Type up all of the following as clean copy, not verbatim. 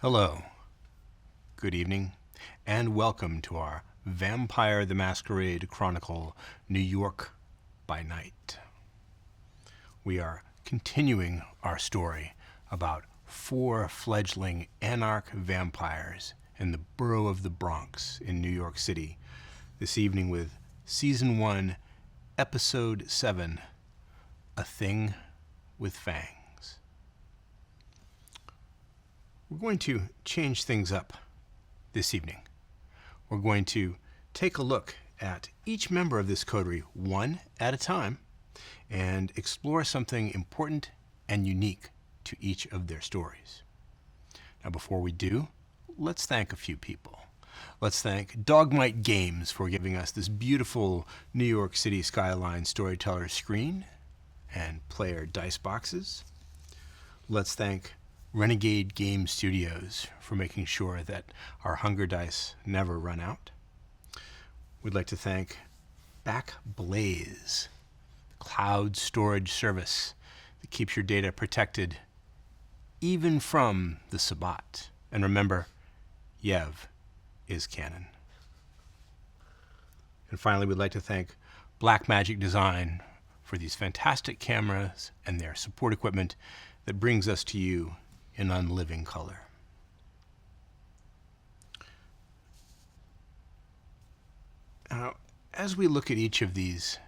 Hello, good evening, and welcome to our Vampire the Masquerade Chronicle, New York by Night. We are continuing our story about 4 fledgling Anarch vampires in the borough of the Bronx in New York City, this evening with Season 1, Episode 7, A Thing with Fangs. We're going to change things up this evening. We're going to take a look at each member of this coterie one at a time and explore something important and unique to each of their stories. Now, before we do, let's thank a few people. Let's thank Dogmite Games for giving us this beautiful New York City skyline Storyteller screen and player dice boxes. Let's thank Renegade Game Studios for making sure that our hunger dice never run out. We'd like to thank Backblaze, cloud storage service that keeps your data protected even from the Sabbat. And remember, Yev is canon. And finally, we'd like to thank Blackmagic Design for these fantastic cameras and their support equipment that brings us to you in unliving color. Now, as we look at each of these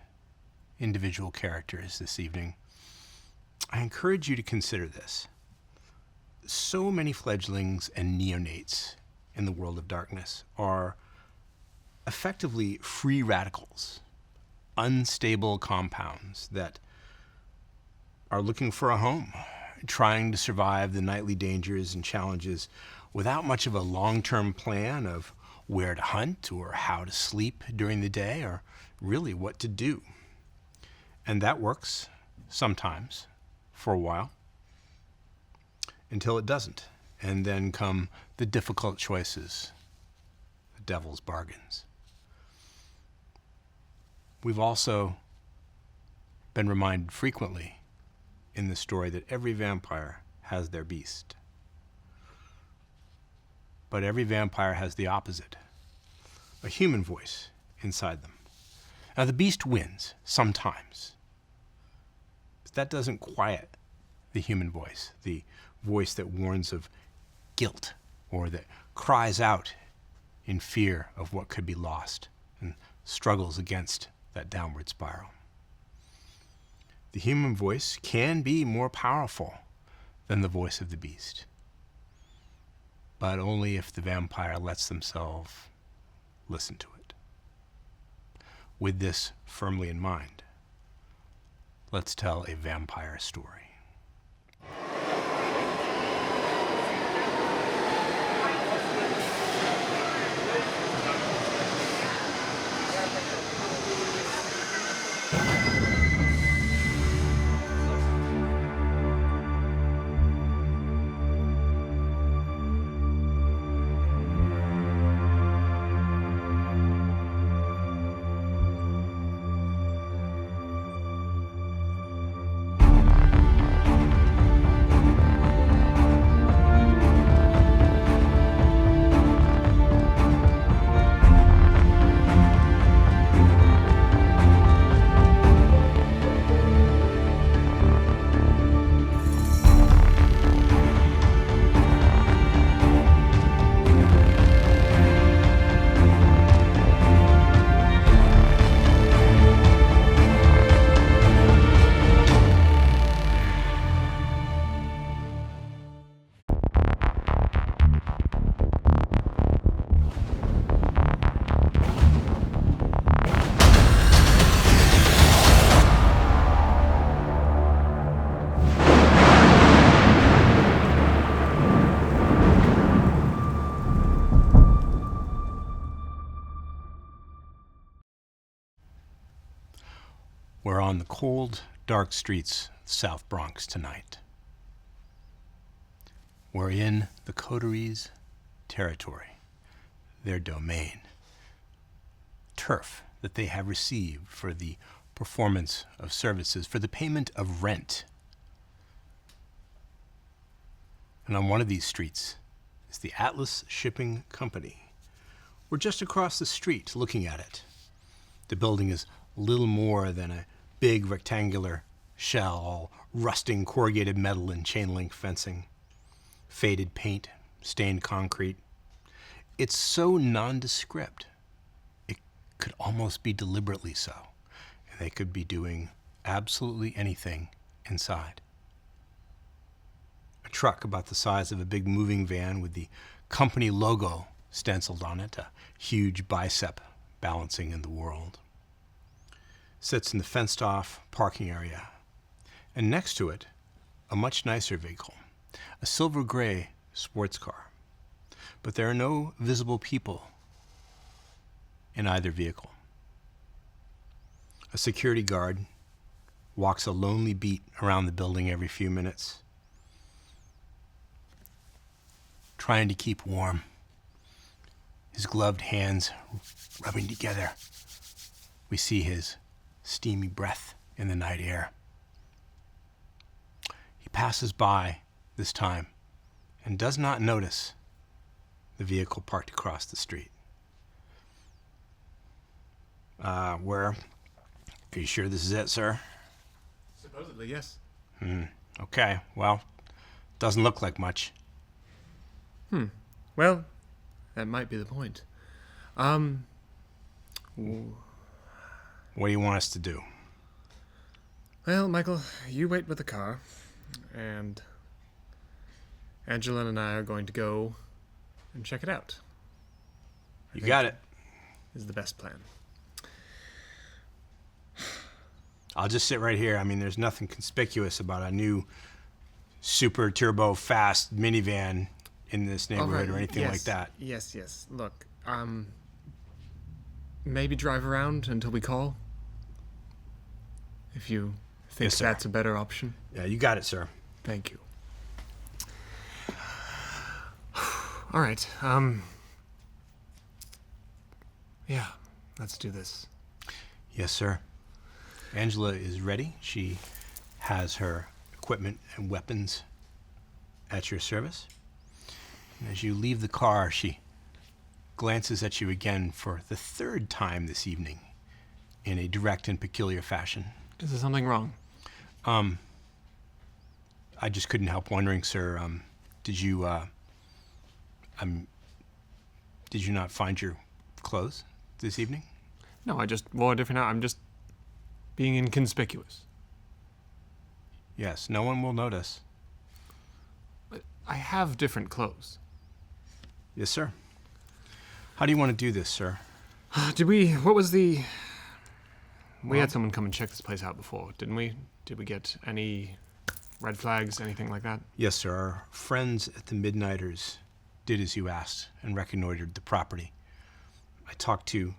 individual characters this evening, I encourage you to consider this. So many fledglings and neonates in the world of darkness are effectively free radicals, unstable compounds that are looking for a home, trying to survive the nightly dangers and challenges without much of a long-term plan of where to hunt or how to sleep during the day or really what to do. And that works sometimes for a while until it doesn't. And then come the difficult choices, the devil's bargains. We've also been reminded frequently in the story that every vampire has their beast. But every vampire has the opposite, a human voice inside them. Now, the beast wins sometimes, but that doesn't quiet the human voice, the voice that warns of guilt or that cries out in fear of what could be lost and struggles against that downward spiral. The human voice can be more powerful than the voice of the beast, but only if the vampire lets themselves listen to it. With this firmly in mind, let's tell a vampire story. We're on the cold, dark streets of South Bronx tonight. We're in the coterie's territory, their domain, turf that they have received for the performance of services, for the payment of rent. And on one of these streets, It's the Atlas Shipping Company. We're just across the street looking at it. The building is little more than a big rectangular shell, all rusting corrugated metal and chain link fencing, faded paint, stained concrete. It's so nondescript. It could almost be deliberately so, and they could be doing absolutely anything inside. A truck about the size of a big moving van with the company logo stenciled on it, a huge bicep balancing in the world, sits in the fenced-off parking area. And next to it, a much nicer vehicle, a silver gray sports car. But there are no visible people in either vehicle. A security guard walks a lonely beat around the building every few minutes, trying to keep warm, his gloved hands rubbing together. We see his steamy breath in the night air. He passes by this time and does not notice the vehicle parked across the street. Are you sure this is it, sir? Supposedly, yes. Okay, well, doesn't look like much. Well, that might be the point. What do you want us to do? Well, Michael, you wait with the car, and Angela and I are going to go and check it out. You got it. Is the best plan. I'll just sit right here. I mean, there's nothing conspicuous about a new super turbo fast minivan in this neighborhood or anything like that. Yes. Look, maybe drive around until we call, if you think Yes, sir. that's a better option. Yeah, you got it, sir. Thank you. All right. Yeah, let's do this. Yes, sir. Angela is ready. She has her equipment and weapons at your service. And as you leave the car, she glances at you again for the third time this evening in a direct and peculiar fashion. Is there something wrong? I just couldn't help wondering, sir, did you not find your clothes this evening? No, I just wore a different outfit. I'm just being inconspicuous. Yes, no one will notice. But I have different clothes. Yes, sir. How do you want to do this, sir? We had someone come and check this place out before, didn't we? Did we get any red flags, anything like that? Yes, sir. Our friends at the Midnighters did as you asked and reconnoitered the property. I talked to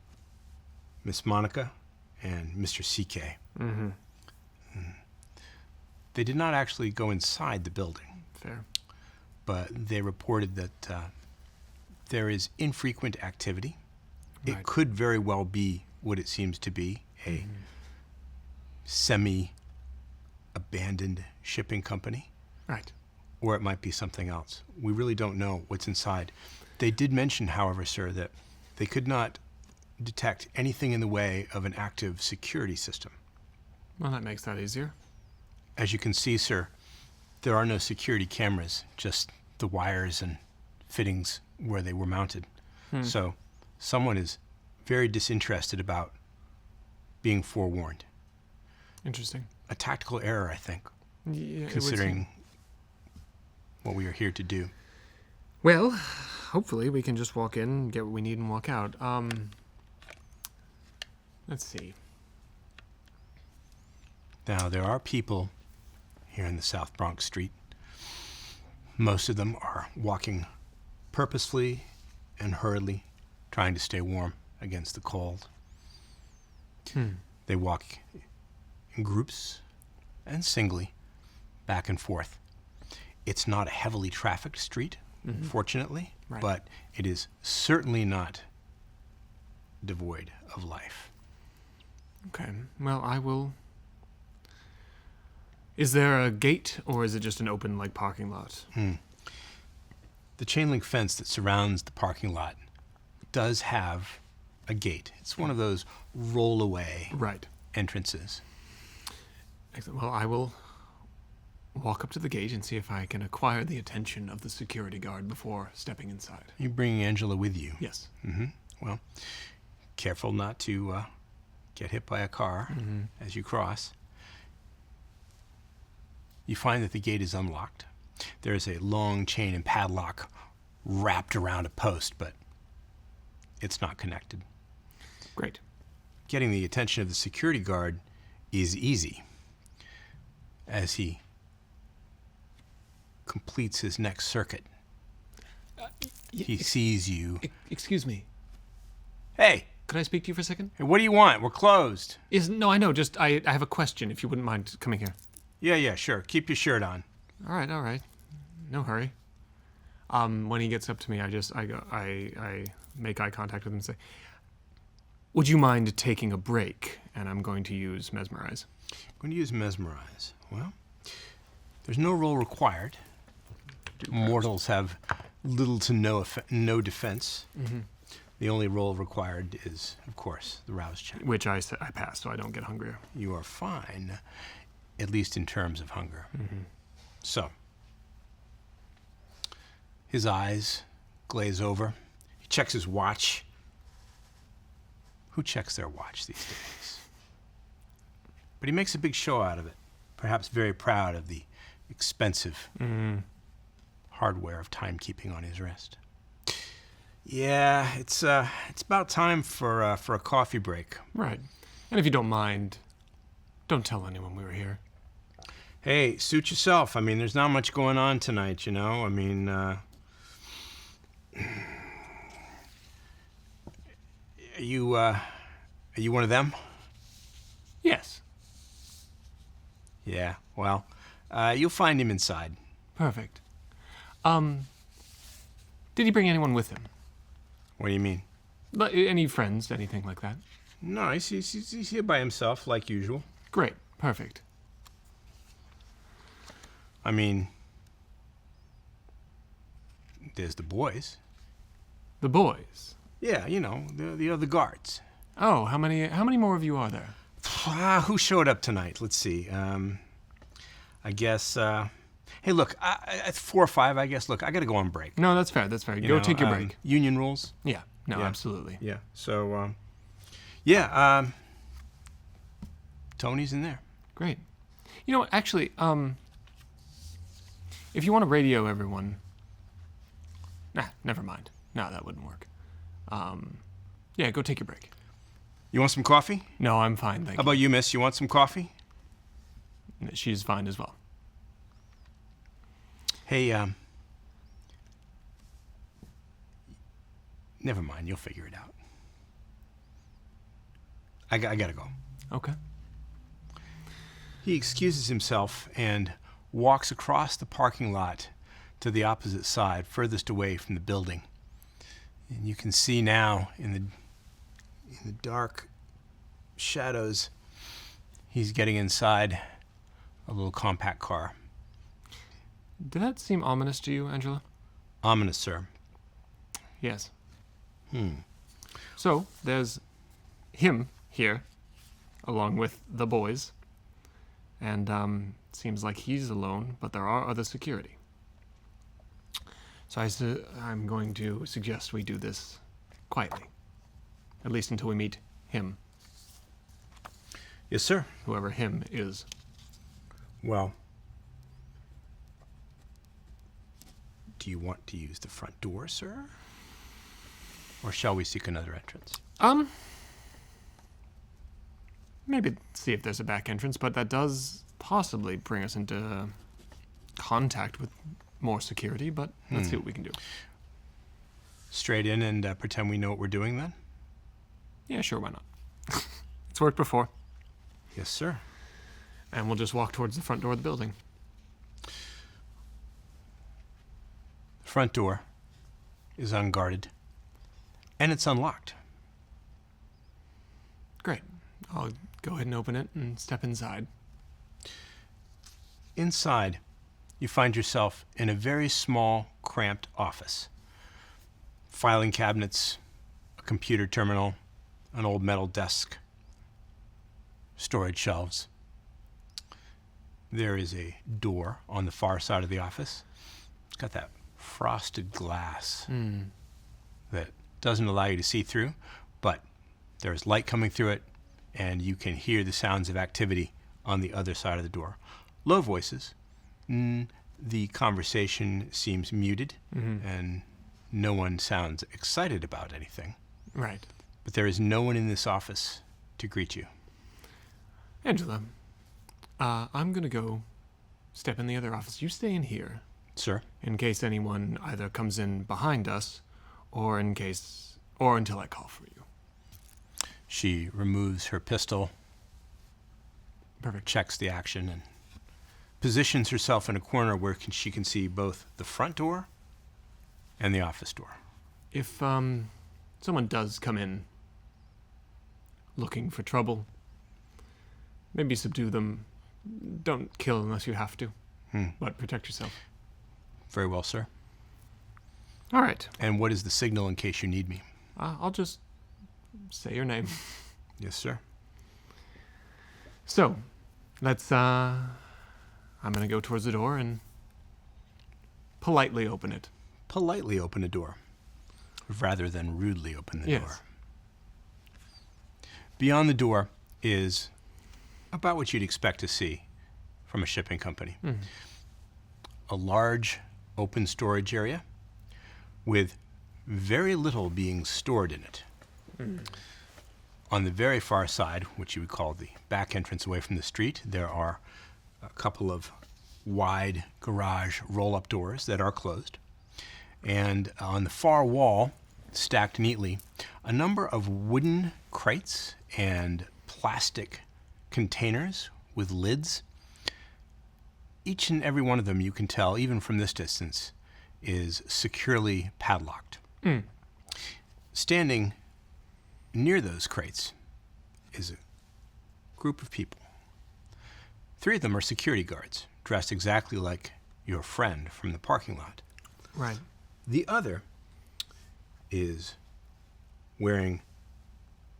Miss Monica and Mr. CK. Mm-hmm. They did not actually go inside the building. Fair. But they reported that there is infrequent activity. Right. It could very well be what it seems to be, a semi-abandoned shipping company. Right. Or it might be something else. We really don't know what's inside. They did mention, however, sir, that they could not detect anything in the way of an active security system. Well, that makes that easier. As you can see, sir, there are no security cameras, just the wires and fittings where they were mounted. So someone is very disinterested about being forewarned. Interesting. A tactical error, I think, Yeah, considering what we are here to do. Well, hopefully we can just walk in, get what we need, and walk out. Let's see. Now, there are people here in the South Bronx Street. Most of them are walking purposefully and hurriedly, trying to stay warm against the cold. They walk in groups and singly, back and forth. It's not a heavily trafficked street, fortunately, Right. but it is certainly not devoid of life. Okay. Well, I will. Is there a gate, or is it just an open, parking lot? The chain link fence that surrounds the parking lot does have a gate. It's one of those roll-away entrances. Excellent. Well, I will walk up to the gate and see if I can acquire the attention of the security guard before stepping inside. You bringing Angela with you? Yes. Well, careful not to get hit by a car as you cross. You find that the gate is unlocked. There is a long chain and padlock wrapped around a post, but it's not connected. Great. Getting the attention of the security guard is easy as he completes his next circuit. He sees you. Excuse me. Hey! Could I speak to you for a second? Hey, what do you want? We're closed. No, I know. Just, I have a question, if you wouldn't mind coming here. Yeah, sure. Keep your shirt on. All right. No hurry. When he gets up to me, I make eye contact with him and say, would you mind taking a break? And I'm going to use Mesmerize. I'm going to use Mesmerize. Well, there's no roll required. Mortals have little to no defense. The only roll required is, of course, the rouse check. Which I pass, so I don't get hungrier. You are fine, at least in terms of hunger. So, his eyes glaze over. He checks his watch. Who checks their watch these days? But he makes a big show out of it, perhaps very proud of the expensive hardware of timekeeping on his wrist. Yeah, it's about time for a coffee break. Right. And if you don't mind, don't tell anyone we were here. Hey, suit yourself. I mean, there's not much going on tonight, you know? I mean, Are you one of them? Yes. Yeah, well, you'll find him inside. Perfect. Did he bring anyone with him? What do you mean? Any friends, anything like that? No, he's here by himself, like usual. Great. Perfect. I mean, there's the boys. The boys? Yeah, you know, the other guards. Oh, how many more of you are there? Who showed up tonight? Let's see. I guess, hey, look, 4 or 5, I guess. Look, I got to go on break. No, that's fair. Go take your break. Union rules? Yeah. No, Yeah. absolutely. Yeah. So, Tony's in there. Great. You know what, actually, if you want to radio everyone... never mind. No, that wouldn't work. Yeah, go take your break. You want some coffee? No, I'm fine, thank How about you, miss? You want some coffee? you. She's fine as well. Hey, never mind. You'll figure it out. I gotta go. Okay. He excuses himself and walks across the parking lot to the opposite side, furthest away from the building. And you can see now in the dark shadows, he's getting inside a little compact car. Did that seem ominous to you, Angela? Ominous, sir. Yes. So, there's him here, along with the boys. And seems like he's alone, but there are other security. So I'm going to suggest we do this quietly. At least until we meet him. Yes, sir. Whoever him is. Well, do you want to use the front door, sir? Or shall we seek another entrance? Maybe see if there's a back entrance, but that does possibly bring us into contact with more security, but let's see what we can do. Straight in and pretend we know what we're doing then? Yeah, sure, why not? It's worked before. Yes, sir. And we'll just walk towards the front door of the building. The front door is unguarded, and it's unlocked. Great. I'll go ahead and open it and step inside. Inside, you find yourself in a very small, cramped office. Filing cabinets, a computer terminal, an old metal desk, storage shelves. There is a door on the far side of the office. It's got that frosted glass that doesn't allow you to see through, but there's light coming through it, and you can hear the sounds of activity on the other side of the door. Low voices. The conversation seems muted, and no one sounds excited about anything. Right. But there is no one in this office to greet you. Angela, I'm going to go step in the other office. You stay in here. Sir? In case anyone either comes in behind us, or until I call for you. She removes her pistol, Perfect. checks the action, and positions herself in a corner where she can see both the front door and the office door. If someone does come in looking for trouble, maybe subdue them. Don't kill unless you have to, but protect yourself. Very well, sir. All right. And what is the signal in case you need me? I'll just say your name. Yes, sir. So, let's, I'm going to go towards the door and politely open it. Politely open a door, rather than rudely open the door. Beyond the door is about what you'd expect to see from a shipping company. A large open storage area with very little being stored in it. On the very far side, which you would call the back entrance away from the street, there are a couple of wide garage roll-up doors that are closed. And on the far wall, stacked neatly, a number of wooden crates and plastic containers with lids. Each and every one of them, you can tell, even from this distance, is securely padlocked. Standing near those crates is a group of people. 3 of them are security guards, dressed exactly like your friend from the parking lot. Right. The other is wearing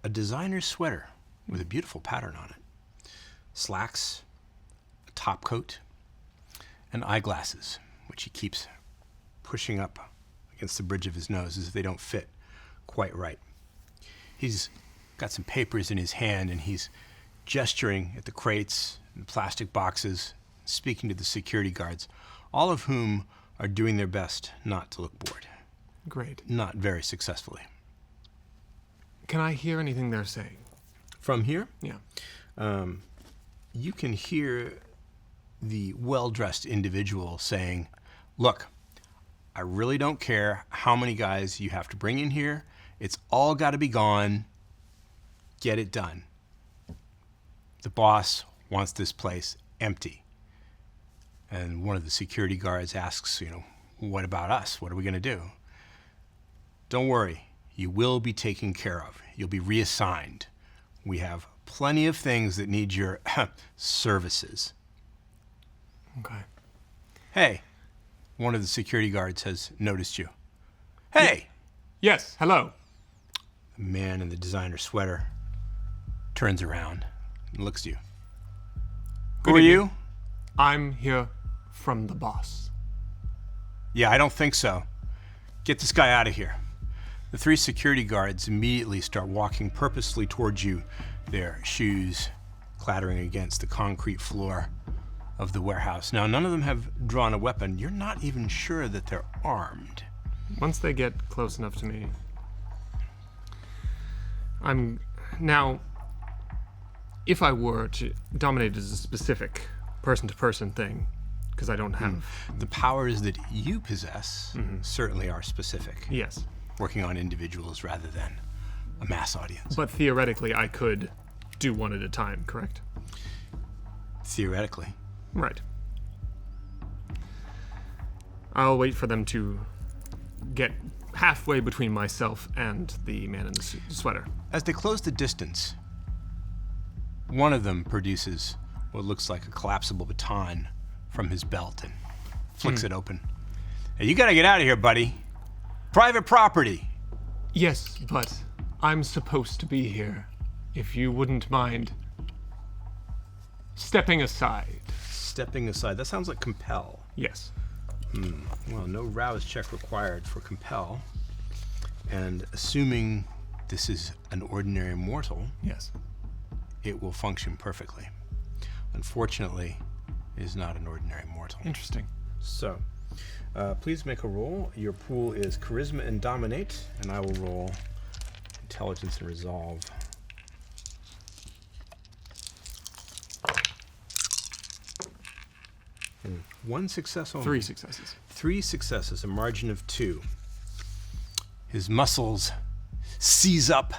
a designer sweater with a beautiful pattern on it. Slacks, a top coat, and eyeglasses, which he keeps pushing up against the bridge of his nose as if they don't fit quite right. He's got some papers in his hand, and he's gesturing at the crates and the plastic boxes, speaking to the security guards, all of whom are doing their best not to look bored. Great. Not very successfully. Can I hear anything they're saying? From here, Yeah. you can hear the well-dressed individual saying, "Look, I really don't care how many guys you have to bring in here. It's all got to be gone. Get it done. The boss wants this place empty." And one of the security guards asks, what about us? What are we going to do? "Don't worry. You will be taken care of. You'll be reassigned. We have plenty of things that need your services." Okay. "Hey," one of the security guards has noticed you. "Hey!" Yes, hello. The man in the designer sweater turns around and looks at you. Good "Who are evening. you?" I'm here from the boss. "Yeah, I don't think so. Get this guy out of here." The 3 security guards immediately start walking purposely towards you, their shoes clattering against the concrete floor of the warehouse. Now, none of them have drawn a weapon. You're not even sure that they're armed. Once they get close enough to me, if I were to dominate as a specific person-to-person thing, because I don't have... The powers that you possess certainly are specific, Yes. working on individuals rather than a mass audience. But theoretically, I could do one at a time, correct? Theoretically. Right. I'll wait for them to get halfway between myself and the man in the sweater. As they close the distance, one of them produces what looks like a collapsible baton from his belt and flicks it open. Hey, you gotta get out of here, buddy. Private property. Yes, but I'm supposed to be here. If you wouldn't mind stepping aside. Stepping aside. That sounds like compel. Yes. Well, no rouse check required for compel. And assuming this is an ordinary mortal, Yes. it will function perfectly. Unfortunately, it is not an ordinary mortal. Interesting. So, please make a roll. Your pool is Charisma and Dominate, and I will roll Intelligence and Resolve. One success only. 3 successes. 3 successes, a margin of 2. His muscles seize up.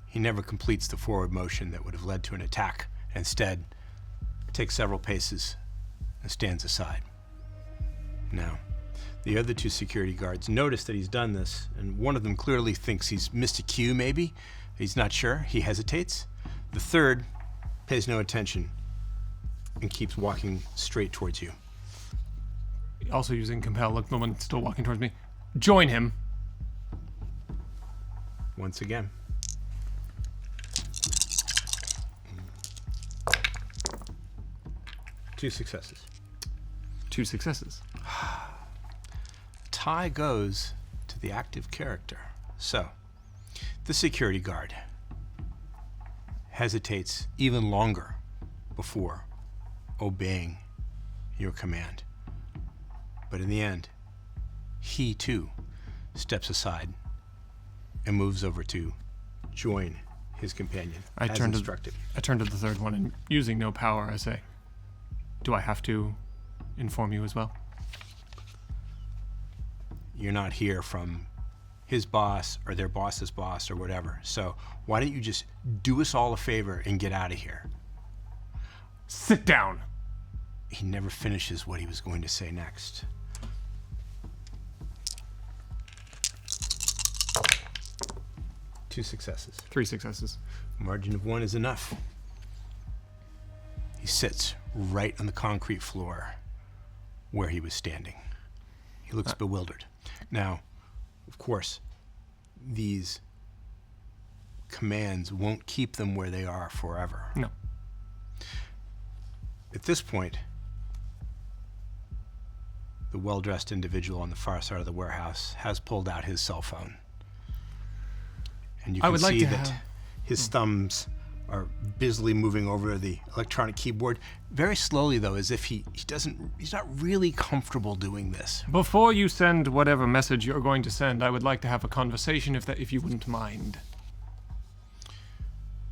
He never completes the forward motion that would have led to an attack. Instead, takes several paces and stands aside. Now, the other 2 security guards notice that he's done this, and one of them clearly thinks he's missed a cue, maybe. He's not sure. He hesitates. The third pays no attention and keeps walking straight towards you. Also using compel, look, the one still walking towards me. Join him. Once again. Two successes. 2 successes. Tie goes to the active character. So, the security guard hesitates even longer before obeying your command. But in the end, he too steps aside and moves over to join his companion as instructed. I turn to the third one, and using no power, I say, do I have to inform you as well? You're not here from his boss or their boss's boss or whatever. So why don't you just do us all a favor and get out of here? Sit down. He never finishes what he was going to say next. Two successes. 3 successes. Margin of 1 is enough. He sits right on the concrete floor where he was standing. He looks bewildered. Now, of course, these commands won't keep them where they are forever. No. At this point, the well-dressed individual on the far side of the warehouse has pulled out his cell phone. And you can see that his thumbs are busily moving over the electronic keyboard, very slowly though, as if he's not really comfortable doing this. Before you send whatever message you're going to send, I would like to have a conversation if you wouldn't mind.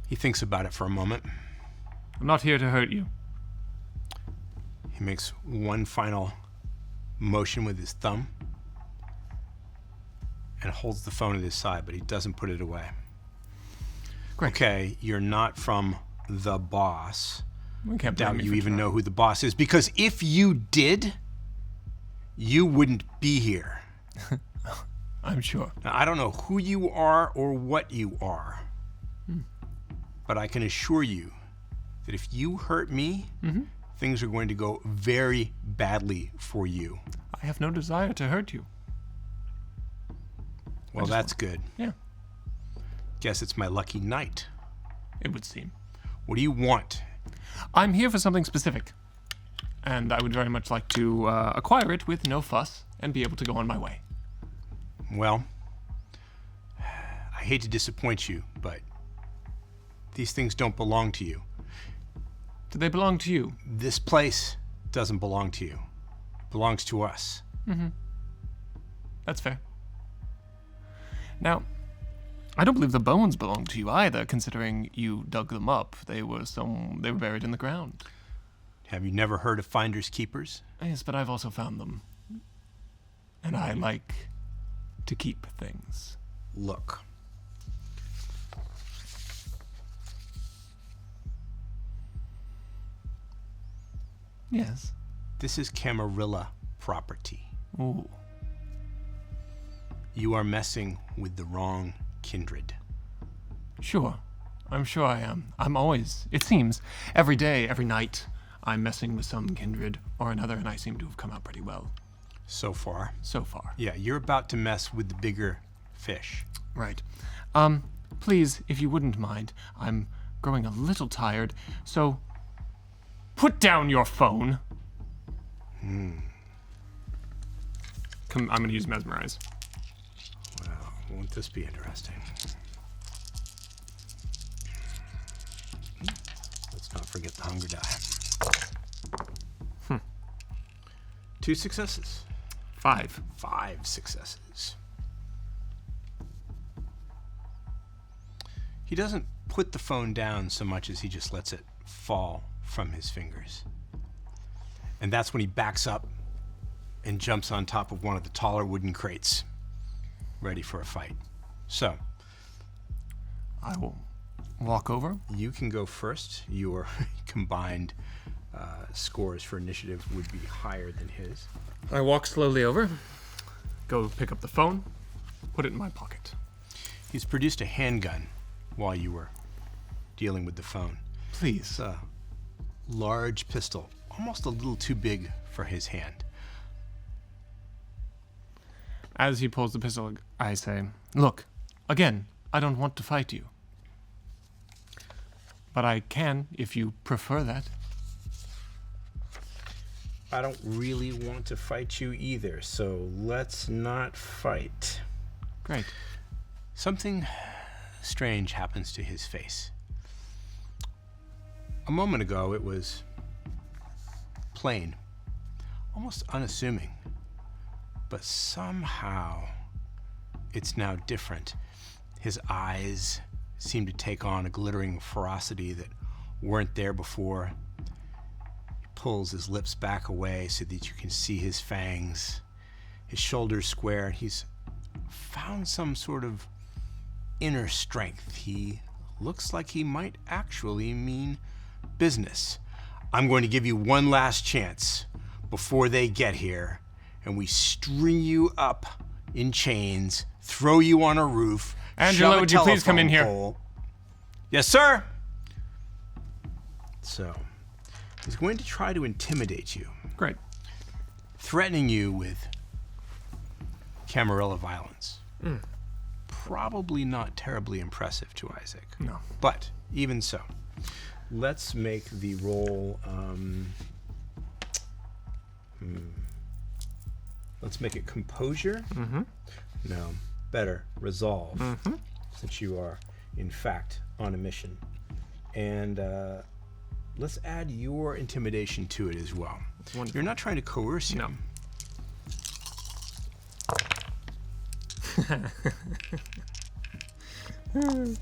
He thinks about it for a moment. I'm not here to hurt you. He makes one final motion with his thumb and holds the phone at his side, but he doesn't put it away. Great. Okay, you're not from the boss. We can't Doubt blame you for even trying. know who the boss is, because if you did, you wouldn't be here. I'm sure. Now, I don't know who you are or what you are, but I can assure you that if you hurt me, things are going to go very badly for you. I have no desire to hurt you. Well, that's good. Yeah, Guess it's my lucky night. it would seem. What do you want? I'm here for something specific, and I would very much like to acquire it with no fuss and be able to go on my way. Well, I hate to disappoint you, but these things don't belong to you. Do they belong to you? This place doesn't belong to you. It belongs to us. That's fair. Now, I don't believe the bones belong to you either, considering you dug them up. They were buried in the ground. Have you never heard of finders keepers? Yes, but I've also found them. And I like to keep things. Look. Yes. This is Camarilla property. Ooh. You are messing with the wrong kindred. Sure. I'm sure I am. I'm always, it seems, every day, every night, I'm messing with some kindred or another, and I seem to have come out pretty well So far. so far. Yeah, you're about to mess with the bigger fish. Right. Please, if you wouldn't mind, I'm growing a little tired, so put down your phone. I'm going to use Mesmerize. Well, won't this be interesting? Let's not forget the hunger die. 2 successes. 5. 5 successes. He doesn't put the phone down so much as he just lets it fall from his fingers. And that's when he backs up and jumps on top of one of the taller wooden crates, ready for a fight. So, I will walk over. you can go first. Your combined scores for initiative would be higher than his. I walk slowly over, go pick up the phone, put it in my pocket. He's produced a handgun while you were dealing with the phone. Please. It's a large pistol, almost a little too big for his hand. As he pulls the pistol, I say, look, again, I don't want to fight you. But I can, if you prefer that. I don't really want to fight you either, so let's not fight. Great. Something strange happens to his face. A moment ago, it was plain, almost unassuming, but somehow it's now different. His eyes seem to take on a glittering ferocity that weren't there before. He pulls his lips back away so that you can see his fangs, his shoulders square. He's found some sort of inner strength. He looks like he might actually mean business. I'm going to give you one last chance before they get here, and we string you up in chains, throw you on a roof. Angela, shove a would you please come in telephone here? pole. Yes, sir. So, he's going to try to intimidate you, Great. threatening you with Camarilla violence. Probably not terribly impressive to Isaac. No. But even so, let's make the roll. Let's make it composure. No, better resolve, since you are in fact on a mission. And let's add your intimidation to it as well. Wonderful. You're not trying to coerce him. No.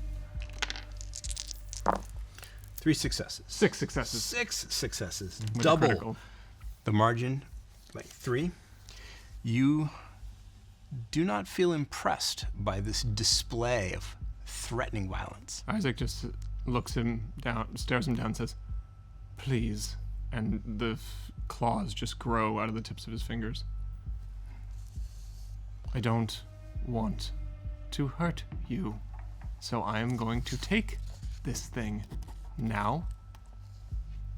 3 successes. 6 successes. 6 successes. With a Double critical. the margin, like 3. You do not feel impressed by this display of threatening violence. Isaac just looks him down, stares him down, and says, please. And the claws just grow out of the tips of his fingers. I don't want to hurt you, so I am going to take this thing now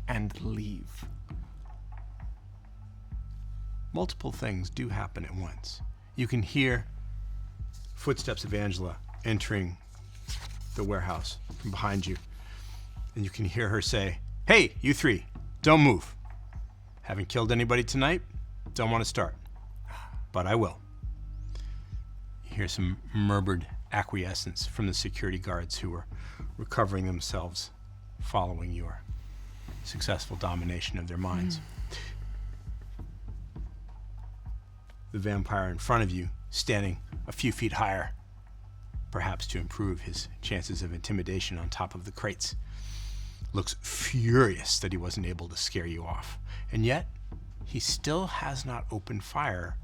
and leave. Multiple things do happen at once. You can hear footsteps of Angela entering the warehouse from behind you, and you can hear her say, "Hey, you 3, don't move. Haven't killed anybody tonight, don't want to start, but I will." You hear some murmured acquiescence from the security guards who were recovering themselves following your successful domination of their minds. The vampire in front of you, standing a few feet higher, perhaps to improve his chances of intimidation on top of the crates, looks furious that he wasn't able to scare you off. And yet, he still has not opened fire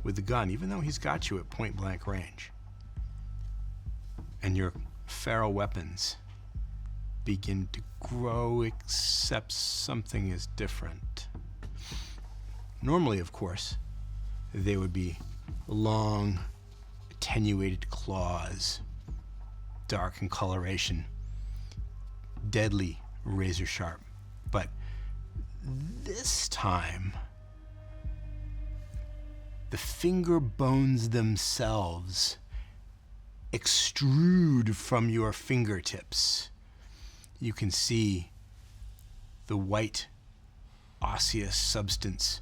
with the gun, even though he's got you at point-blank range. And your feral weapons begin to grow, except something is different. Normally, of course, they would be long, attenuated claws, dark in coloration, deadly razor sharp. But this time, the finger bones themselves extrude from your fingertips. You can see the white osseous substance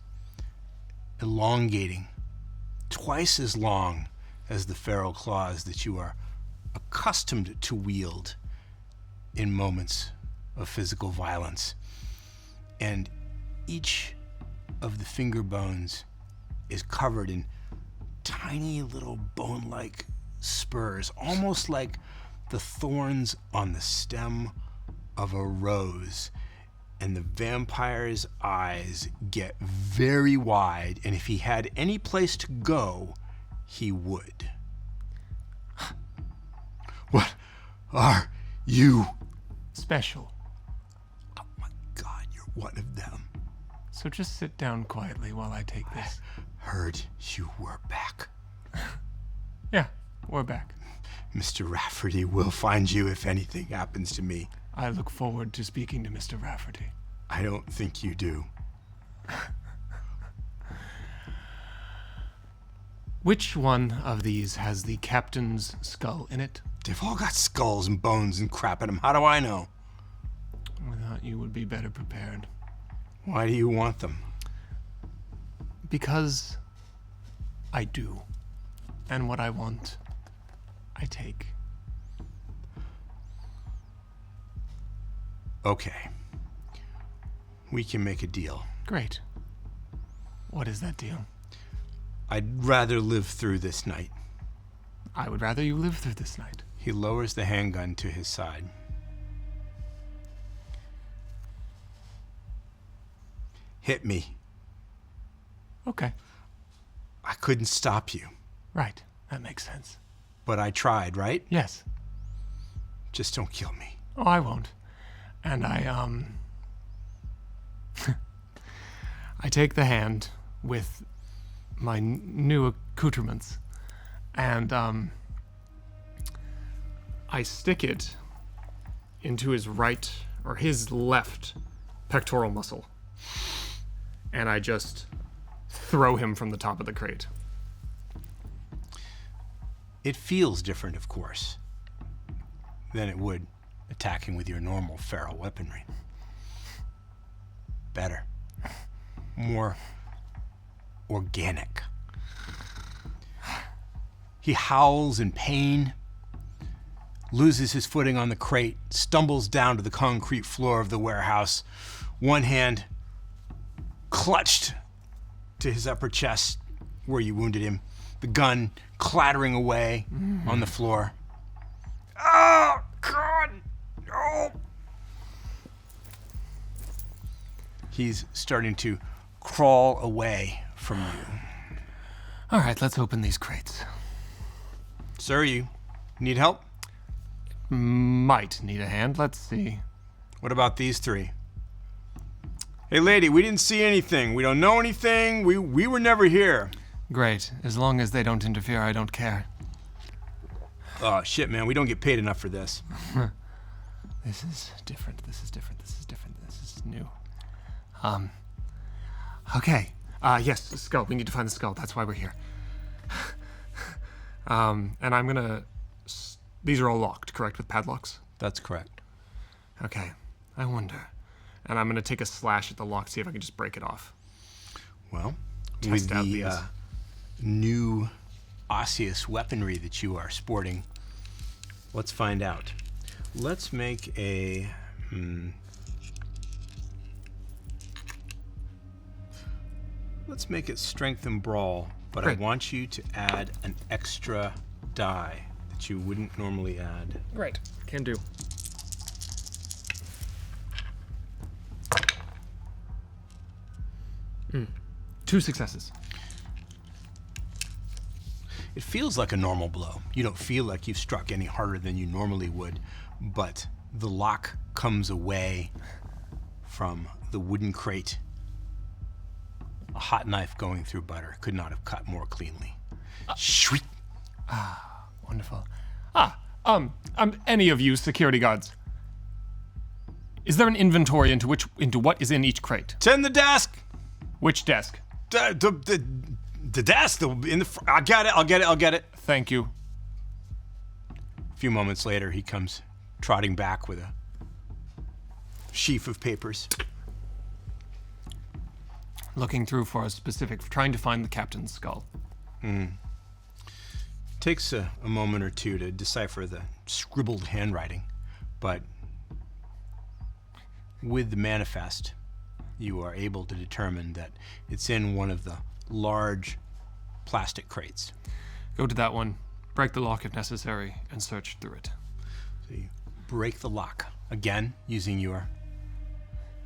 elongating, twice as long as the feral claws that you are accustomed to wield in moments of physical violence. And each of the finger bones is covered in tiny little bone-like spurs, almost like the thorns on the stem of a rose. And the vampire's eyes get very wide, and if he had any place to go, he would. What are you? Special. Oh my God, you're one of them. So just sit down quietly while I take this. I heard you were back. Yeah, we're back. Mr. Rafferty will find you if anything happens to me. I look forward to speaking to Mr. Rafferty. I don't think you do. Which one of these has the captain's skull in it? They've all got skulls and bones and crap in them. How do I know? I thought you would be better prepared. Why do you want them? Because I do. And what I want, I take. Okay. We can make a deal. Great. What is that deal? I'd rather live through this night. I would rather you live through this night. He lowers the handgun to his side. Hit me. Okay. I couldn't stop you. Right. That makes sense. But I tried, right? Yes. Just don't kill me. Oh, I won't. And I take the hand with my new accoutrements, and I stick it into his right, or his left pectoral muscle, and I just throw him from the top of the crate. It feels different, of course, than it would attacking with your normal feral weaponry. Better. More organic. He howls in pain, loses his footing on the crate, stumbles down to the concrete floor of the warehouse, one hand clutched to his upper chest where you wounded him, the gun clattering away on the floor. Oh, God! No! He's starting to crawl away from you. All right, let's open these crates. Sir, you need help? Might need a hand. Let's see. What about these three? Hey, lady, we didn't see anything. We don't know anything. We were never here. Great. As long as they don't interfere, I don't care. Oh, shit, man. We don't get paid enough for this. This is different. This is different. This is different. This is new. Okay. Yes, the skull. We need to find the skull. That's why we're here. And I'm gonna... These are all locked, correct, with padlocks? That's correct. Okay. I wonder. And I'm gonna take a slash at the lock, see if I can just break it off. Well, Test with out the these. new osseous weaponry that you are sporting, let's find out. Let's make a... Let's make it strength and brawl, but Great. I want you to add an extra die that you wouldn't normally add. Great. Can do. Two successes. It feels like a normal blow. You don't feel like you've struck any harder than you normally would, but the lock comes away from the wooden crate. A hot knife going through butter could not have cut more cleanly. Shriek. Wonderful. Any of you security guards? Is there an inventory into what is in each crate? It's in the desk. Which desk? The desk. I got it. I'll get it. Thank you. A few moments later, he comes trotting back with a sheaf of papers. Looking through for trying to find the captain's skull. Takes a moment or two to decipher the scribbled handwriting, but with the manifest, you are able to determine that it's in one of the large plastic crates. Go to that one, break the lock if necessary, and search through it. So you break the lock, again, using your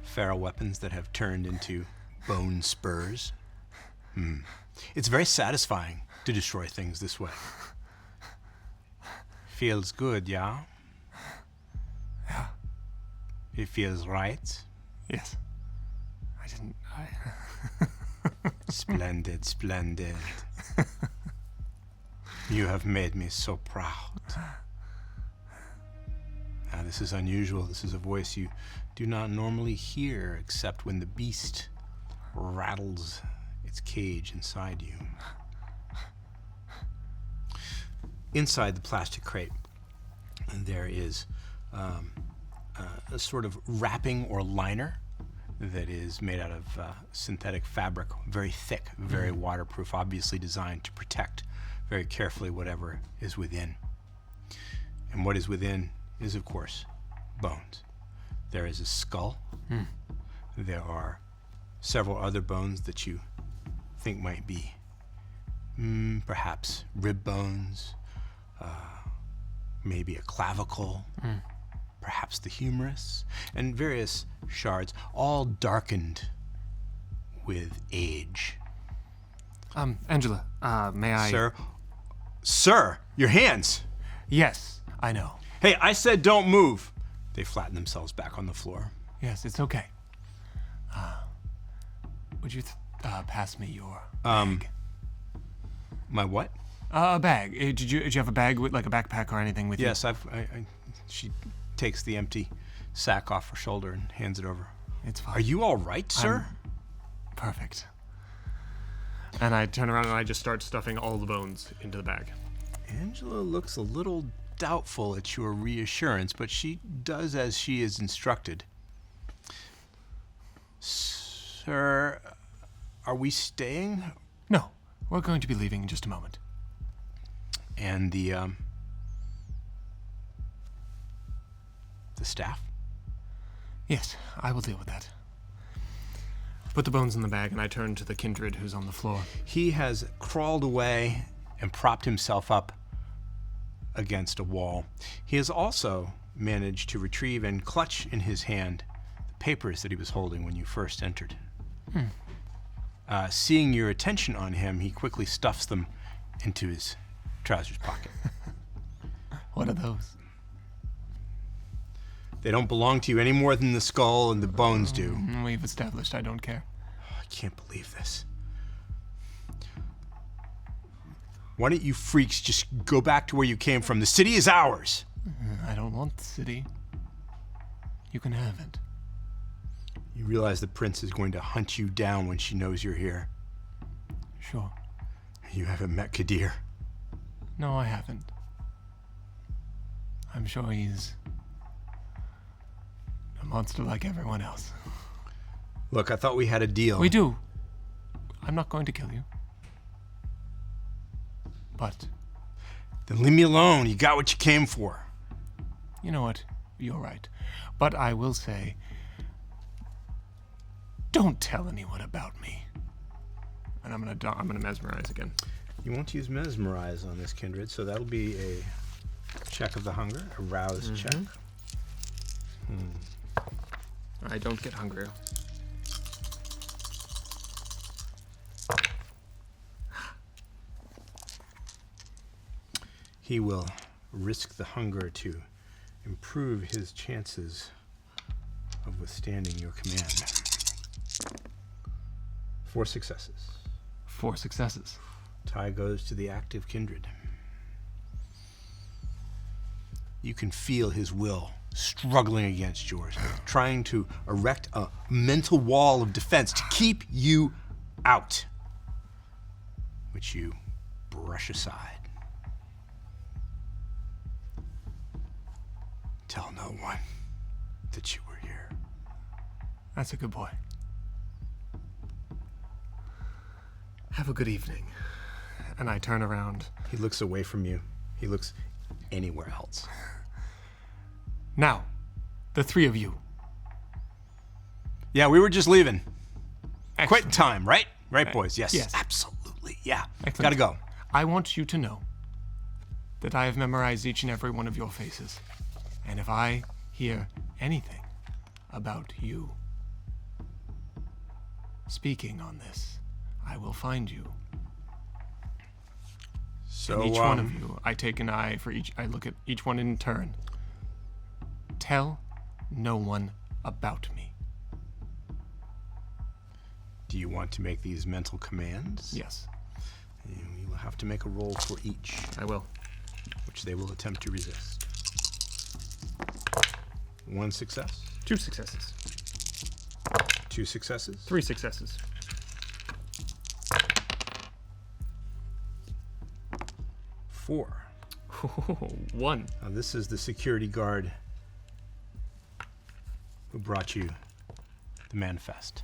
feral weapons that have turned into bone spurs. It's very satisfying to destroy things this way. Feels good, yeah? Yeah. It feels right? Yes. Splendid, splendid. You have made me so proud. Now, this is unusual. This is a voice you do not normally hear except when the beast rattles its cage inside you. Inside the plastic crate, there is a sort of wrapping or liner that is made out of synthetic fabric, very thick, very waterproof, obviously designed to protect very carefully whatever is within. And what is within is, of course, bones. There is a skull. There are several other bones that you think might be perhaps rib bones, maybe a clavicle, perhaps the humerus, and various shards, all darkened with age. Angela, may I... Sir, your hands! Yes, I know. Hey, I said don't move. They flatten themselves back on the floor. Yes, it's okay. Would you pass me your bag? My what? A bag. Did you have a bag with like a backpack or anything with you? Yes, she takes the empty sack off her shoulder and hands it over. It's fine. Are you all right, sir? Perfect. And I turn around and I just start stuffing all the bones into the bag. Angela looks a little doubtful at your reassurance, but she does as she is instructed. Sir, are we staying? No, we're going to be leaving in just a moment. And the staff? Yes, I will deal with that. Put the bones in the bag, and I turn to the kindred who's on the floor. He has crawled away and propped himself up against a wall. He has also managed to retrieve and clutch in his hand the papers that he was holding when you first entered. Seeing your attention on him, he quickly stuffs them into his trousers pocket. What are those? They don't belong to you any more than the skull and the bones do. We've established I don't care. I can't believe this. Why don't you freaks just go back to where you came from? The city is ours. I don't want the city. You can have it. You realize the prince is going to hunt you down when she knows you're here. Sure. You haven't met Kadir. No, I haven't. I'm sure he's a monster like everyone else. Look, I thought we had a deal. We do. I'm not going to kill you. But... Then leave me alone. You got what you came for. You know what? You're right. But I will say, don't tell anyone about me. And I'm gonna mesmerize again. You want to use mesmerize on this kindred, so that'll be a check of the hunger, a rouse check. I don't get hungry. He will risk the hunger to improve his chances of withstanding your command. 4 successes. 4 successes. Tie goes to the active kindred. You can feel his will struggling against yours, trying to erect a mental wall of defense to keep you out, which you brush aside. Tell no one that you were here. That's a good boy. Have a good evening. And I turn around. He looks away from you. He looks anywhere else. Now, the three of you. Yeah, we were just leaving. Excellent. Quitting time, right? Right, boys? Yes. Yes. Absolutely. Yeah. Excellent. Gotta go. I want you to know that I have memorized each and every one of your faces. And if I hear anything about you speaking on this, I will find you. So And each one of you, I take an eye for each. I look at each one in turn. Tell no one about me. do you want to make these mental commands? Yes. You will have to make a roll for each, I will. which they will attempt to resist. 1 success. 2 successes. 2 successes. 3 successes. 4. 1. Now this is the security guard who brought you the manifest.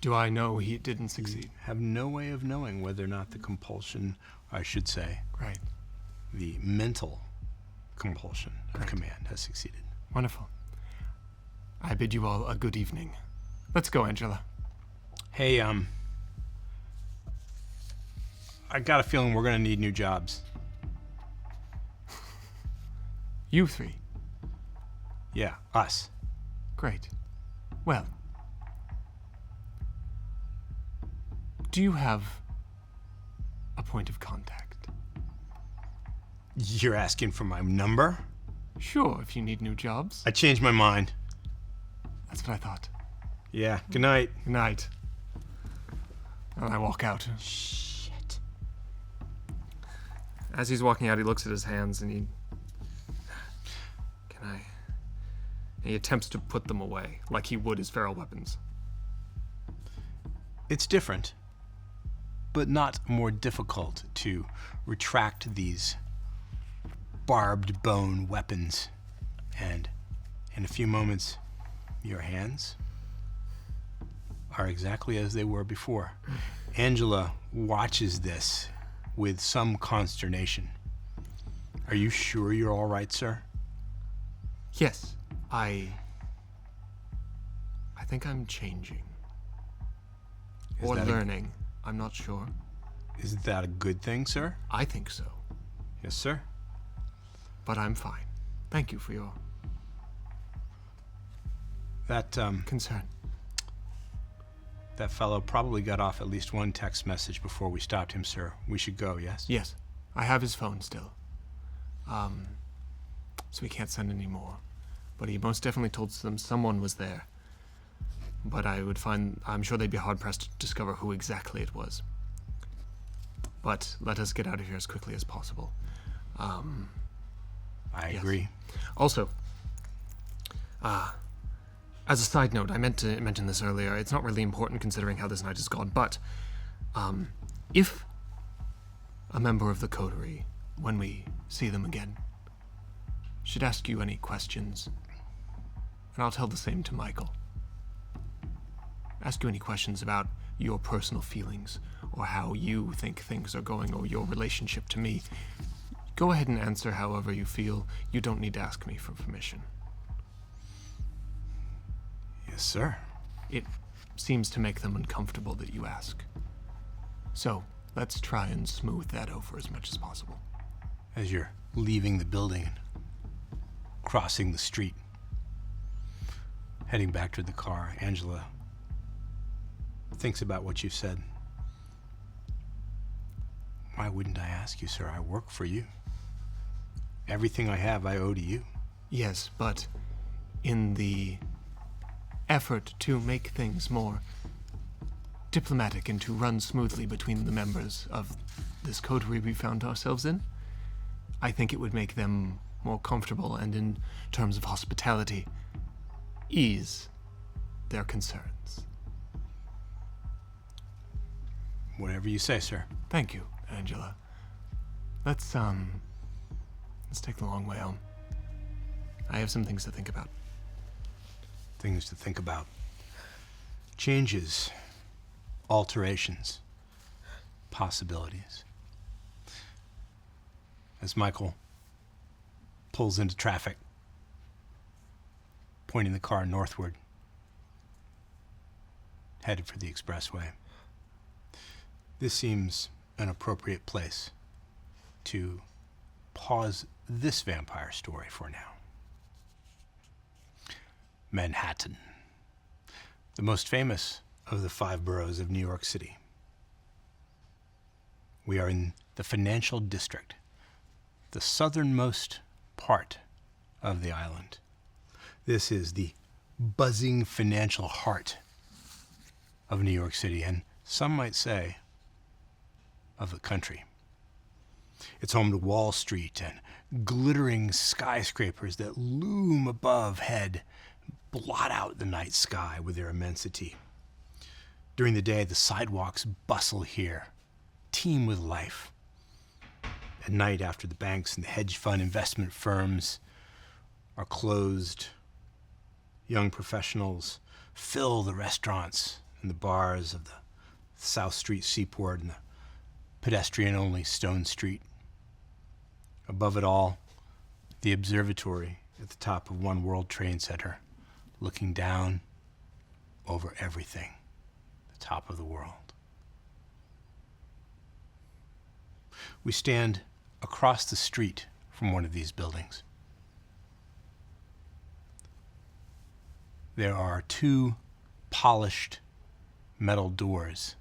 Do I know he didn't succeed? Have no way of knowing whether or not the compulsion, I should say, Right. the mental compulsion of Correct. command has succeeded. Wonderful. I bid you all a good evening. Let's go, Angela. Hey, I got a feeling we're gonna need new jobs. You 3. Yeah, us. Great. Well, do you have a point of contact? You're asking for my number? Sure, if you need new jobs. I changed my mind. That's what I thought. Yeah, good night. Good night. And I walk out. Shit. As he's walking out, he looks at his hands and he attempts to put them away, like he would his feral weapons. It's different, but not more difficult to retract these barbed bone weapons. And in a few moments, your hands are exactly as they were before. Angela watches this with some consternation. Are you sure you're all right, sir? Yes, I think I'm changing. Is Or that learning. I'm not sure. Is that a good thing, sir? I think so. Yes, sir. But I'm fine. Thank you for your That concern. that fellow probably got off at least one text message before we stopped him, sir. We should go, yes? Yes, I have his phone still. So we can't send any more. But he most definitely told them someone was there. But I'm sure they'd be hard-pressed to discover who exactly it was. But let us get out of here as quickly as possible. I Yes. agree. Also, as a side note, I meant to mention this earlier. It's not really important considering how this night has gone, but if a member of the coterie, when we see them again, should ask you any questions, and I'll tell the same to Michael, ask you any questions about your personal feelings or how you think things are going or your relationship to me, go ahead and answer however you feel. You don't need to ask me for permission. Yes, sir. It seems to make them uncomfortable that you ask. So, let's try and smooth that over as much as possible. As you're leaving the building and crossing the street, heading back to the car, Angela thinks about what you've said. Why wouldn't I ask you, sir? I work for you. Everything I have, I owe to you. Yes, but in the effort to make things more diplomatic and to run smoothly between the members of this coterie we found ourselves in, I think it would make them more comfortable and, in terms of hospitality, ease their concerns. Whatever you say, sir. Thank you, Angela. Let's take the long way home. I have some things to think about. Things to think about. Changes, alterations, possibilities. As Michael pulls into traffic, pointing the car northward, headed for the expressway. This seems an appropriate place to pause this vampire story for now. Manhattan, the most famous of the 5 boroughs of New York City. We are in the financial district, the southernmost part of the island. This is the buzzing financial heart of New York City, and some might say of the country. It's home to Wall Street and glittering skyscrapers that loom above head, blot out the night sky with their immensity. During the day, the sidewalks bustle here, teem with life. At night, after the banks and the hedge fund investment firms are closed, young professionals fill the restaurants and the bars of the South Street Seaport and the pedestrian-only Stone Street. Above it all, the observatory at the top of One World Trade Center, looking down over everything, the top of the world. We stand across the street from one of these buildings. There are 2 polished metal doors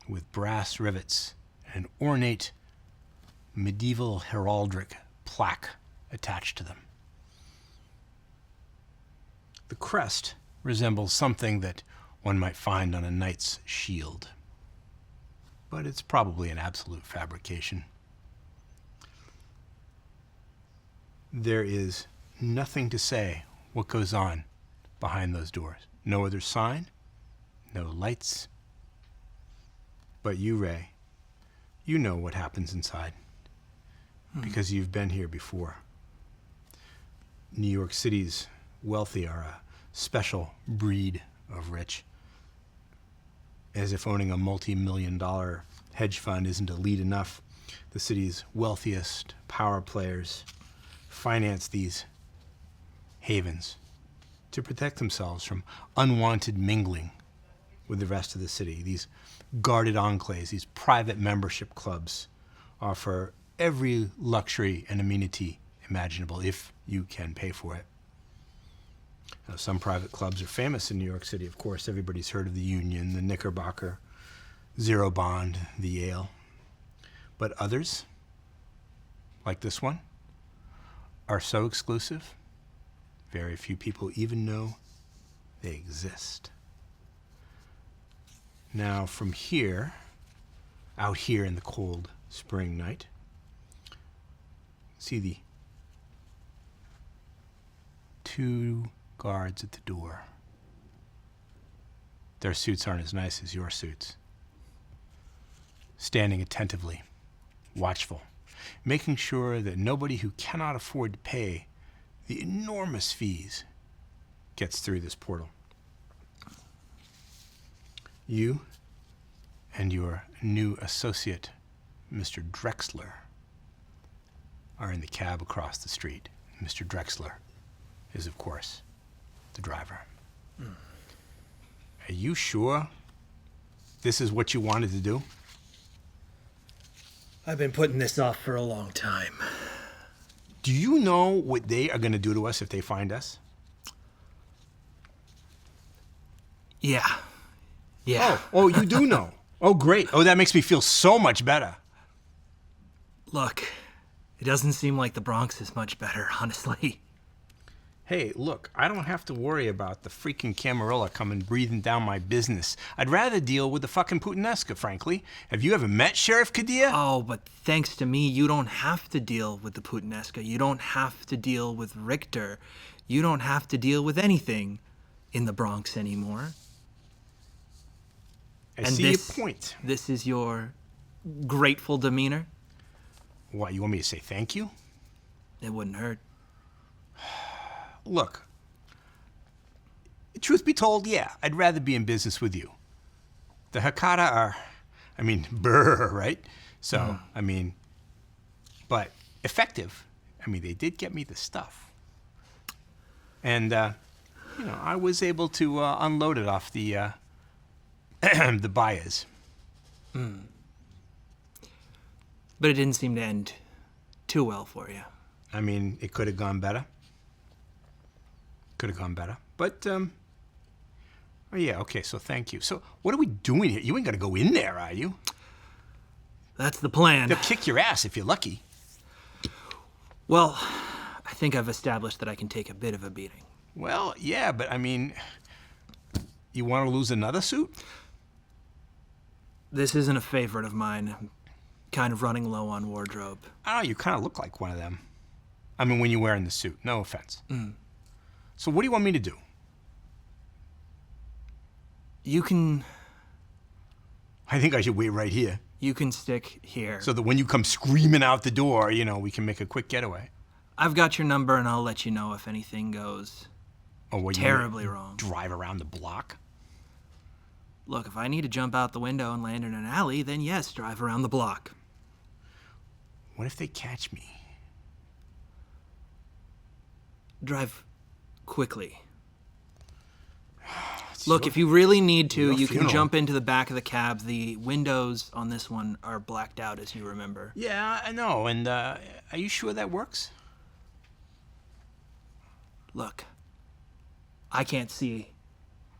with brass rivets and an ornate medieval heraldic plaque attached to them. The crest resembles something that one might find on a knight's shield, but it's probably an absolute fabrication. There is nothing to say what goes on behind those doors. No other sign, no lights. But you, Ray, you know what happens inside because you've been here before. New York City's wealthy are a special breed of rich. As if owning a multi-million-dollar hedge fund isn't elite enough, the city's wealthiest power players finance these havens to protect themselves from unwanted mingling with the rest of the city. These guarded enclaves, these private membership clubs offer every luxury and amenity imaginable if you can pay for it. Now, some private clubs are famous in New York City, of course. Everybody's heard of the Union, the Knickerbocker, Zero Bond, the Yale. But others, like this one, are so exclusive, very few people even know they exist. Now, from here, out here in the cold spring night, see the 2 guards at the door. Their suits aren't as nice as your suits. Standing attentively, watchful, making sure that nobody who cannot afford to pay the enormous fees gets through this portal. You and your new associate, Mr. Drexler, are in the cab across the street. Mr. Drexler is, of course, the driver. Are you sure this is what you wanted to do? I've been putting this off for a long time. Do you know what they are going to do to us if they find us? Yeah. Yeah. Oh, you do know. Oh, great. Oh, that makes me feel so much better. Look, it doesn't seem like the Bronx is much better, honestly. Hey, look, I don't have to worry about the freaking Camarilla coming breathing down my business. I'd rather deal with the fucking Putanesca, frankly. Have you ever met Sheriff Kadia? Oh, but thanks to me, you don't have to deal with the Putanesca. You don't have to deal with Richter. You don't have to deal with anything in the Bronx anymore. I see your point. This is your grateful demeanor? What, you want me to say thank you? It wouldn't hurt. Look, truth be told, yeah, I'd rather be in business with you. The Hakata are, brr, right? So, but effective. They did get me the stuff. And, I was able to unload it off the, the buyers. But it didn't seem to end too well for you. It could have gone better. But, oh yeah, okay, so thank you. So what are we doing here? You ain't gonna go in there, are you? That's the plan. They'll kick your ass if you're lucky. Well, I think I've established that I can take a bit of a beating. Well, yeah, but you want to lose another suit? This isn't a favorite of mine. I'm kind of running low on wardrobe. Oh, you kind of look like one of them. When you're wearing the suit. No offense. So what do you want me to do? You can... I think I should wait right here. You can stick here. So that when you come screaming out the door, we can make a quick getaway. I've got your number, and I'll let you know if anything goes terribly wrong. Drive around the block? Look, if I need to jump out the window and land in an alley, then yes, drive around the block. What if they catch me? Drive quickly. Look, if you really need to, you can jump into the back of the cab. The windows on this one are blacked out, as you remember. Yeah, I know. And are you sure that works? Look, I can't see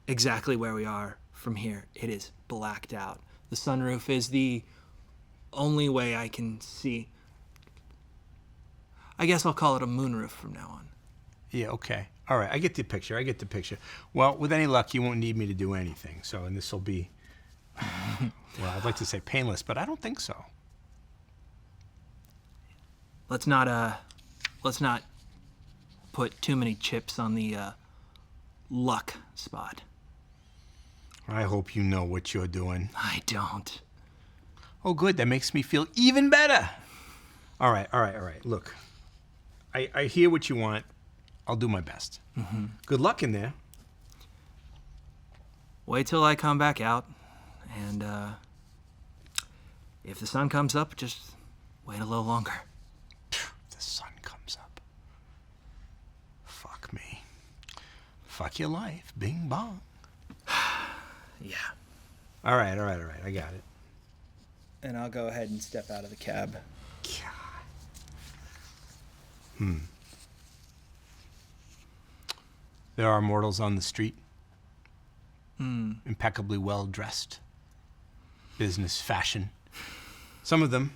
exactly where we are from here. It is blacked out. The sunroof is the only way I can see. I guess I'll call it a moonroof from now on. Yeah, okay. All right, I get the picture. Well, with any luck, you won't need me to do anything. So, and this will be, well, I'd like to say painless, but I don't think so. Let's not put too many chips on the luck spot. I hope you know what you're doing. I don't. Oh, good. That makes me feel even better. All right. Look, I hear what you want. I'll do my best. Good luck in there. Wait till I come back out, and if the sun comes up, just wait a little longer. The sun comes up. Fuck me. Fuck your life. Bing bong. Yeah. All right. I got it. And I'll go ahead and step out of the cab. There are mortals on the street. Impeccably well dressed. Business fashion. Some of them,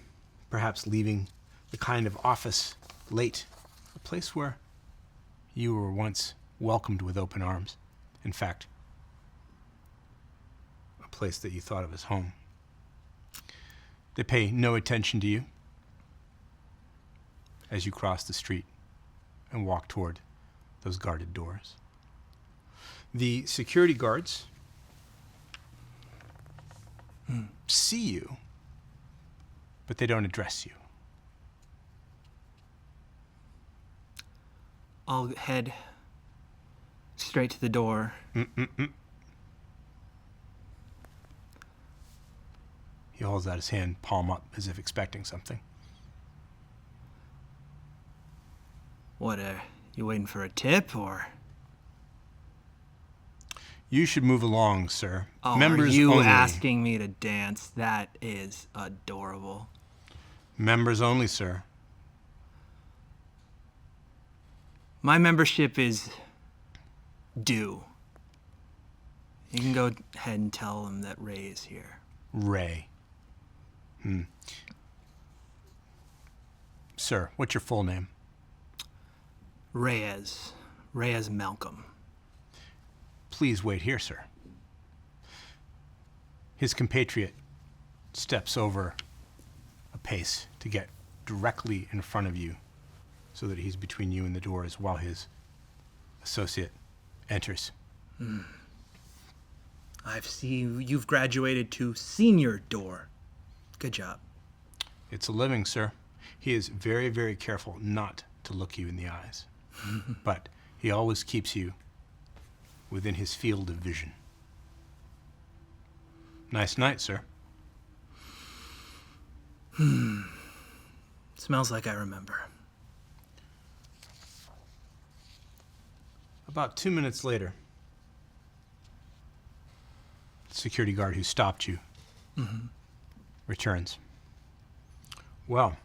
perhaps leaving the kind of office late. A place where you were once welcomed with open arms. In fact, a place that you thought of as home. They pay no attention to you as you cross the street and walk toward those guarded doors. The security guards see you, but they don't address you. I'll head straight to the door. He holds out his hand, palm up, as if expecting something. What, you waiting for a tip, or? You should move along, sir. Oh, Members are you only. asking me to dance? That is adorable. Members only, sir. My membership is due. You can go ahead and tell them that Ray is here. Ray. Sir, what's your full name? Reyes. Reyes Malcolm. Please wait here, sir. His compatriot steps over a pace to get directly in front of you so that he's between you and the doors while his associate enters. I see you've graduated to senior door. Good job. It's a living, sir. He is very, very careful not to look you in the eyes. But he always keeps you within his field of vision. Nice night, sir. Smells like I remember. About 2 minutes later, the security guard who stopped you returns. Well,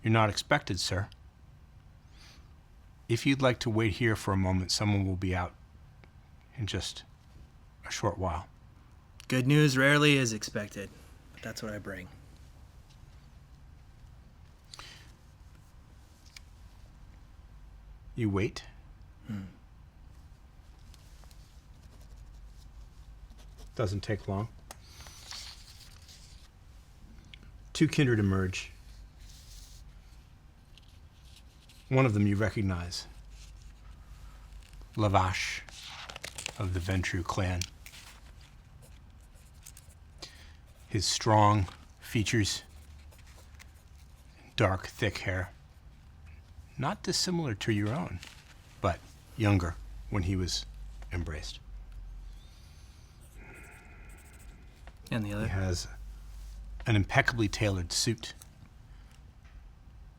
you're not expected, sir. If you'd like to wait here for a moment, someone will be out in just a short while. Good news rarely is expected, but that's what I bring. You wait. Doesn't take long. Two kindred emerge. One of them you recognize. Lavash of the Ventrue clan. His strong features, dark, thick hair. Not dissimilar to your own, but younger when he was embraced. And the He other? has an impeccably tailored suit,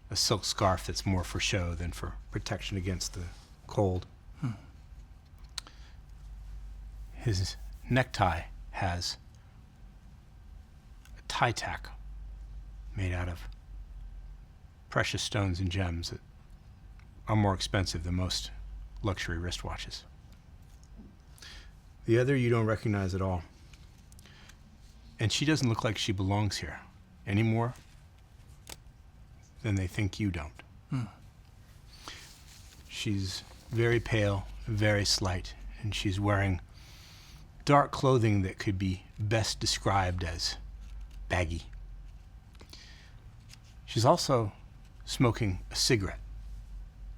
a silk scarf that's more for show than for protection against the cold. His necktie has a tie tack made out of precious stones and gems that are more expensive than most luxury wristwatches. The other you don't recognize at all. And she doesn't look like she belongs here any more than they think you don't. She's very pale, very slight, and she's wearing dark clothing that could be best described as baggy. She's also smoking a cigarette,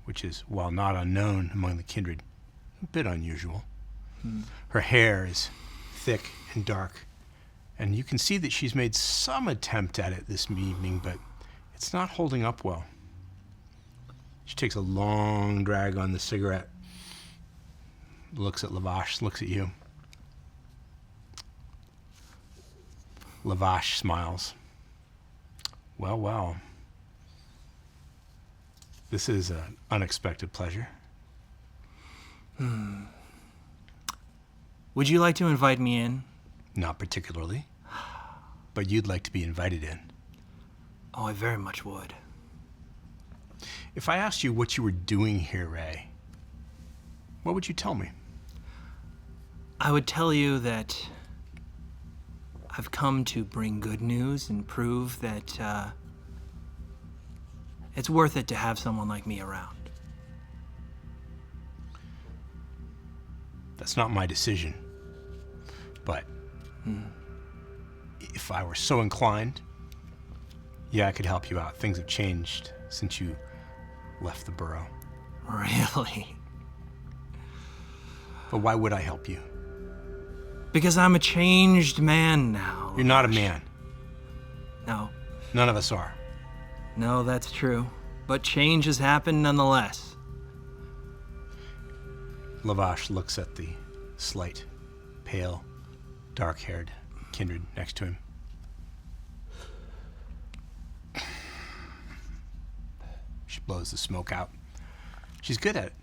which is, while not unknown among the kindred, a bit unusual. Her hair is thick and dark, and you can see that she's made some attempt at it this evening, but it's not holding up well. She takes a long drag on the cigarette, looks at Lavash, looks at you. Lavash smiles. Well, well. This is an unexpected pleasure. Would you like to invite me in? Not particularly, but you'd like to be invited in. Oh, I very much would. If I asked you what you were doing here, Ray, what would you tell me? I would tell you that I've come to bring good news and prove that it's worth it to have someone like me around. That's not my decision. But if I were so inclined, yeah, I could help you out. Things have changed since you left the burrow. Really? But why would I help you? Because I'm a changed man now. You're not a man. No. None of us are. No, that's true. But change has happened nonetheless. Lavash looks at the slight, pale, dark-haired kindred next to him. She blows the smoke out. She's good at it.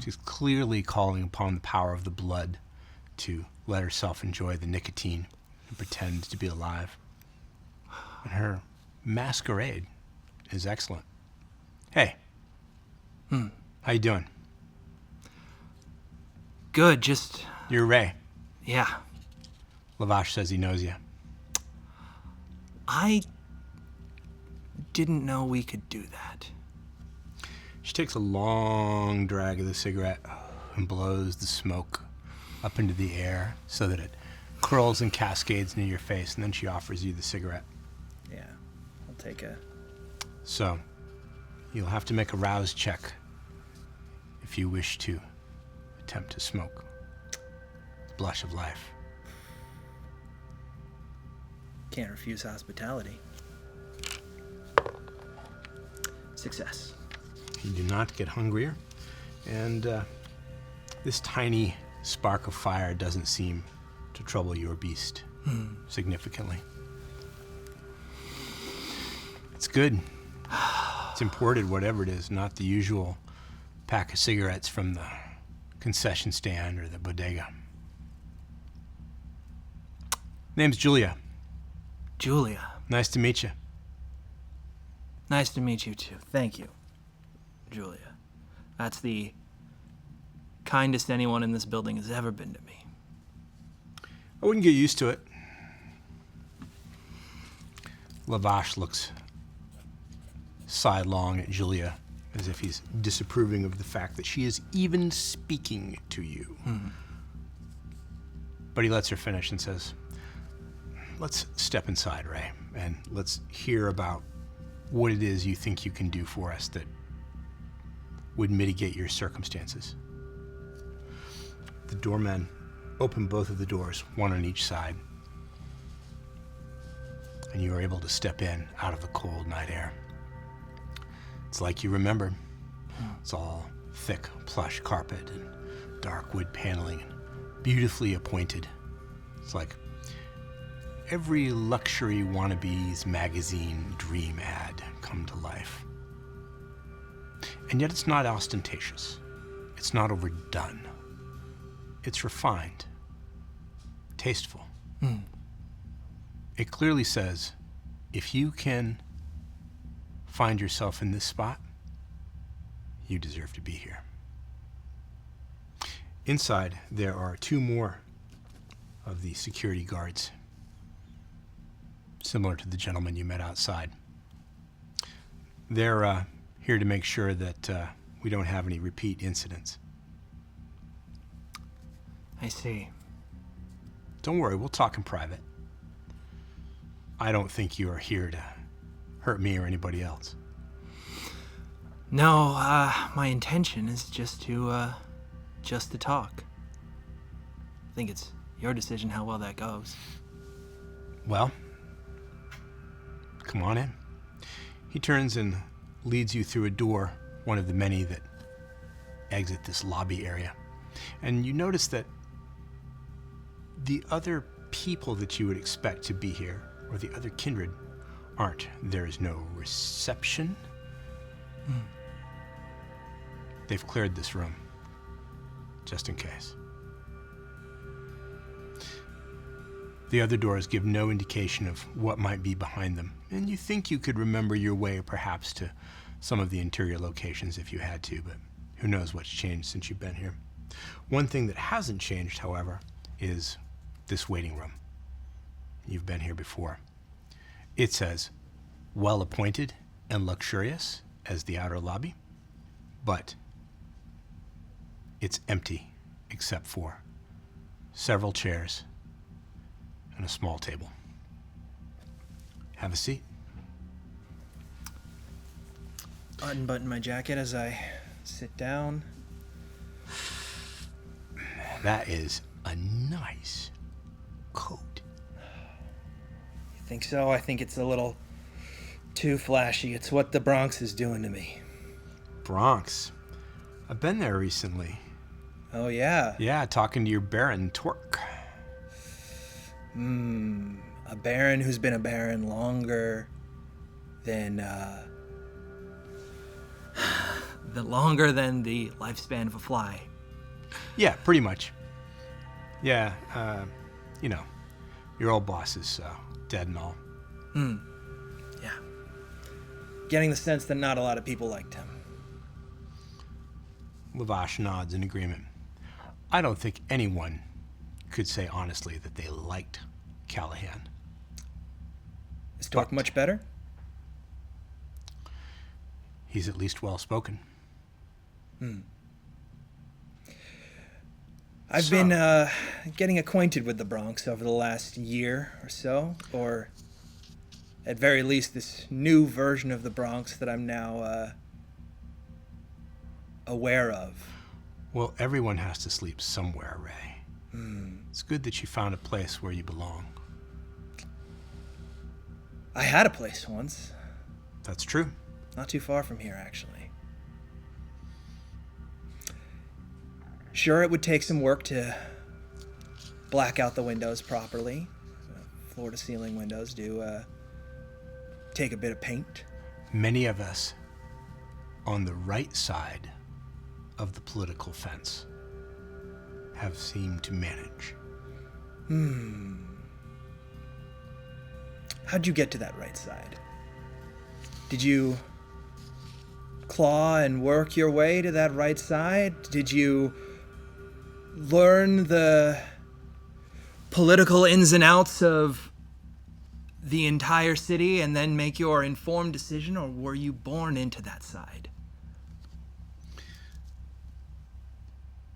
She's clearly calling upon the power of the blood to let herself enjoy the nicotine and pretend to be alive. And her masquerade is excellent. Hey. How you doing? Good, just... You're Ray. Yeah. Lavash says he knows you. I didn't know we could do that. She She takes a long drag of the cigarette and blows the smoke up into the air so that it curls and cascades into your face, and then she offers you the cigarette. Yeah, I'll take a... So, you'll have to make a rouse check if you wish to attempt to smoke. The blush of life. Can't refuse hospitality. Success. You do not get hungrier, and this tiny spark of fire doesn't seem to trouble your beast significantly. It's good. It's imported, whatever it is, not the usual pack of cigarettes from the concession stand or the bodega. Name's Julia. Julia. Nice to meet you. Nice to meet you too. Thank you, Julia. That's the kindest anyone in this building has ever been to me. I wouldn't get used to it. Lavash looks sidelong at Julia as if he's disapproving of the fact that she is even speaking to you. But he lets her finish and says, let's step inside, Ray, and let's hear about what it is you think you can do for us that would mitigate your circumstances. The doormen open both of the doors, one on each side, and you are able to step in out of the cold night air. It's like you remember. It's all thick, plush carpet and dark wood paneling, and beautifully appointed. It's like every luxury wannabe's magazine dream ad come to life. And yet it's not ostentatious. It's not overdone. It's refined, tasteful. It clearly says, if you can find yourself in this spot, you deserve to be here. Inside, there are two more of the security guards, similar to the gentleman you met outside. They're here to make sure that we don't have any repeat incidents. I see. Don't worry, we'll talk in private. I don't think you are here to hurt me or anybody else. No, my intention is just to talk. I think it's your decision how well that goes. Well, come on in. He turns and leads you through a door, one of the many that exit this lobby area. And you notice that the other people that you would expect to be here, or the other kindred, aren't. There is no reception. They've cleared this room, just in case. The other doors give no indication of what might be behind them, and you think you could remember your way perhaps to some of the interior locations if you had to, but who knows what's changed since you've been here. One thing that hasn't changed, however, is this waiting room. You've been here before. It says, well appointed and luxurious as the outer lobby, but it's empty except for several chairs and a small table. Have a seat. Unbutton my jacket as I sit down. That is a nice coat. You think so? I think it's a little too flashy. It's what the Bronx is doing to me. Bronx. I've been there recently. Oh, yeah? Yeah, talking to your Berrin twerk. A Baron who's been a Baron longer than, the lifespan of a fly. Yeah, pretty much. Yeah, you know, your old boss is dead and all. Yeah. Getting the sense that not a lot of people liked him. Lavash nods in agreement. I don't think anyone could say honestly that they liked Callahan. Is Torque much better? He's at least well-spoken. I've been getting acquainted with the Bronx over the last year or so, or at very least this new version of the Bronx that I'm now aware of. Well, everyone has to sleep somewhere, Ray. It's good that you found a place where you belong. I had a place once. That's true. Not too far from here, actually. Sure, it would take some work to black out the windows properly. Floor-to-ceiling windows do take a bit of paint. Many of us on the right side of the political fence have seemed to manage. How'd you get to that right side? Did you claw and work your way to that right side? Did you learn the political ins and outs of the entire city and then make your informed decision, or were you born into that side?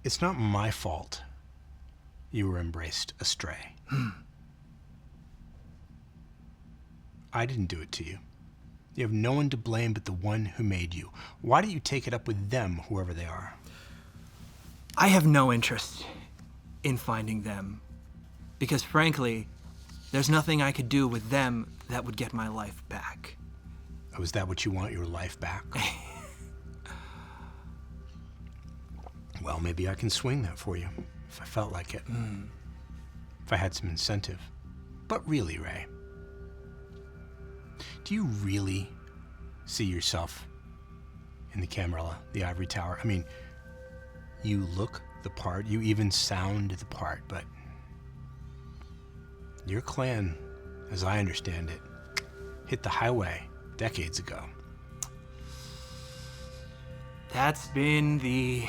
It's not my fault you were embraced astray. I didn't do it to you. You have no one to blame but the one who made you. Why don't you take it up with them, whoever they are? I have no interest in finding them, because frankly, there's nothing I could do with them that would get my life back. Oh, is that what you want, your life back? Well, maybe I can swing that for you, if I felt like it. If I had some incentive. But really, Ray, do you really see yourself in the Camarilla, the Ivory Tower? I mean, you look the part, you even sound the part, but your clan, as I understand it, hit the highway decades ago. That's been the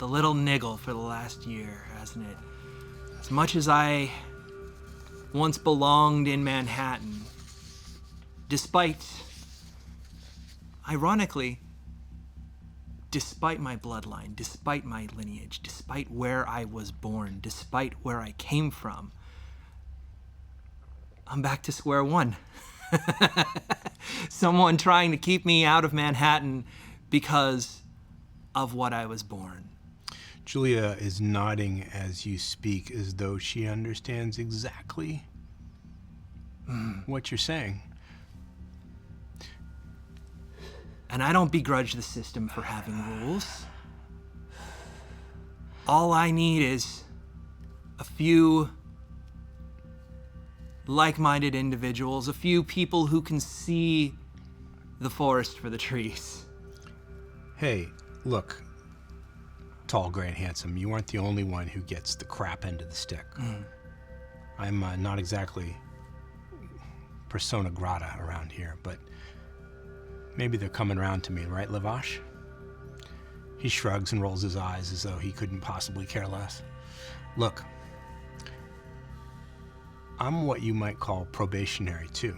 little niggle for the last year, hasn't it? As much as I once belonged in Manhattan, ironically, despite my bloodline, despite my lineage, despite where I was born, despite where I came from, I'm back to square one. Someone trying to keep me out of Manhattan because of what I was born. Julia is nodding as you speak, as though she understands exactly what you're saying. And I don't begrudge the system for having rules. All I need is a few like-minded individuals, a few people who can see the forest for the trees. Hey, look, tall, gray, and handsome, you aren't the only one who gets the crap end of the stick. I'm not exactly persona grata around here, but maybe they're coming around to me, right, Lavash? He shrugs and rolls his eyes as though he couldn't possibly care less. Look, I'm what you might call probationary, too.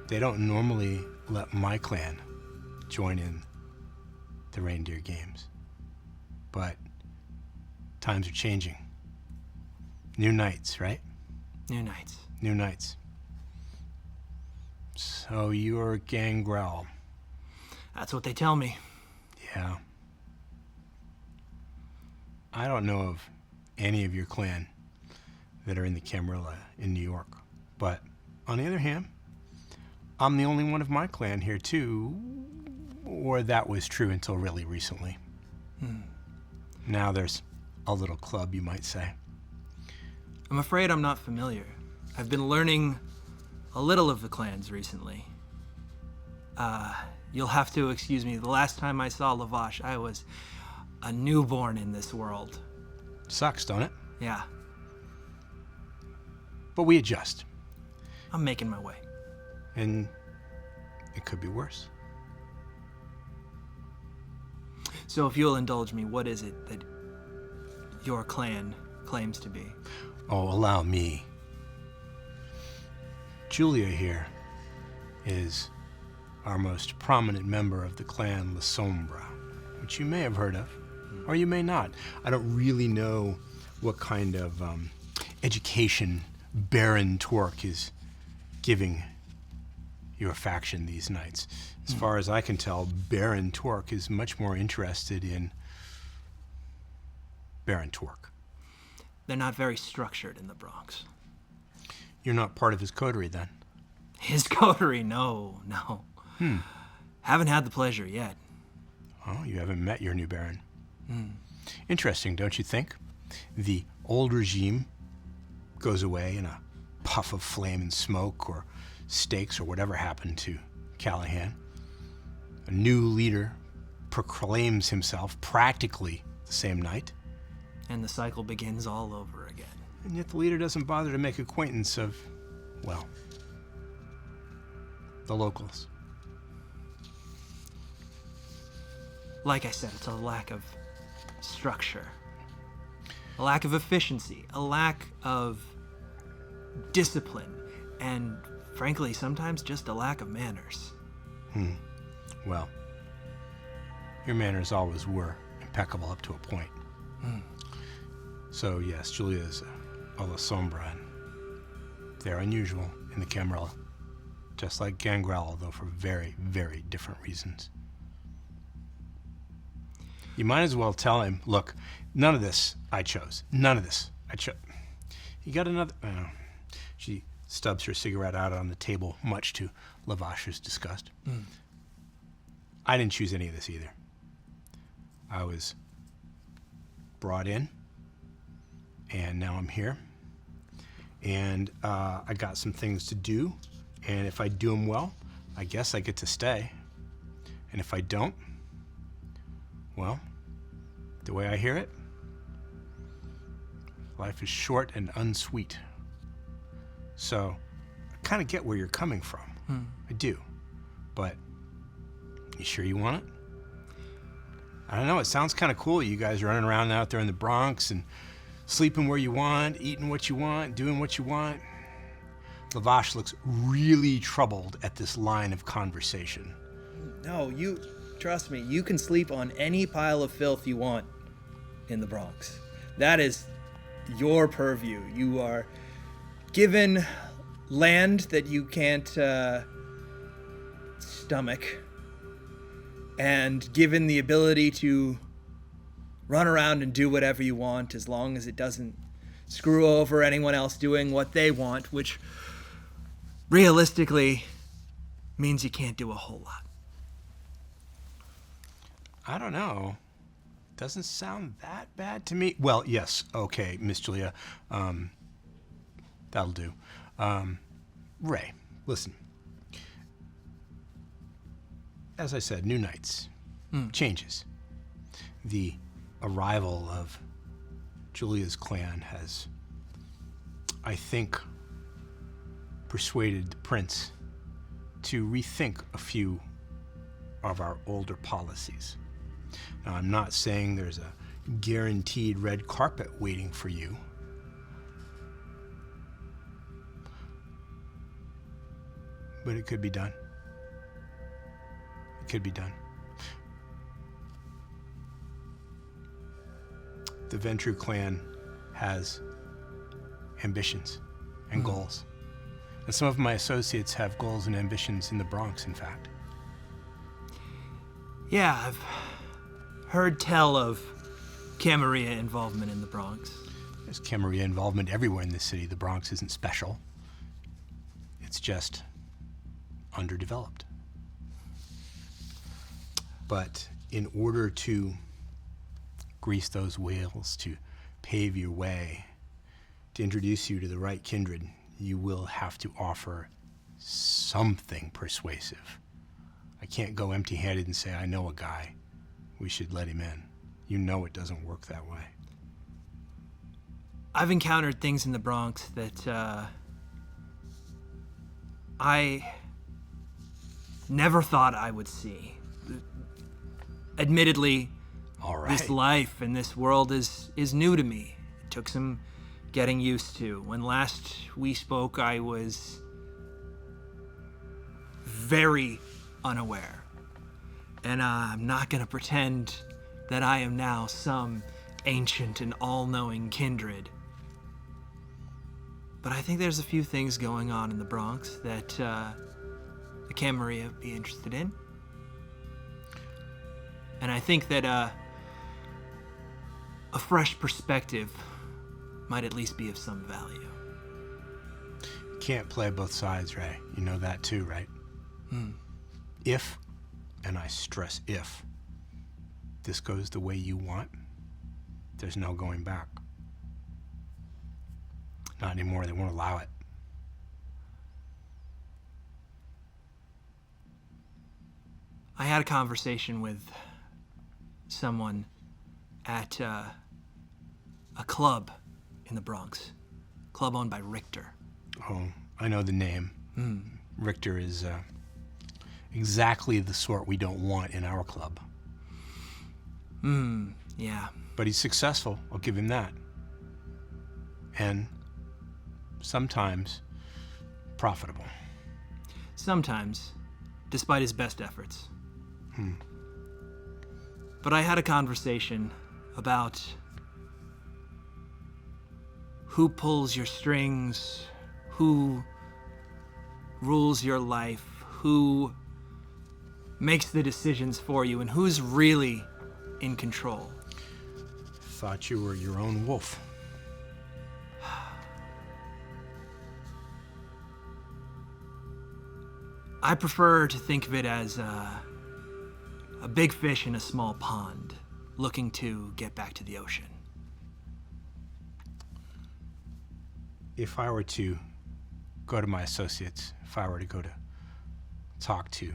They don't normally let my clan join in the reindeer games. But times are changing. New knights, right? New knights. New knights. So you're Gangrel. That's what they tell me. Yeah. I don't know of any of your clan that are in the Camarilla in New York. But on the other hand, I'm the only one of my clan here too. Or that was true until really recently. Now there's a little club, you might say. I'm afraid I'm not familiar. I've been learning a little of the clans recently. You'll have to excuse me. The last time I saw Lavash, I was a newborn in this world. Sucks, don't it? Yeah, But we adjust. I'm making my way. And it could be worse. So if you'll indulge me, what is it that your clan claims to be? Oh, allow me. Julia here is our most prominent member of the clan La Sombra, which you may have heard of, or you may not. I don't really know what kind of education Berrin Torque is giving your faction these nights. As far as I can tell, Berrin Torque is much more interested in Berrin Torque. They're not very structured in the Bronx. You're not part of his coterie, then? His coterie? No. Haven't had the pleasure yet. Oh, you haven't met your new Baron. Interesting, don't you think? The old regime goes away in a puff of flame and smoke, or stakes, or whatever happened to Callahan. A new leader proclaims himself practically the same night. And the cycle begins all over again. And yet the leader doesn't bother to make acquaintance of, well, the locals. Like I said, it's a lack of structure, a lack of efficiency, a lack of discipline, and frankly, sometimes just a lack of manners. Well, your manners always were impeccable up to a point. So yes, Julia's a La Sombra, and they're unusual in the Camarilla, just like Gangrel, although for very, very different reasons. You might as well tell him, look, none of this I chose. None of this I chose. You got another... She stubs her cigarette out on the table, much to Lavash's disgust. I didn't choose any of this either. I was brought in, and now I'm here. And I got some things to do, and if I do them well, I guess I get to stay. And if I don't, well, the way I hear it, life is short and unsweet. So I kind of get where you're coming from. I do. But you sure you want it? I don't know, it sounds kind of cool. You guys running around out there in the Bronx and sleeping where you want, eating what you want, doing what you want. Lavash looks really troubled at this line of conversation. No, trust me, you can sleep on any pile of filth you want in the Bronx. That is your purview. You are given land that you can't stomach, and given the ability to run around and do whatever you want, as long as it doesn't screw over anyone else doing what they want, which realistically means you can't do a whole lot. I don't know. Doesn't sound that bad to me. Well, yes. Okay, Miss Julia. That'll do. Ray, listen. As I said, new nights. Changes. The arrival of Julia's clan has, I think, persuaded the prince to rethink a few of our older policies. Now, I'm not saying there's a guaranteed red carpet waiting for you. But it could be done. It could be done. The Ventrue clan has ambitions and goals. And some of my associates have goals and ambitions in the Bronx, in fact. Yeah, I've heard tell of Camarilla involvement in the Bronx. There's Camarilla involvement everywhere in this city. The Bronx isn't special. It's just underdeveloped. But in order to grease those wheels, to pave your way, to introduce you to the right kindred, you will have to offer something persuasive. I can't go empty-handed and say, I know a guy. We should let him in. You know it doesn't work that way. I've encountered things in the Bronx that I never thought I would see. Admittedly, all right. This life and this world is new to me. It took some getting used to. When last we spoke, I was very, unaware. And I'm not gonna pretend that I am now some ancient and all-knowing kindred. But I think there's a few things going on in the Bronx that the Camarilla would be interested in. And I think that a fresh perspective might at least be of some value. You can't play both sides, Ray. You know that too, right? If, and I stress if, this goes the way you want, there's no going back. Not anymore. They won't allow it. I had a conversation with someone at a club in the Bronx. Club owned by Richter. Oh, I know the name. Richter is exactly the sort we don't want in our club. Yeah. But he's successful. I'll give him that. And sometimes profitable. Sometimes, despite his best efforts. But I had a conversation about who pulls your strings, who rules your life, who makes the decisions for you, and who's really in control. Thought you were your own wolf. I prefer to think of it as a big fish in a small pond, looking to get back to the ocean. If I were to go to my associates, if I were to go to talk to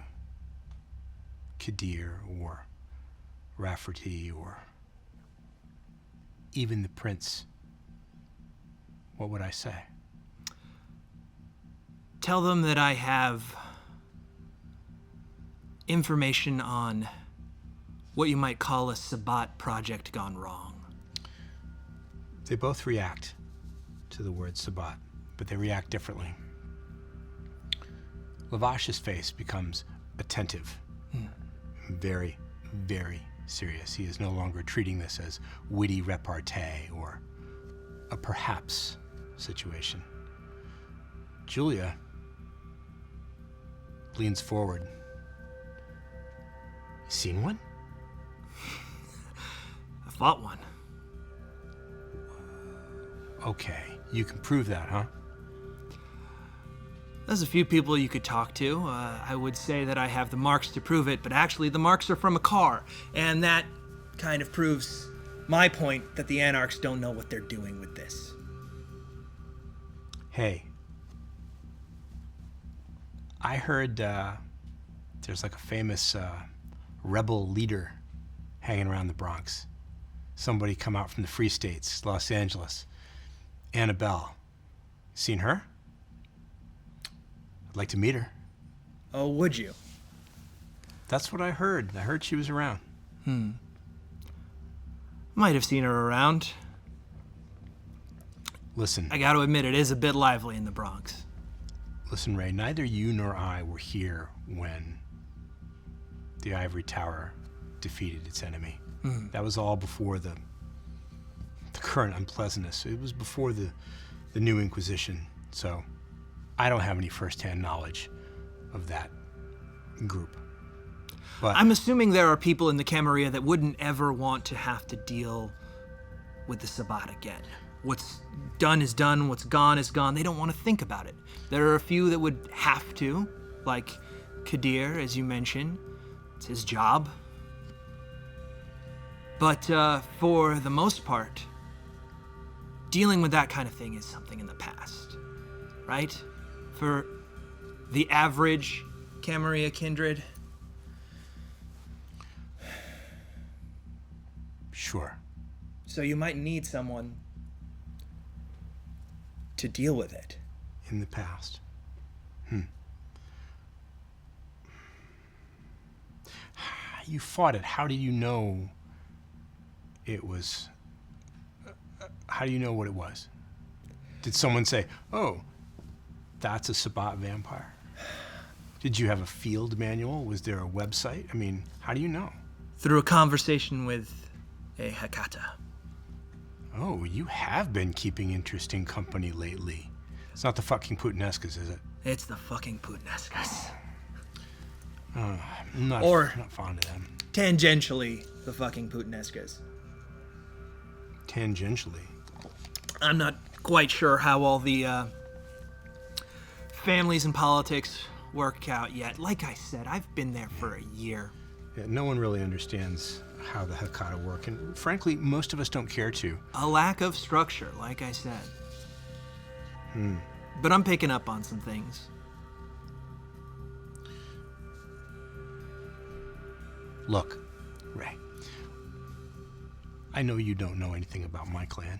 Kadir or Rafferty or even the prince, what would I say? Tell them that I have information on what you might call a Sabbat project gone wrong. They both react to the word Sabbat, but they react differently. Lavash's face becomes attentive, very, very serious. He is no longer treating this as witty repartee or a perhaps situation. Julia leans forward. You seen one? I fought one. Okay, you can prove that, huh? There's a few people you could talk to. I would say that I have the marks to prove it, but actually the marks are from a car, and that kind of proves my point that the Anarchs don't know what they're doing with this. Hey, I heard there's like a famous rebel leader hanging around the Bronx. Somebody come out from the Free States, Los Angeles. Annabelle. Seen her? I'd like to meet her. Oh, would you? That's what I heard. I heard she was around. Might have seen her around. Listen. I gotta admit, it is a bit lively in the Bronx. Listen, Ray, neither you nor I were here when the Ivory Tower defeated its enemy. That was all before the current unpleasantness. It was before the New Inquisition, so I don't have any first-hand knowledge of that group. But I'm assuming there are people in the Camarilla that wouldn't ever want to have to deal with the Sabbat again. What's done is done, what's gone is gone. They don't want to think about it. There are a few that would have to, like Kadir, as you mentioned. It's his job. But for the most part, dealing with that kind of thing is something in the past, right? For the average Camarilla kindred. Sure. So you might need someone to deal with it. In the past. You fought it. How do you know it was... how do you know what it was? Did someone say, oh, that's a Sabbat vampire? Did you have a field manual? Was there a website? I mean, how do you know? Through a conversation with a Hakata. Oh, you have been keeping interesting company lately. It's not the fucking Putanescas, is it? It's the fucking Putanescas. I'm not fond of them. Tangentially, the fucking Putanescas. Tangentially. I'm not quite sure how all the families and politics work out yet. Like I said, I've been there for a year. Yeah, no one really understands how the Hakata work, and frankly, most of us don't care to. A lack of structure, like I said. But I'm picking up on some things. Look, Ray, I know you don't know anything about my clan,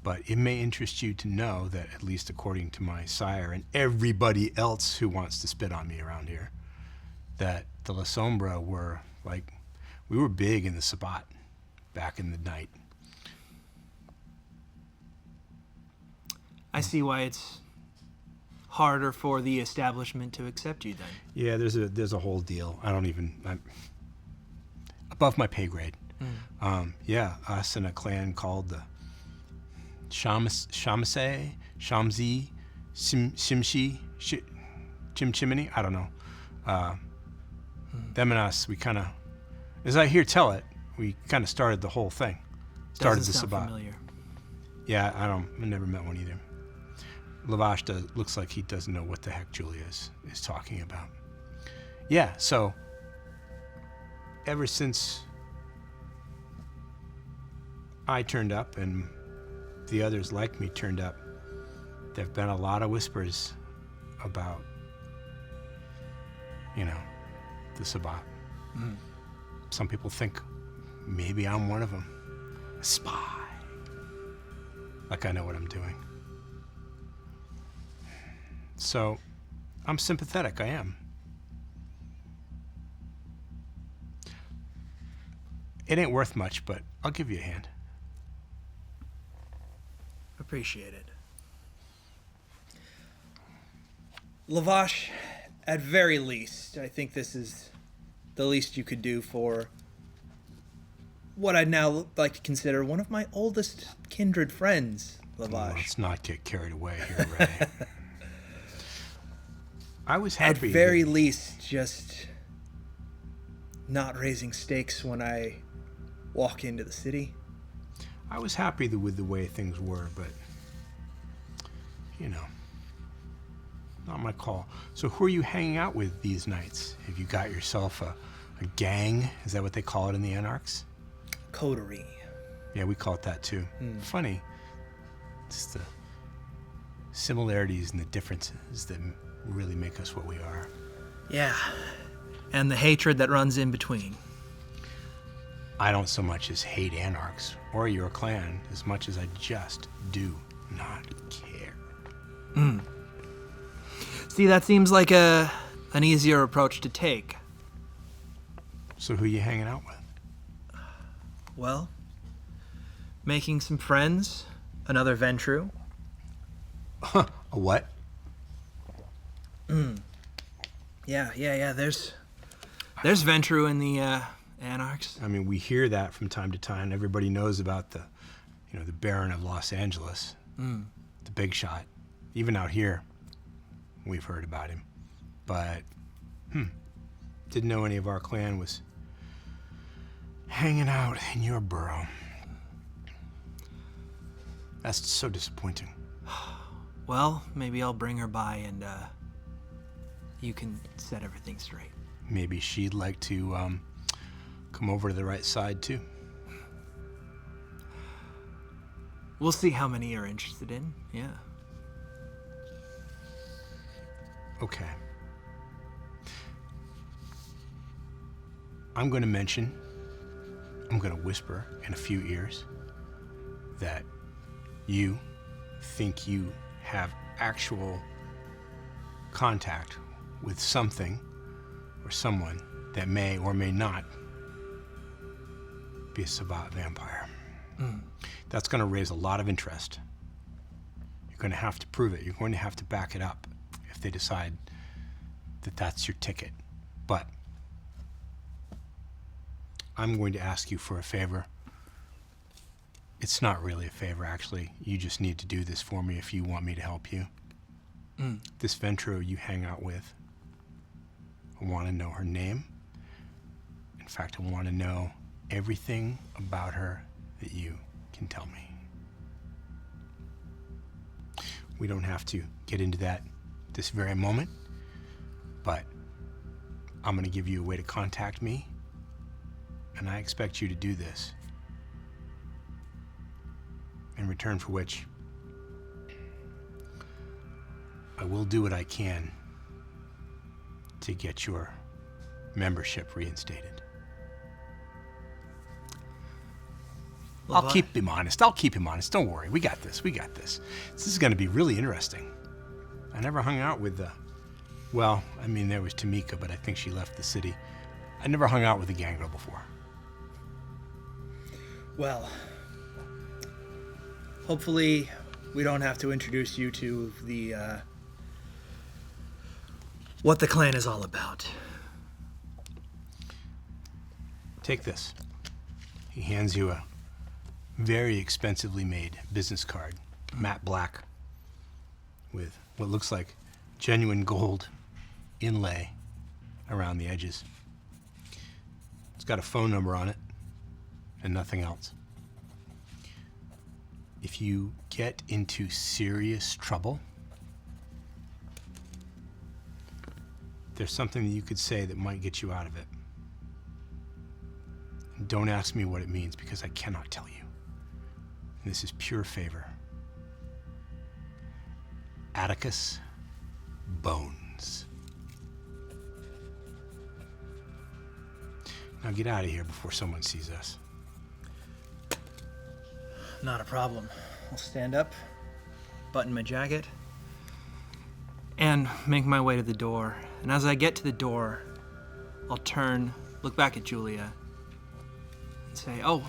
but it may interest you to know that, at least according to my sire and everybody else who wants to spit on me around here, that the La Sombra were, we were big in the Sabbat back in the night. I see why it's harder for the establishment to accept you then. Yeah, there's a whole deal. I'm above my pay grade. Yeah, us and a clan called the Tzimisce, Shamsi, Shimshi, Chimchimini. I don't know. Them and us, we kind of, as I hear tell it, we kind of started the whole thing. Started Doesn't the sound Sabbat. familiar. Yeah, I never met one either. Lavash looks like he doesn't know what the heck Julia is talking about. Yeah, so ever since I turned up and the others like me turned up, there have been a lot of whispers about, the Sabbat. Some people think maybe I'm one of them. A spy. Like I know what I'm doing. So, I'm sympathetic, I am. It ain't worth much, but I'll give you a hand. Appreciate it. Lavash, at very least, I think this is the least you could do for what I'd now like to consider one of my oldest kindred friends, Lavash. Let's not get carried away here, Ray. I was happy. At very least, just not raising stakes when I walk into the city. I was happy with the way things were, but, not my call. So who are you hanging out with these nights? Have you got yourself a gang? Is that what they call it in the Anarchs? Coterie. Yeah, we call it that too. Funny. Just the similarities and the differences that really make us what we are. Yeah, and the hatred that runs in between. I don't so much as hate Anarchs or your clan as much as I just do not care. See, that seems like an easier approach to take. So who you hanging out with? Well, making some friends, another Ventrue. A what? Yeah. There's Ventrue in the Anarchs. I mean, we hear that from time to time. Everybody knows about the Berrin of Los Angeles, the big shot. Even out here, we've heard about him. But, didn't know any of our clan was hanging out in your borough. That's so disappointing. Well, maybe I'll bring her by and you can set everything straight. Maybe she'd like to come over to the right side too. We'll see how many you're interested in, yeah. Okay. I'm going to whisper in a few ears that you think you have actual contact with something or someone that may or may not be a Sabbat vampire. That's going to raise a lot of interest. You're going to have to prove it. You're going to have to back it up if they decide that that's your ticket. But I'm going to ask you for a favor. It's not really a favor, actually. You just need to do this for me if you want me to help you. This Ventrue you hang out with, I want to know her name. In fact, I want to know everything about her that you can tell me. We don't have to get into that this very moment, but I'm going to give you a way to contact me, and I expect you to do this. In return for which, I will do what I can to get your membership reinstated. Well, I'll keep him honest. Don't worry. We got this. This is going to be really interesting. I never hung out with well, I mean, there was Tzimisce, but I think she left the city. I never hung out with a Gangrel before. Well, hopefully we don't have to introduce you to the, what the clan is all about. Take this. He hands you a very expensively made business card, matte black, with what looks like genuine gold inlay around the edges. It's got a phone number on it and nothing else. If you get into serious trouble, there's something that you could say that might get you out of it. And don't ask me what it means, because I cannot tell you. And this is pure favor. Atticus Bones. Now get out of here before someone sees us. Not a problem. I'll stand up, button my jacket, and make my way to the door. And as I get to the door, I'll turn, look back at Julia, and say, oh,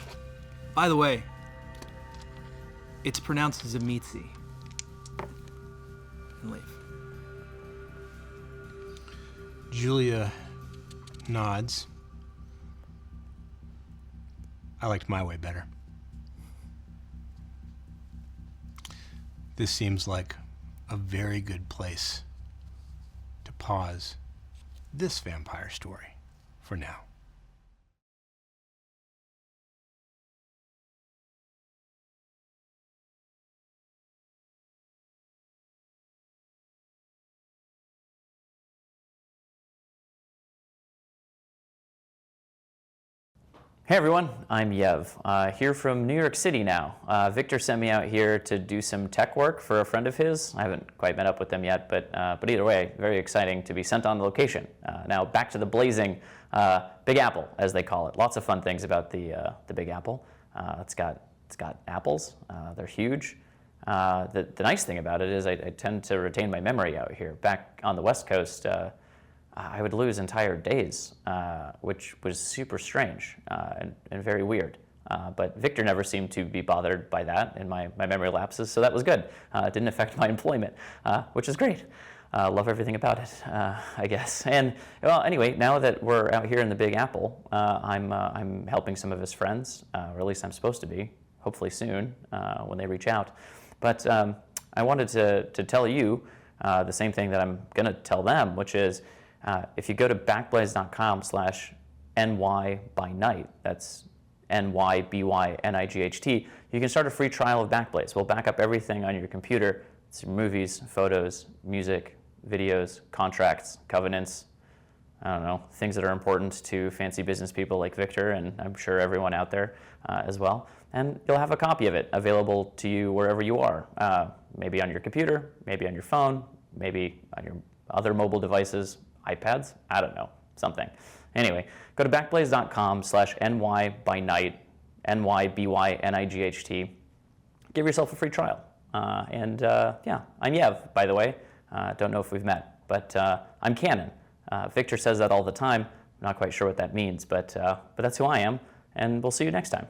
by the way, it's pronounced Tzimisce. And leave. Julia nods. I liked my way better. This seems like a very good place to pause this vampire story for now. Hey everyone, I'm Yev, here from New York City now. Victor sent me out here to do some tech work for a friend of his. I haven't quite met up with them yet, but either way, very exciting to be sent on location. Now back to the blazing Big Apple, as they call it. Lots of fun things about the Big Apple. It's got apples. They're huge. The nice thing about it is I tend to retain my memory out here. Back on the West Coast, I would lose entire days, which was super strange and very weird. But Victor never seemed to be bothered by that in my memory lapses, so that was good. It didn't affect my employment, which is great. Love everything about it, I guess. And well, anyway, now that we're out here in the Big Apple, I'm helping some of his friends, or at least I'm supposed to be, hopefully soon when they reach out. But I wanted to tell you the same thing that I'm going to tell them, which is, if you go to backblaze.com/NY by night, that's NYBYNIGHT, you can start a free trial of Backblaze. We'll back up everything on your computer. It's movies, photos, music, videos, contracts, covenants, I don't know, things that are important to fancy business people like Victor, and I'm sure everyone out there as well. And you'll have a copy of it available to you wherever you are, maybe on your computer, maybe on your phone, maybe on your other mobile devices, iPads, I don't know, something. Anyway, go to backblaze.com/NY by night, NYBYNIGHT. Give yourself a free trial. Yeah, I'm Yev, by the way. Don't know if we've met, but I'm canon. Victor says that all the time. I'm not quite sure what that means, but that's who I am, and we'll see you next time.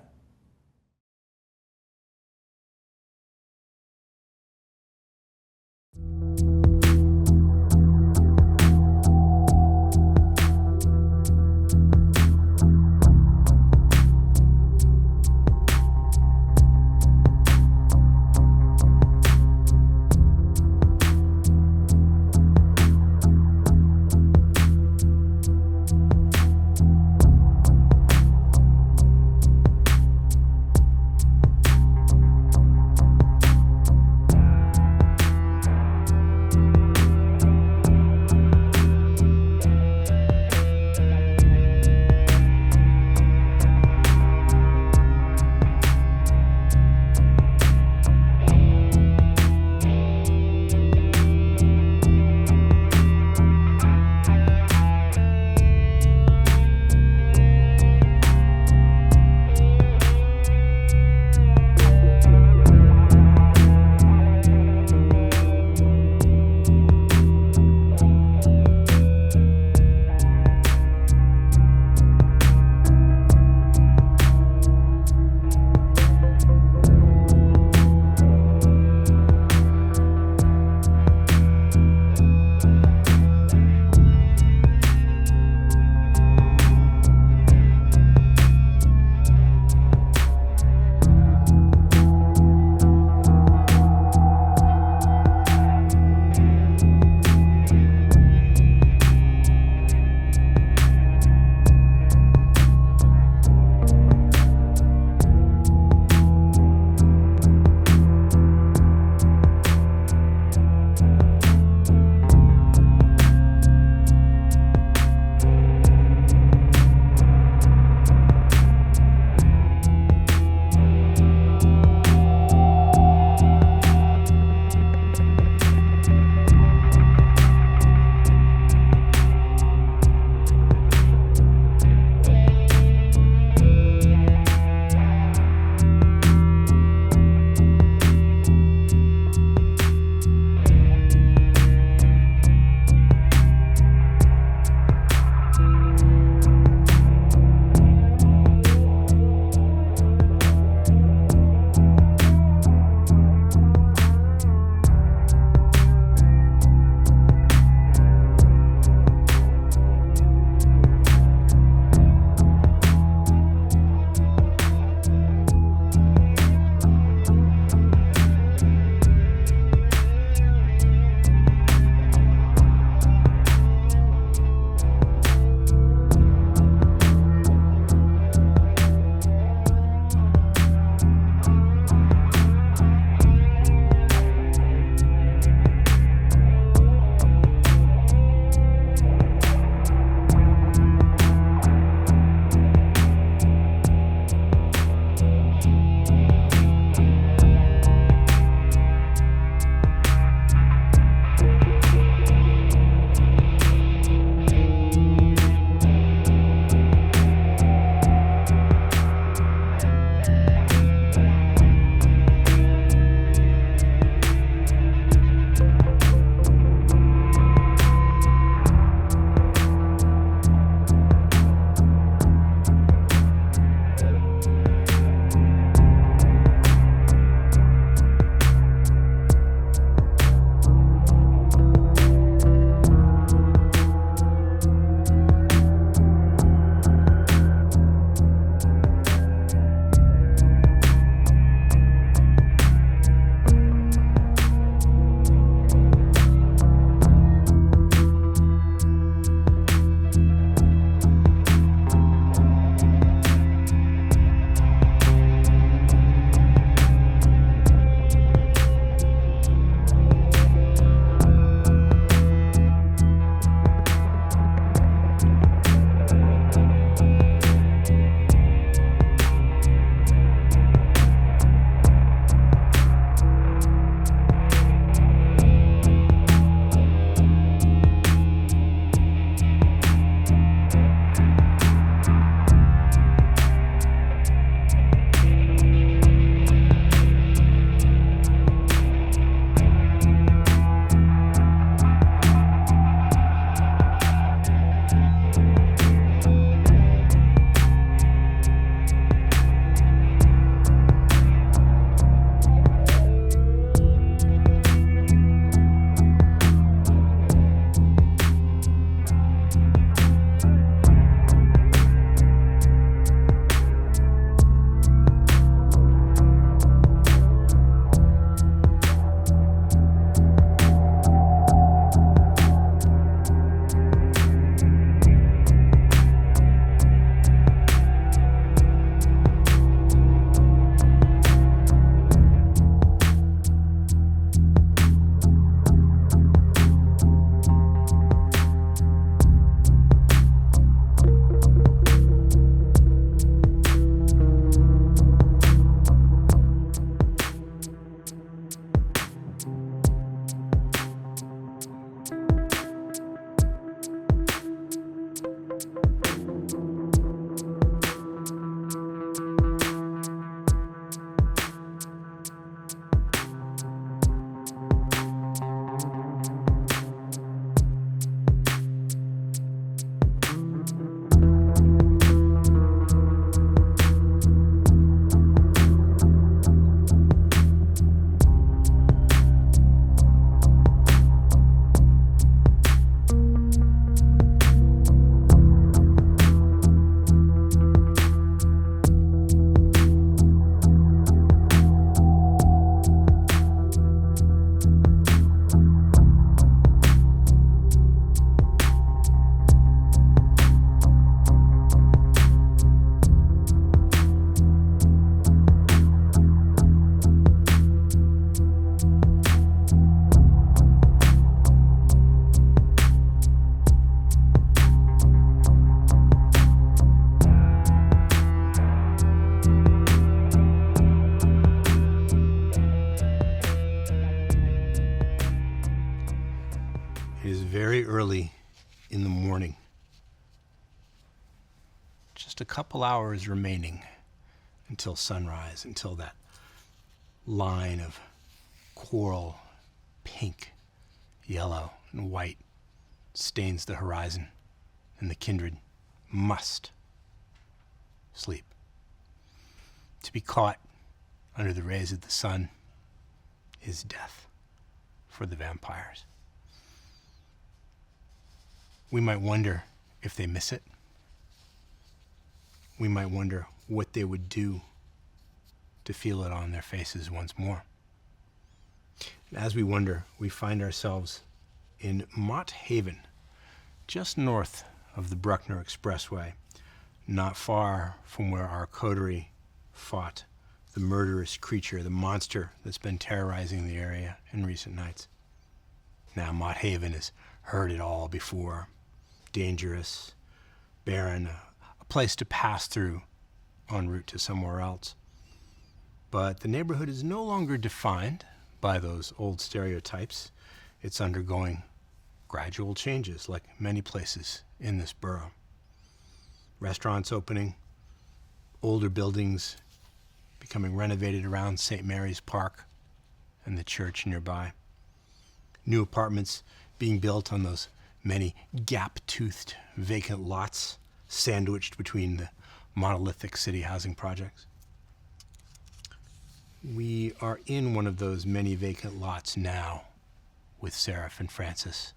early in the morning. Just a couple hours remaining until sunrise, until that line of coral, pink, yellow, and white stains the horizon, and the kindred must sleep. To be caught under the rays of the sun is death for the vampires. We might wonder if they miss it. We might wonder what they would do to feel it on their faces once more. And as we wonder, we find ourselves in Mott Haven, just north of the Bruckner Expressway, not far from where our coterie fought the murderous creature, the monster that's been terrorizing the area in recent nights. Now, Mott Haven has heard it all before. Dangerous, barren, a place to pass through en route to somewhere else. But the neighborhood is no longer defined by those old stereotypes. It's undergoing gradual changes, like many places in this borough. Restaurants opening, older buildings becoming renovated around St. Mary's Park and the church nearby. New apartments being built on those many gap-toothed vacant lots sandwiched between the monolithic city housing projects. We are in one of those many vacant lots now with Serif and Francis,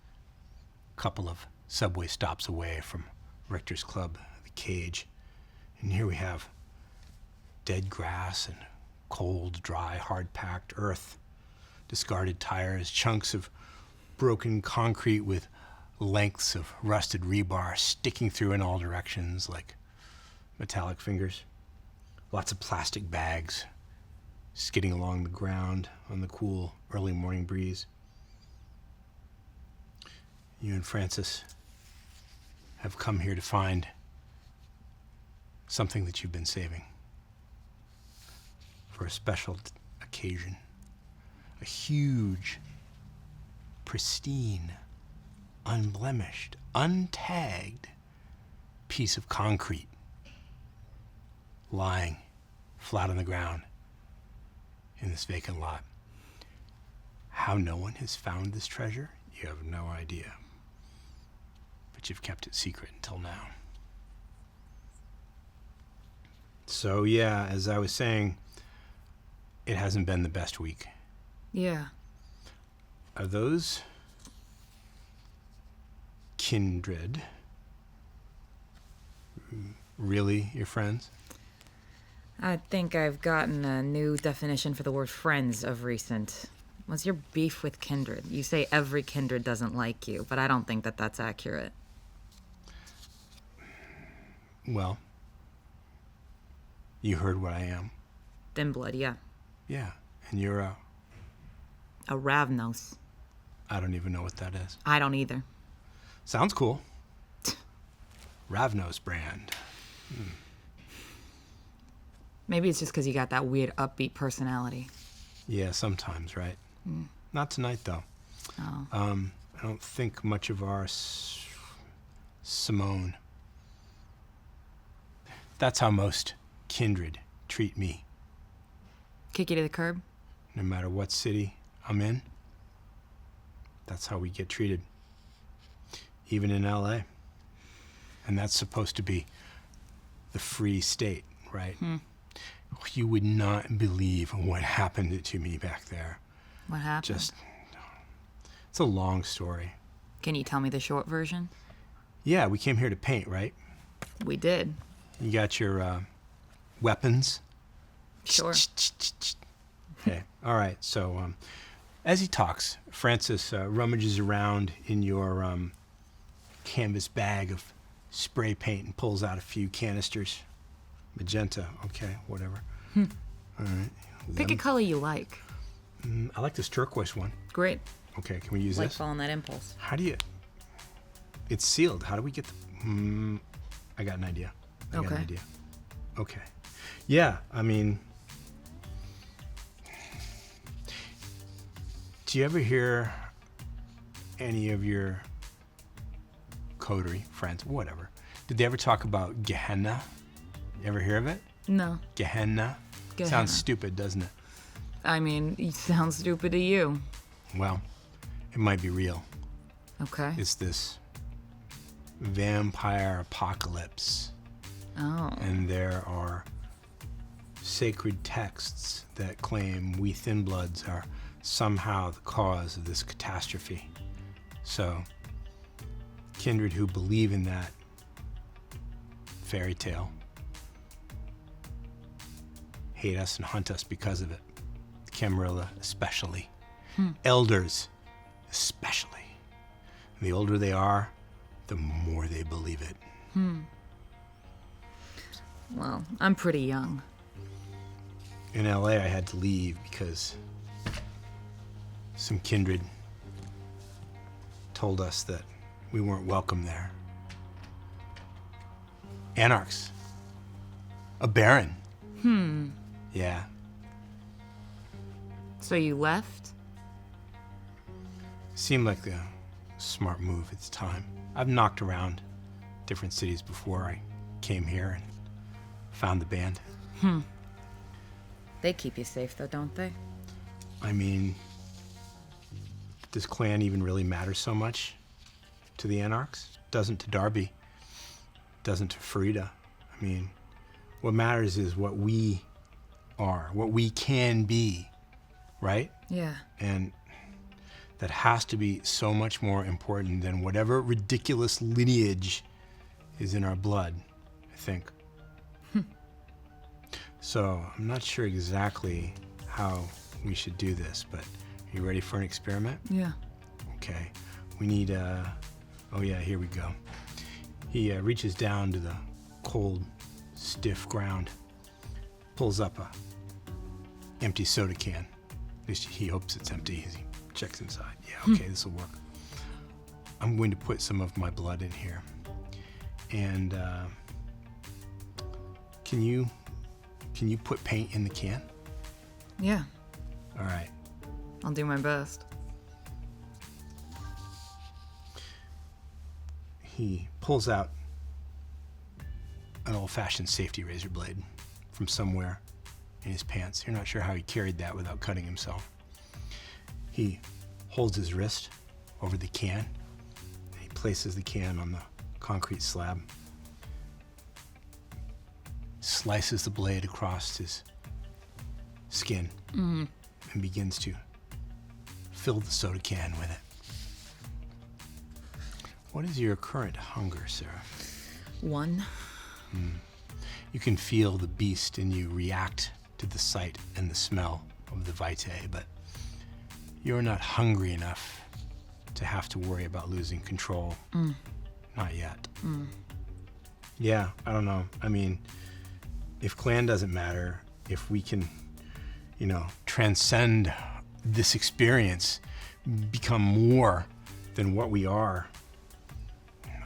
a couple of subway stops away from Richter's Club, the Cage. And here we have dead grass and cold, dry, hard-packed earth, discarded tires, chunks of broken concrete with lengths of rusted rebar sticking through in all directions like metallic fingers. Lots of plastic bags skidding along the ground on the cool early morning breeze. You and Francis have come here to find something that you've been saving for a special occasion. A huge, pristine, unblemished, untagged piece of concrete lying flat on the ground in this vacant lot. How no one has found this treasure, you have no idea. But you've kept it secret until now. So yeah, as I was saying, it hasn't been the best week. Yeah. Are those kindred really your friends? I think I've gotten a new definition for the word friends of recent. What's your beef with kindred? You say every kindred doesn't like you, but I don't think that that's accurate. Well, you heard what I am. Thin blood, yeah. Yeah, and you're A Ravnos. I don't even know what that is. I don't either. Sounds cool. Ravnos brand. Maybe it's just because you got that weird upbeat personality. Yeah, sometimes, right? Not tonight, though. Oh. I don't think much of our Simone. That's how most kindred treat me. Kick you to the curb? No matter what city I'm in, that's how we get treated. Even in LA. And that's supposed to be the free state, right? You would not believe what happened to me back there. What happened? It's a long story. Can you tell me the short version? Yeah, we came here to paint, right? We did. You got your weapons? Sure. Okay, all right. So as he talks, Francis rummages around in your canvas bag of spray paint and pulls out a few canisters. Magenta, okay, whatever. All right. Pick a color you like. I like this turquoise one. Great. Okay, can we use Like this? following that impulse. How do you... It's sealed. How do we get the... I got an idea. Okay. Okay. Yeah, I mean... Do you ever hear any of your coterie, friends, whatever. Did they ever talk about Gehenna? You ever hear of it? No. Gehenna? Gehenna. Sounds stupid, doesn't it? I mean, it sounds stupid to you. Well, it might be real. Okay. It's this vampire apocalypse. Oh. And there are sacred texts that claim we Thin Bloods are somehow the cause of this catastrophe. So, kindred who believe in that fairy tale hate us and hunt us because of it. The Camarilla especially. Elders especially. And the older they are, the more they believe it. Well, I'm pretty young. In LA, I had to leave because some kindred told us that we weren't welcome there. Anarchs. A Berrin. Yeah. So you left? Seemed like a smart move at the time. I've knocked around different cities before I came here and found the band. They keep you safe, though, don't they? I mean, does clan even really matter so much to the Anarchs? Doesn't to Darby. Doesn't to Farida. I mean, what matters is what we are, what we can be, right? Yeah. And that has to be so much more important than whatever ridiculous lineage is in our blood, I think. So I'm not sure exactly how we should do this, but are you ready for an experiment? Yeah. Okay. We need, oh yeah, here we go. He reaches down to the cold, stiff ground, pulls up a empty soda can. At least he hopes it's empty as he checks inside. Yeah, okay, this will work. I'm going to put some of my blood in here. And can you put paint in the can? Yeah. All right. I'll do my best. He pulls out an old-fashioned safety razor blade from somewhere in his pants. You're not sure how he carried that without cutting himself. He holds his wrist over the can. And he places the can on the concrete slab. Slices the blade across his skin and begins to fill the soda can with it. What is your current hunger, Serif? 1. You can feel the beast in you react to the sight and the smell of the vitae, but you're not hungry enough to have to worry about losing control. Not yet. Yeah, I don't know. I mean, if clan doesn't matter, if we can, transcend this experience, become more than what we are,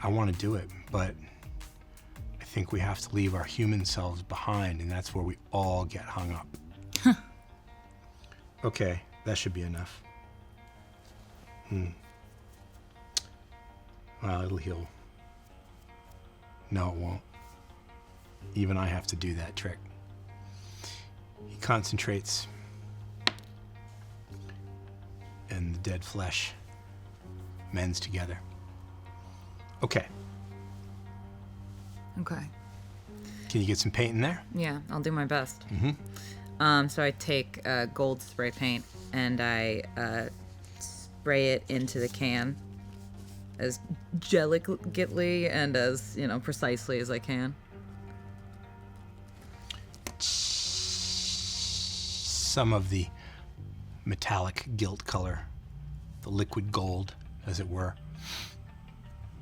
I want to do it, but I think we have to leave our human selves behind, and that's where we all get hung up. Okay, that should be enough. Well, it'll heal. No, it won't. Even I have to do that trick. He concentrates, and the dead flesh mends together. Okay. Okay. Can you get some paint in there? Yeah, I'll do my best. So I take gold spray paint and I spray it into the can as delicately and as, precisely as I can. Some of the metallic gilt color, the liquid gold, as it were,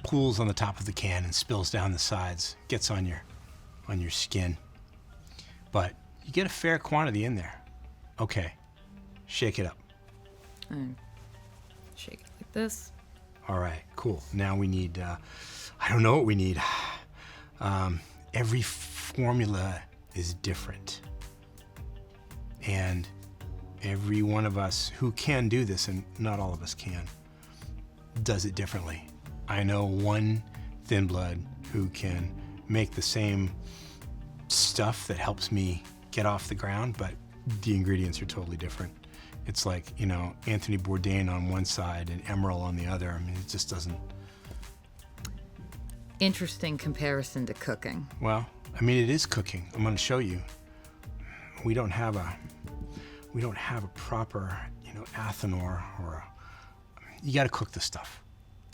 pools on the top of the can and spills down the sides, gets on your skin. But you get a fair quantity in there. Okay, shake it up. And shake it like this. All right, cool. Now we need, I don't know what we need. Every formula is different. And every one of us who can do this, and not all of us can, does it differently. I know one thin blood who can make the same stuff that helps me get off the ground, but the ingredients are totally different. It's like, you know, Anthony Bourdain on one side and Emerald on the other. I mean, it just doesn't... Interesting comparison to cooking. Well, I mean, it is cooking. I'm going to show you. We don't have a proper, you know, Athanor or you got to cook the stuff.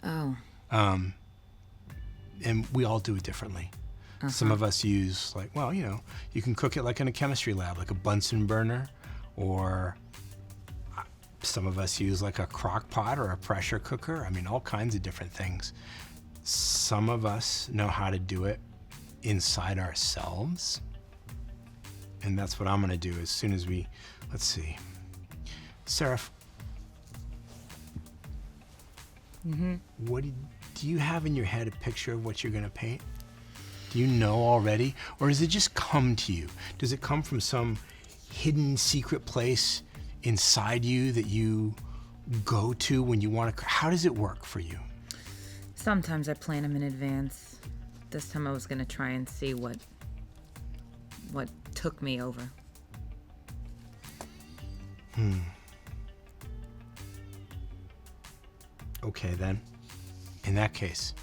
Oh. And we all do it differently. Some of us use like, well, you know, you can cook it like in a chemistry lab, like a Bunsen burner, or some of us use like a crock pot or a pressure cooker. I mean, all kinds of different things. Some of us know how to do it inside ourselves. And that's what I'm gonna do as soon as we, let's see. Serif, what do you have in your head a picture of what you're gonna paint? Do you know already? Or does it just come to you? Does it come from some hidden secret place inside you that you go to when you want to? How does it work for you? Sometimes I plan them in advance. This time I was gonna try and see what took me over. Okay then. In that case,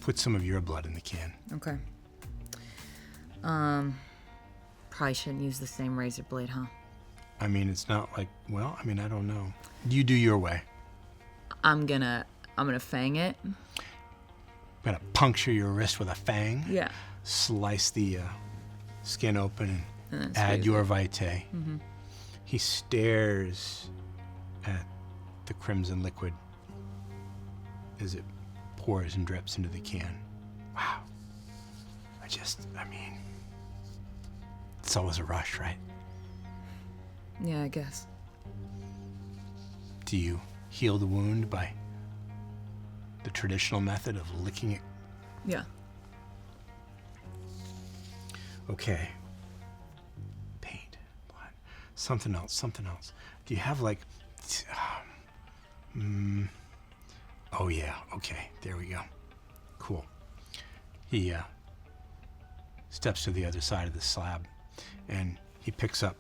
put some of your blood in the can. Okay. Probably shouldn't use the same razor blade, huh? I mean, it's not like, well, I mean, I don't know. You do your way. I'm gonna fang it. I'm gonna puncture your wrist with a fang. Yeah. Slice the skin open And then and add squeeze your it. vitae. He stares at the crimson liquid as it pours and drips into the can. Wow. I mean, it's always a rush, right? Yeah, I guess. Do you heal the wound by the traditional method of licking it? Yeah. Okay. Paint, blood, something else. Do you have like, oh yeah, okay, there we go. Cool. He steps to the other side of the slab and he picks up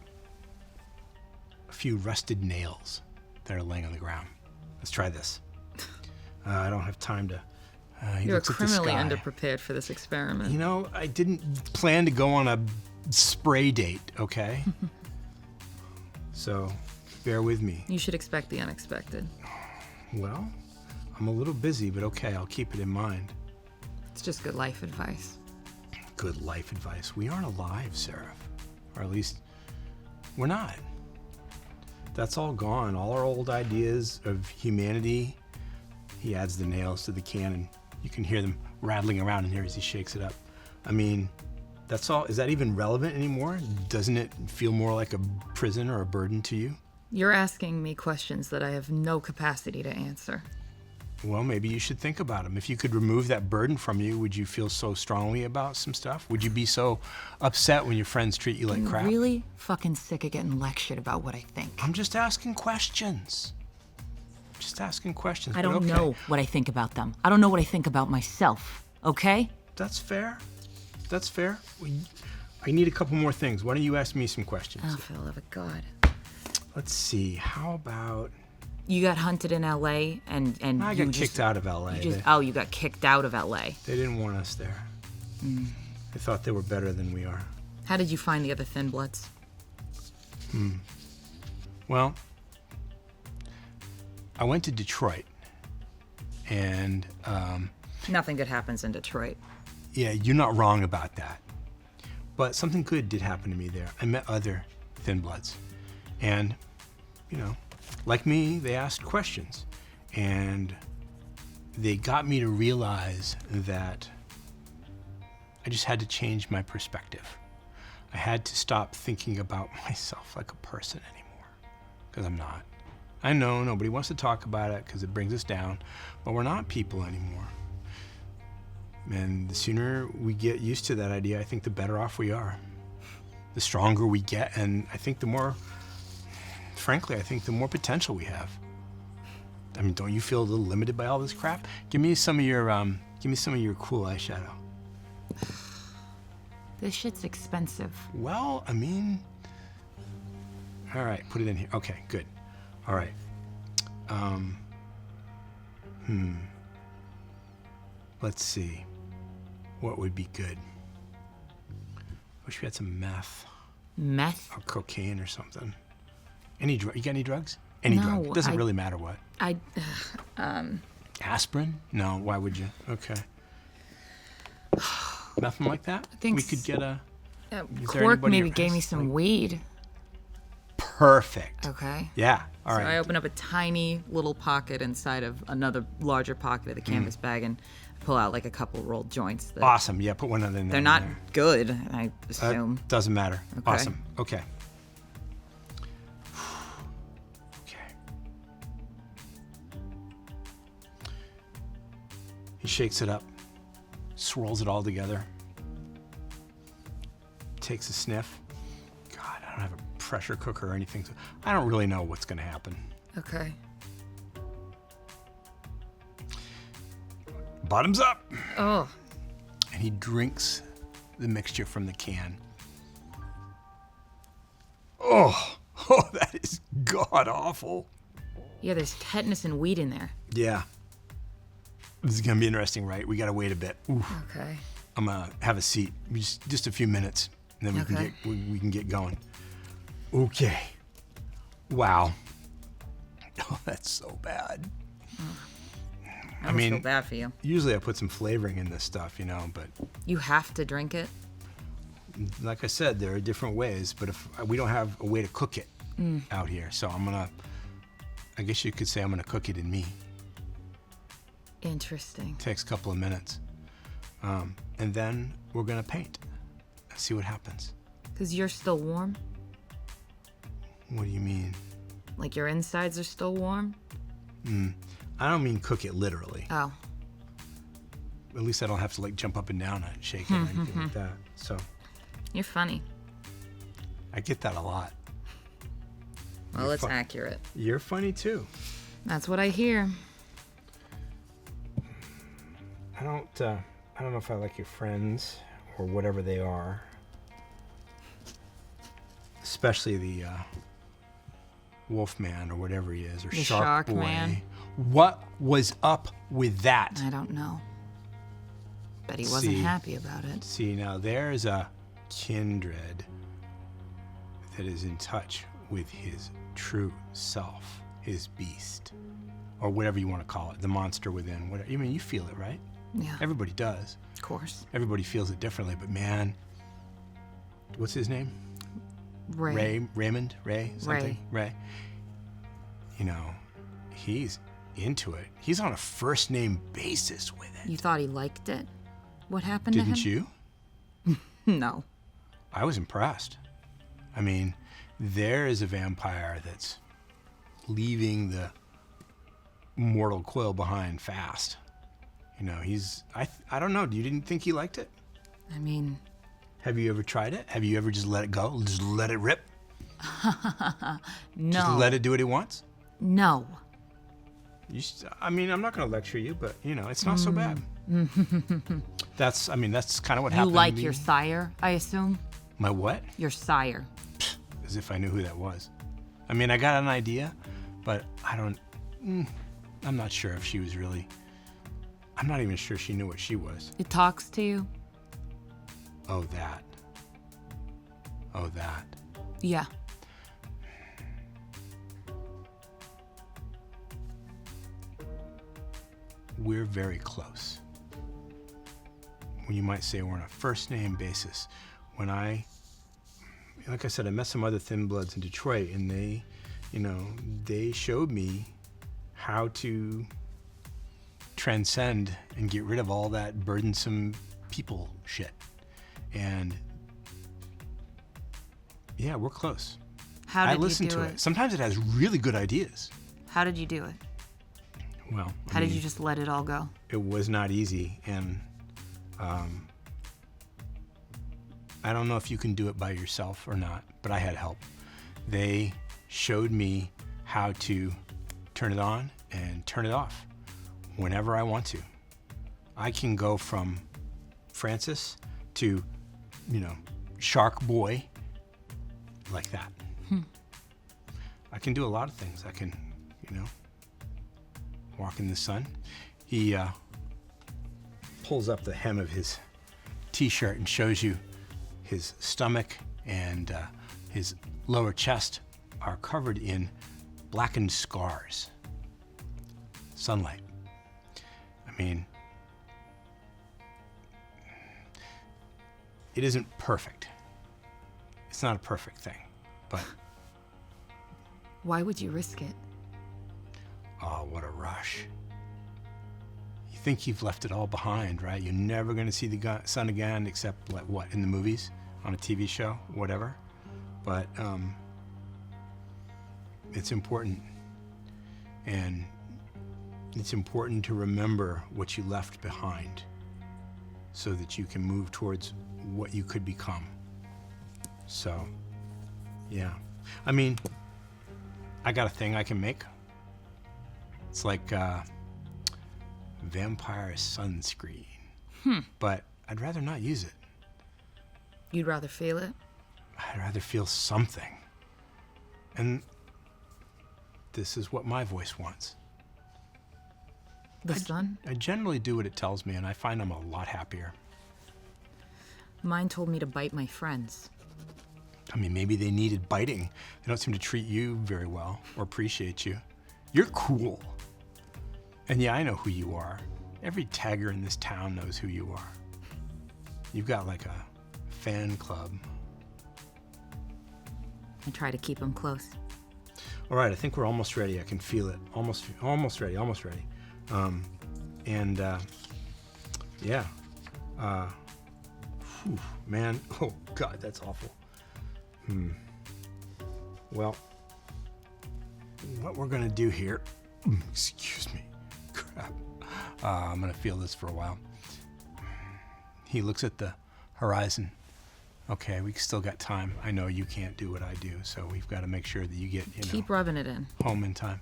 a few rusted nails that are laying on the ground. Let's try this. I don't have time to... he You're looks at the criminally sky. underprepared for this experiment. You know, I didn't plan to go on a spray date, okay? So, bear with me. You should expect the unexpected. Well, I'm a little busy, but okay, I'll keep it in mind. It's just good life advice. Good life advice. We aren't alive, Serif. Or at least, we're not. That's all gone. All our old ideas of humanity. He adds the nails to the can and you can hear them rattling around in here as he shakes it up. I mean, that's all. Is that even relevant anymore? Doesn't it feel more like a prison or a burden to you? You're asking me questions that I have no capacity to answer. Well, maybe you should think about them. If you could remove that burden from you, would you feel so strongly about some stuff? Would you be so upset when your friends treat you like I'm crap? really fucking sick of getting lectured about what I think. I'm just asking questions. Just asking questions. I but don't okay. know what I think about them. I don't know what I think about myself, okay? That's fair. That's fair. I need a couple more things. Why don't you ask me some questions? Oh, for the love of God. Let's see. How about... You got hunted in L.A. and I you got just, kicked out of L.A. you just, you got kicked out of L.A. They didn't want us there. They thought they were better than we are. How did you find the other Thin Bloods? Well, I went to Detroit, and Nothing good happens in Detroit. yeah, you're not wrong about that. But something good did happen to me there. I met other Thin Bloods, and, you know, like me, they asked questions, and they got me to realize that I just had to change my perspective. I had to stop thinking about myself like a person anymore, because I'm not. I know nobody wants to talk about it because it brings us down, but we're not people anymore. And the sooner we get used to that idea, I think the better off we are. The stronger we get, and I think the more, frankly, I think the more potential we have. I mean, don't you feel a little limited by all this crap? Give me some of your cool eyeshadow. This shit's expensive. Well, I mean, all right, put it in here. Okay, good. All right. Let's see. What would be good? Wish we had some meth. Meth? Or cocaine or something. You got any drugs? Any drug. It doesn't really matter what. Aspirin? No, why would you? Okay. Nothing like that? think we could get a... Quark maybe gave me some weed. Perfect. Okay. Yeah, all right. So I open up a tiny little pocket inside of another larger pocket of the canvas bag and pull out like a couple rolled joints. That Awesome. Yeah, put one of them in there. They're not good, I assume. Doesn't matter. Okay. Awesome. Okay. He shakes it up, swirls it all together, takes a sniff. God, I don't have a pressure cooker or anything. So I don't really know what's going to happen. Okay. Bottoms up. Oh. And he drinks the mixture from the can. Oh, that is god awful. Yeah, there's tetanus and weed in there. Yeah. This is going to be interesting, right? We got to wait a bit. Oof. Okay. I'm going to have a seat. Just a few minutes, and then we can get going. Okay. Wow. Oh, that's so bad. I mean, feel bad for you. Usually I put some flavoring in this stuff, but... You have to drink it? Like I said, there are different ways, but if we don't have a way to cook it out here, so I guess you could say I'm going to cook it in me. Interesting. Takes a couple of minutes. And then we're going to paint. See what happens. Because you're still warm? What do you mean? Like your insides are still warm? I don't mean cook it literally. Oh. At least I don't have to jump up and down and shake it or anything like that. So. You're funny. I get that a lot. Well, it's accurate. You're funny too. That's what I hear. I don't know if I like your friends or whatever they are. Especially the Wolfman or whatever he is, or the Shark Boy. Man. What was up with that? I don't know. But he wasn't happy about it. See, now there's a kindred that is in touch with his true self, his beast, or whatever you want to call it, the monster within. Whatever. I mean, you feel it, right? Yeah. Everybody does. Of course. Everybody feels it differently, but man, what's his name? Raymond? Ray? Something? Ray. He's into it. He's on a first name basis with it. You thought he liked it? What happened to him? Didn't you? No. I was impressed. I mean, there is a vampire that's leaving the mortal coil behind fast. I don't know. You didn't think he liked it? I mean... Have you ever tried it? Have you ever just let it go? Just let it rip? No. Just let it do what it wants? No. I'm not going to lecture you, but, it's not so bad. That's kind of what happened to me. You like your sire, I assume? My what? Your sire. As if I knew who that was. I got an idea, but I'm not sure if she was really... I'm not even sure she knew what she was. It talks to you? Oh, that. Yeah. We're very close. When you might say we're on a first name basis. Like I said, I met some other Thin Bloods in Detroit, and they showed me how to transcend and get rid of all that burdensome people shit. And yeah, we're close. How did I listen you do to it. Sometimes it has really good ideas. How did you do it? Well, how did you just let it all go? It was not easy, and I don't know if you can do it by yourself or not, but I had help. They showed me how to turn it on and turn it off whenever I want to. I can go from Francis to, Shark Boy like that. I can do a lot of things. I can, walk in the sun. He pulls up the hem of his t-shirt and shows you his stomach and his lower chest are covered in blackened scars. Sunlight. I mean, it isn't perfect. It's not a perfect thing, but... Why would you risk it? Oh, what a rush. You think you've left it all behind, right? You're never going to see the sun again except, what, in the movies, on a TV show, whatever. But it's important. And it's important to remember what you left behind so that you can move towards what you could become. So, yeah. I mean, I got a thing I can make. It's like vampire sunscreen. But I'd rather not use it. You'd rather feel it? I'd rather feel something. And this is what my voice wants. The sun? I generally do what it tells me, and I find I'm a lot happier. Mine told me to bite my friends. I mean, maybe they needed biting. They don't seem to treat you very well or appreciate you. You're cool. And yeah, I know who you are. Every tagger in this town knows who you are. You've got like a fan club. I try to keep them close. All right, I think we're almost ready. I can feel it. Almost ready. Yeah. Man, oh God, that's awful. Well, what we're gonna do here, excuse me, crap. I'm gonna feel this for a while. He looks at the horizon. Okay, we still got time. I know you can't do what I do, so we've got to make sure that you get, Keep rubbing it in. home in time.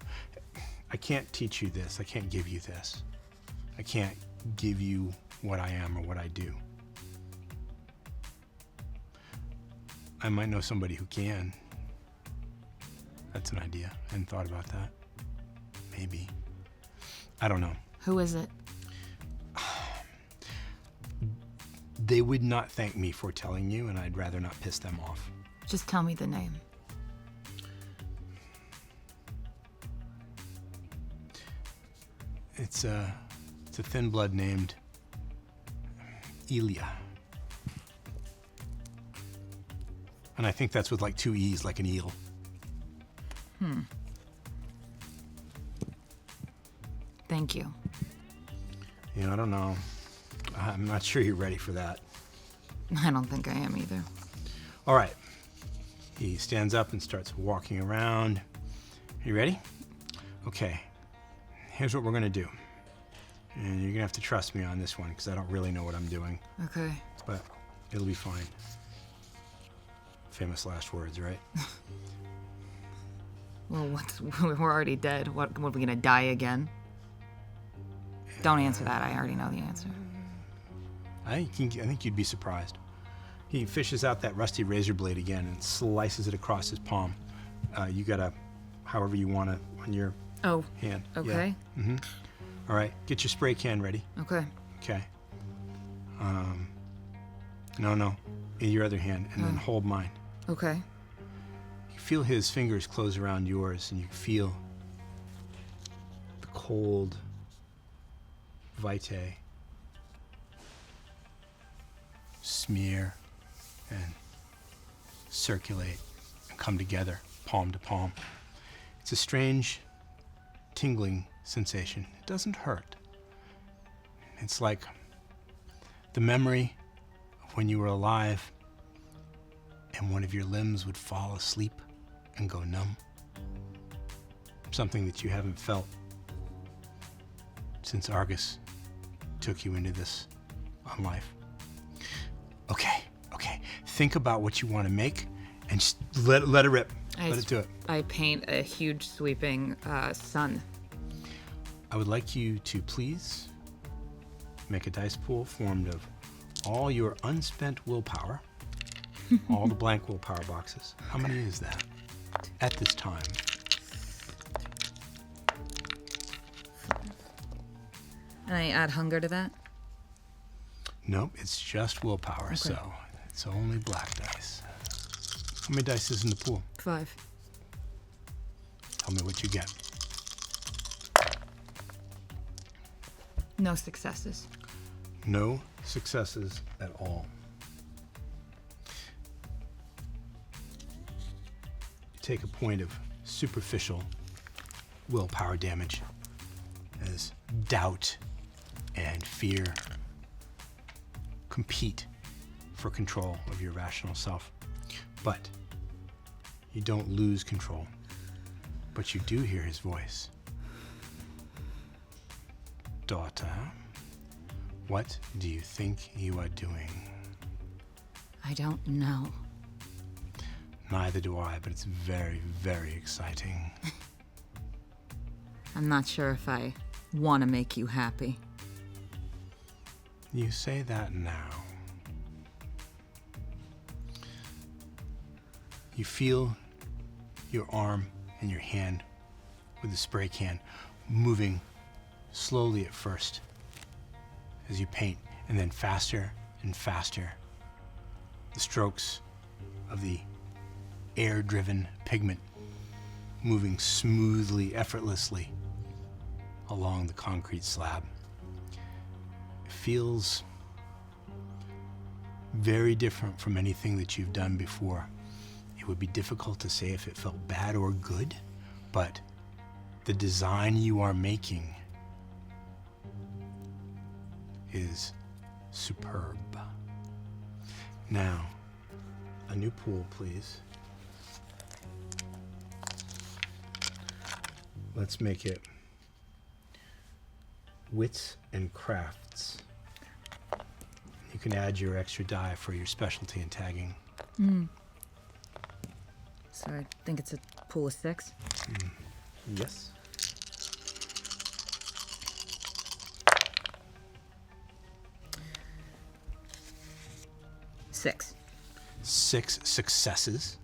I can't teach you this. I can't give you this. I can't give you what I am or what I do. I might know somebody who can. That's an idea. I hadn't thought about that. Maybe. I don't know. Who is it? They would not thank me for telling you, and I'd rather not piss them off. Just tell me the name. It's a thin blood named Elia. And I think that's with like 2 E's, like an eel. Thank you. I don't know. I'm not sure you're ready for that. I don't think I am either. All right. He stands up and starts walking around. You ready? Okay. Here's what we're going to do. And you're going to have to trust me on this one because I don't really know what I'm doing. Okay. But it'll be fine. Famous last words, right? Well, we're already dead. What are we gonna die again? Don't answer that. I already know the answer. I think you'd be surprised. He fishes out that rusty razor blade again and slices it across his palm. You gotta, however you want it, on your hand. Okay. Yeah. All right, get your spray can ready. Okay. Okay. No, in your other hand, and then hold mine. Okay. You feel his fingers close around yours, and you feel the cold vitae smear and circulate and come together, palm to palm. It's a strange, tingling sensation. It doesn't hurt. It's like the memory of when you were alive and one of your limbs would fall asleep and go numb. Something that you haven't felt since Argus took you into this life. Okay. Think about what you want to make and just let it rip. Let it do it. I paint a huge sweeping sun. I would like you to please make a dice pool formed of all your unspent willpower, all the blank willpower boxes. How many is that at this time? And I add hunger to that? Nope, it's just willpower, so it's only black dice. How many dice is in the pool? 5. Tell me what you get. No successes. No successes at all. You take a point of superficial willpower damage as doubt and fear compete for control of your rational self. But you don't lose control. But you do hear his voice. Daughter, what do you think you are doing? I don't know. Neither do I, but it's very, very exciting. I'm not sure if I want to make you happy. You say that now. You feel your arm and your hand with the spray can moving slowly at first as you paint, and then faster and faster. The strokes of the air-driven pigment moving smoothly, effortlessly along the concrete slab. It feels very different from anything that you've done before. It would be difficult to say if it felt bad or good, but the design you are making is superb. Now, a new pool, please. Let's make it wits and crafts. You can add your extra die for your specialty in tagging. So I think it's a pool of 6. Yes. Six. 6 successes.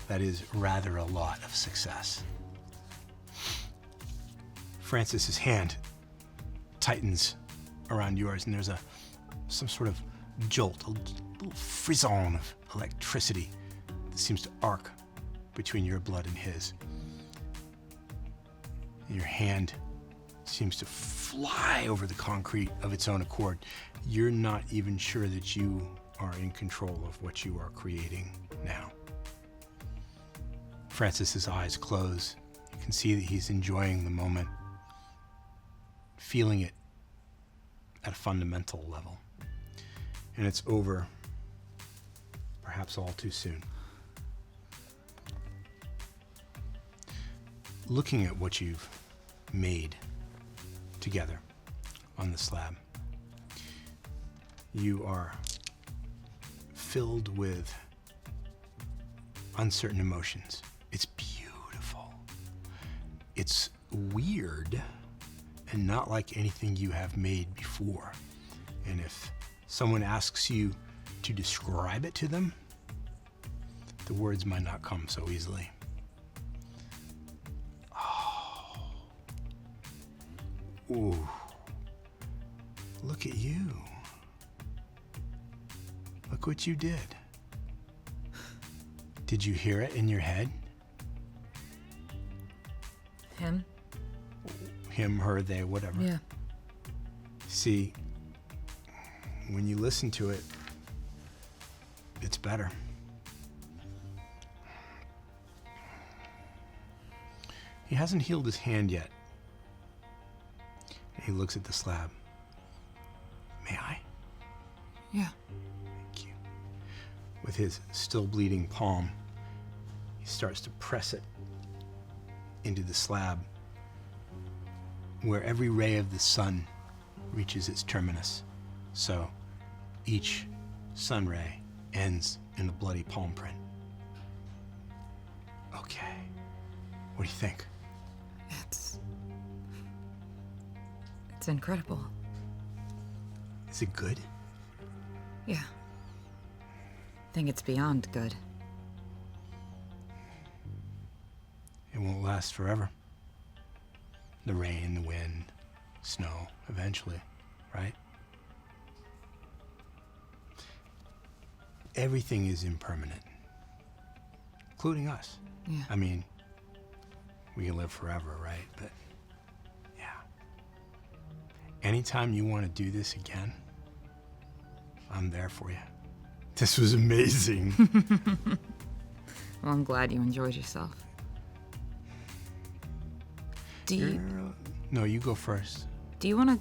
That is rather a lot of success. Francis's hand tightens around yours, and there's some sort of jolt, a little frisson of electricity that seems to arc between your blood and his. Your hand seems to fly over the concrete of its own accord. You're not even sure that you are in control of what you are creating now. Francis's eyes close. You can see that he's enjoying the moment, feeling it at a fundamental level. And it's over, perhaps all too soon. Looking at what you've made together on the slab, you are filled with uncertain emotions. It's beautiful. It's weird and not like anything you have made before. And if someone asks you to describe it to them, the words might not come so easily. Oh. Ooh. Look at you. Look what you did. Did you hear it in your head? Him? Him, her, they, whatever. Yeah. See, when you listen to it, it's better. He hasn't healed his hand yet. He looks at the slab. May I? Yeah. Thank you. With his still bleeding palm, he starts to press it into the slab, where every ray of the sun reaches its terminus. So each sun ray ends in a bloody palm print. Okay. What do you think? It's incredible. Is it good? Yeah. I think it's beyond good. It won't last forever. The rain, the wind, snow, eventually, right? Everything is impermanent, including us. Yeah. I mean, we can live forever, right? But, yeah. Anytime you want to do this again, I'm there for you. This was amazing. Well, I'm glad you enjoyed yourself. No, you go first. Do you wanna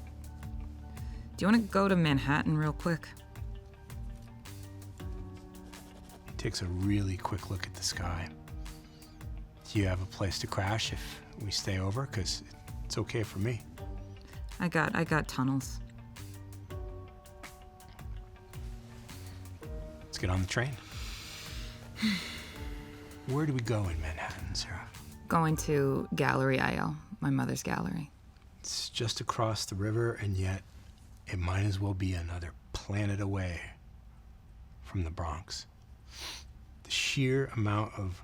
go to Manhattan real quick? He takes a really quick look at the sky. Do you have a place to crash if we stay over? Because it's okay for me. I got tunnels. Let's get on the train. Where do we go in Manhattan, Sarah? Going to Gallery IO, my mother's gallery. It's just across the river, and yet it might as well be another planet away from the Bronx. The sheer amount of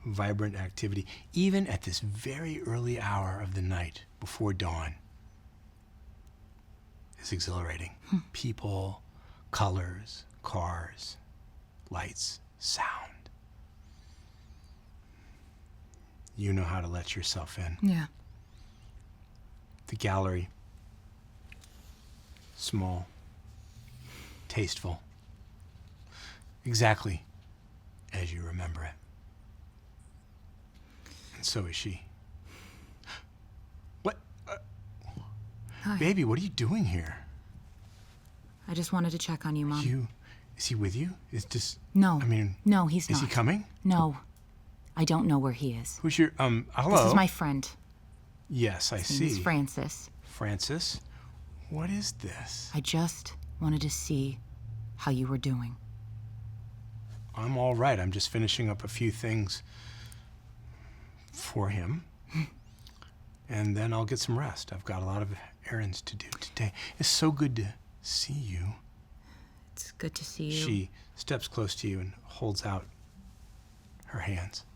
vibrant activity, even at this very early hour of the night before dawn, is exhilarating. People, colors, cars, lights, sound. You know how to let yourself in. Yeah. The gallery, small, tasteful, exactly as you remember it. And so is she. What? Hi. Baby, what are you doing here? I just wanted to check on you, Mom. Is he with you? Is just No. I mean, no, he's not. is he coming? No. I don't know where he is. Who's your hello? This is my friend. Yes, I His see. name is Francis. Francis, what is this? I just wanted to see how you were doing. I'm all right. I'm just finishing up a few things for him. And then I'll get some rest. I've got a lot of errands to do today. It's so good to see you. It's good to see you. She steps close to you and holds out her hands.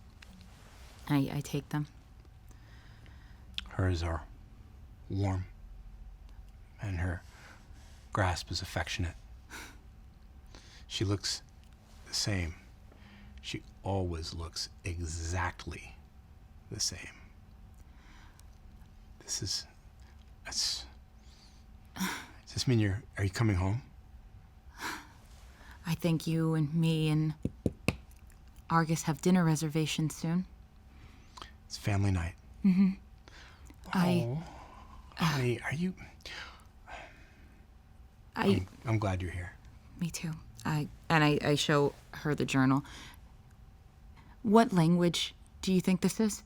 I take them. Hers are warm, and her grasp is affectionate. She looks the same. She always looks exactly the same. Does this mean are you coming home? I think you and me and Argus have dinner reservations soon. It's family night. Mm-hmm. Oh, honey, are you? I'm glad you're here. Me too. I show her the journal. What language do you think this is?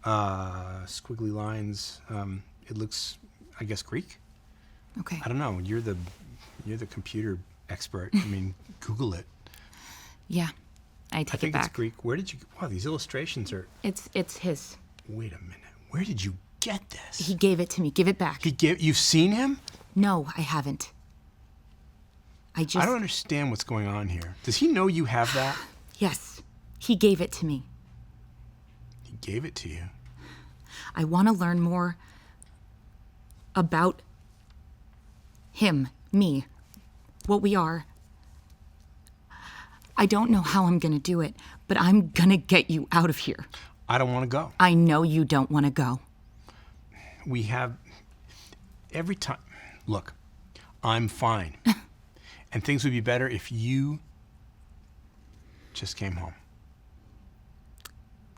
Squiggly lines. It looks, I guess, Greek. Okay. I don't know. You're the computer expert. I mean, Google it. Yeah, I I take think it back. it's Greek. Where did you? Wow, these illustrations are. It's his. Wait a minute. Where did you get this? He gave it to me. Give it back. You've seen him? No, I haven't. I don't understand what's going on here. Does he know you have that? Yes, he gave it to me. He gave it to you. I want to learn more about him, me, what we are. I don't know how I'm going to do it, but I'm going to get you out of here. I don't want to go. I know you don't want to go. We have every time. Look, I'm fine. And things would be better if you just came home.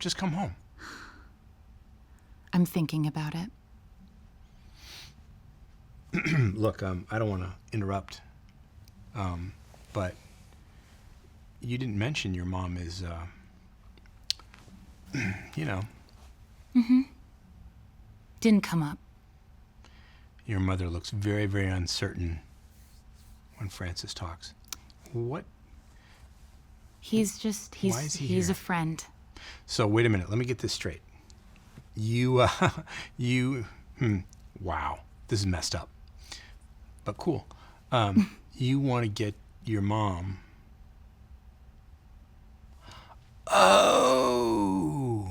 Just come home. I'm thinking about it. Look, I don't want to interrupt, but you didn't mention your mom is, you know. Mm-hmm. Didn't come up. Your mother looks very, very uncertain when Francis talks. What? He's Why is he he's here? a friend. So wait a minute, let me get this straight. Wow, this is messed up, but cool. You want to get your mom. Oh,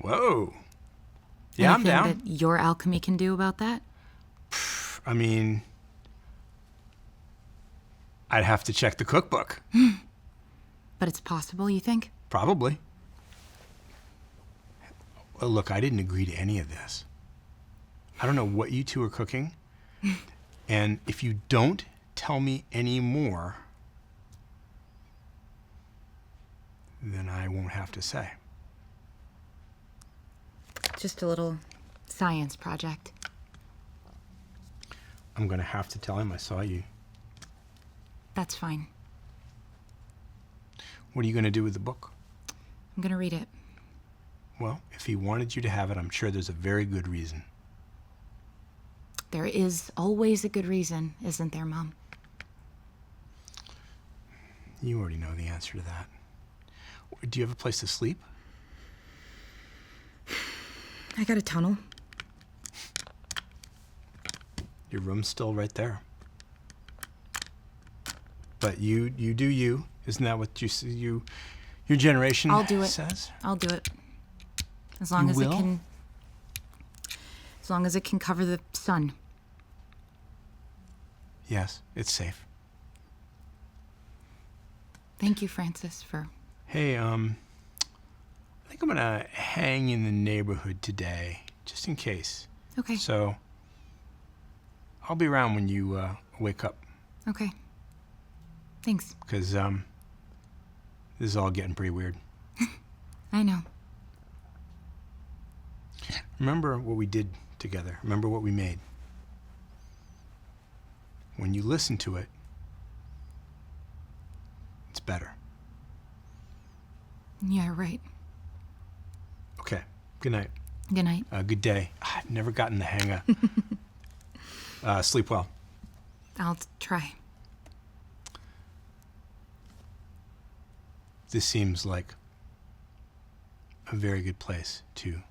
whoa. Yeah, I'm Anything down. that your alchemy can do about that? I mean, I'd have to check the cookbook. But it's possible, you think? Probably. Well, look, I didn't agree to any of this. I don't know what you two are cooking. And if you don't tell me any more, then I won't have to say. Just a little science project. I'm going to have to tell him I saw you. That's fine. What are you going to do with the book? I'm gonna read it. Well, if he wanted you to have it, I'm sure there's a very good reason. There is always a good reason, isn't there, Mom? You already know the answer to that. Do you have a place to sleep? I got a tunnel. Your room's still right there. But you do you. Isn't that what your generation I'll do it. says? I'll do it. As long You as will? it can. As long as it can cover the sun. Yes, it's safe. Thank you, Francis, for. Hey, I think I'm gonna hang in the neighborhood today, just in case. Okay. So, I'll be around when you wake up, Okay. Thanks. because this is all getting pretty weird. I know. Remember what we did together. Remember what we made. When you listen to it, it's better. Yeah, right. Okay. Good night. Good night. Good day. I've never gotten the hang of. Sleep well. I'll try. This seems like a very good place to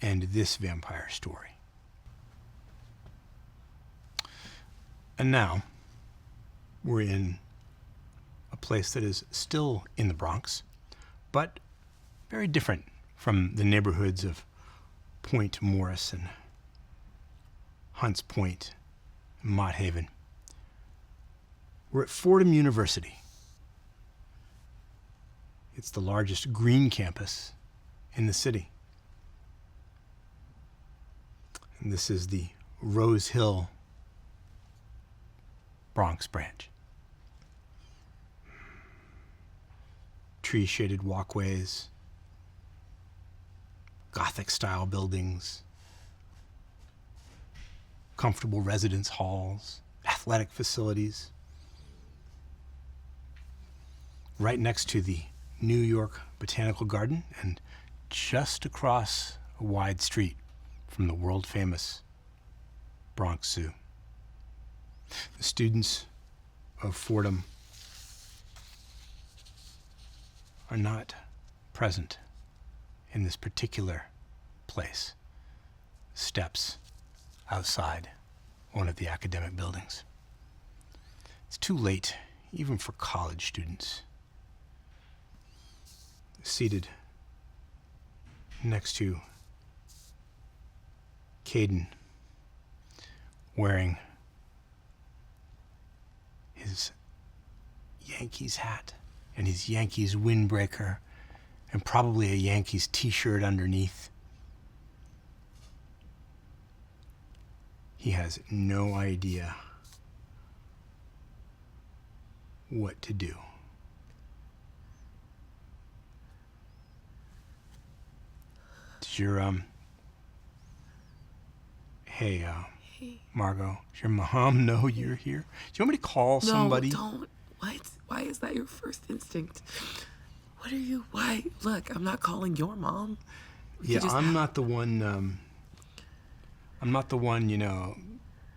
end this vampire story. And now we're in a place that is still in the Bronx, but very different from the neighborhoods of Point Morris and Hunts Point and Mott Haven. We're at Fordham University. It's the largest green campus in the city. And this is the Rose Hill Bronx branch. Tree-shaded walkways, Gothic-style buildings, comfortable residence halls, athletic facilities. Right next to the New York Botanical Garden and just across a wide street from the world-famous Bronx Zoo. The students of Fordham are not present in this particular place, steps outside one of the academic buildings. It's too late, even for college students. Seated next to Caden, wearing his Yankees hat and his Yankees windbreaker and probably a Yankees t-shirt underneath. He has no idea what to do. Does your, hey, Margot, does your mom know you're here? Do you want me to call somebody? No, don't. What? Why is that your first instinct? What are you? Why? Look, I'm not calling your mom. Yeah, I'm not the one,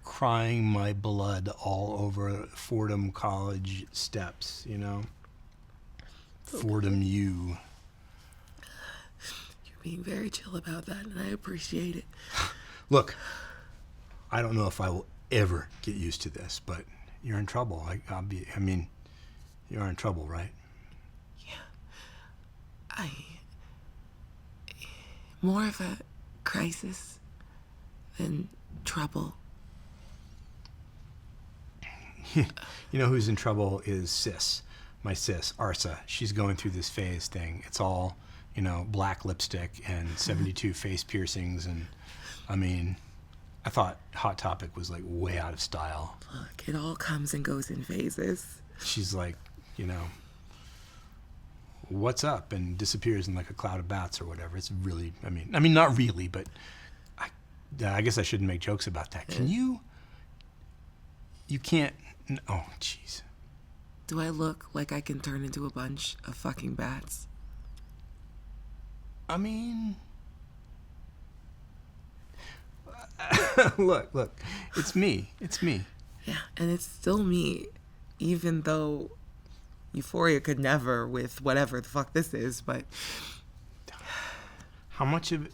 crying my blood all over Fordham College steps, Fordham U. being very chill about that, and I appreciate it. Look, I don't know if I will ever get used to this, but you're in trouble. I mean, you are in trouble, right? Yeah. More of a crisis than trouble. You know who's in trouble is Sis. My sis, Arsa. She's going through this phase thing. It's all, black lipstick and 72 face piercings. And, I mean, I thought Hot Topic was, like, way out of style. Look, it all comes and goes in phases. She's like, what's up? And disappears in, like, a cloud of bats or whatever. It's really, I mean, not really, but I guess I shouldn't make jokes about that. Can you can't, oh, jeez. Do I look like I can turn into a bunch of fucking bats? I mean, look, it's me. Yeah, and it's still me, even though Euphoria could never with whatever the fuck this is, but... How much of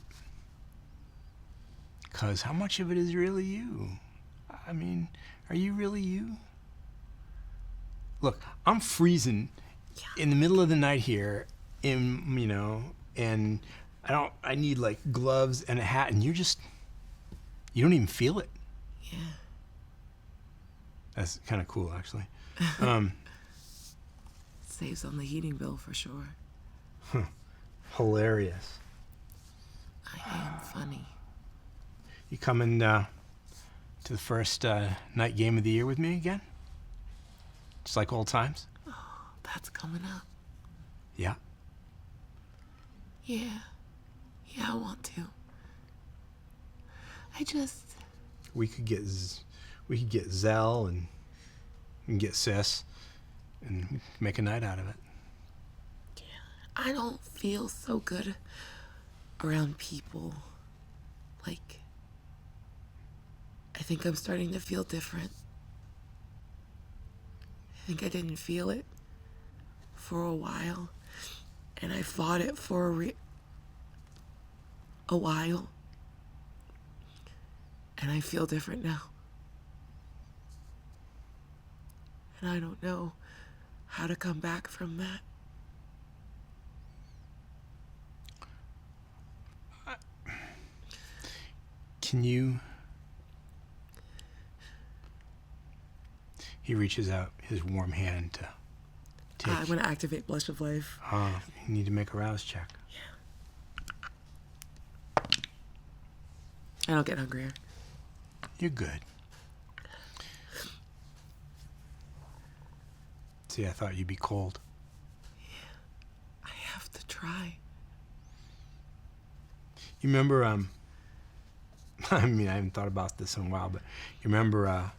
it is really you? I mean, are you really you? Look, I'm freezing in the middle of the night here, and I need like gloves and a hat, and you don't even feel it. Yeah. That's kind of cool, actually. Saves on the heating bill for sure. Hilarious. I am funny. You coming to the first night game of the year with me again? Just like old times? Oh, that's coming up. Yeah. Yeah, I want to. We could get Zell and get Sis and make a night out of it. I don't feel so good around people. Like, I think I'm starting to feel different. I think I didn't feel it for a while, and I fought it for a while, and I feel different now. And I don't know how to come back from that. Can you... He reaches out his warm hand to take... I'm going to activate Blush of Life. Oh, you need to make a rouse check. Yeah. I don't get hungrier. You're good. See, I thought you'd be cold. I have to try. You remember, I mean, I haven't thought about this in a while, but you remember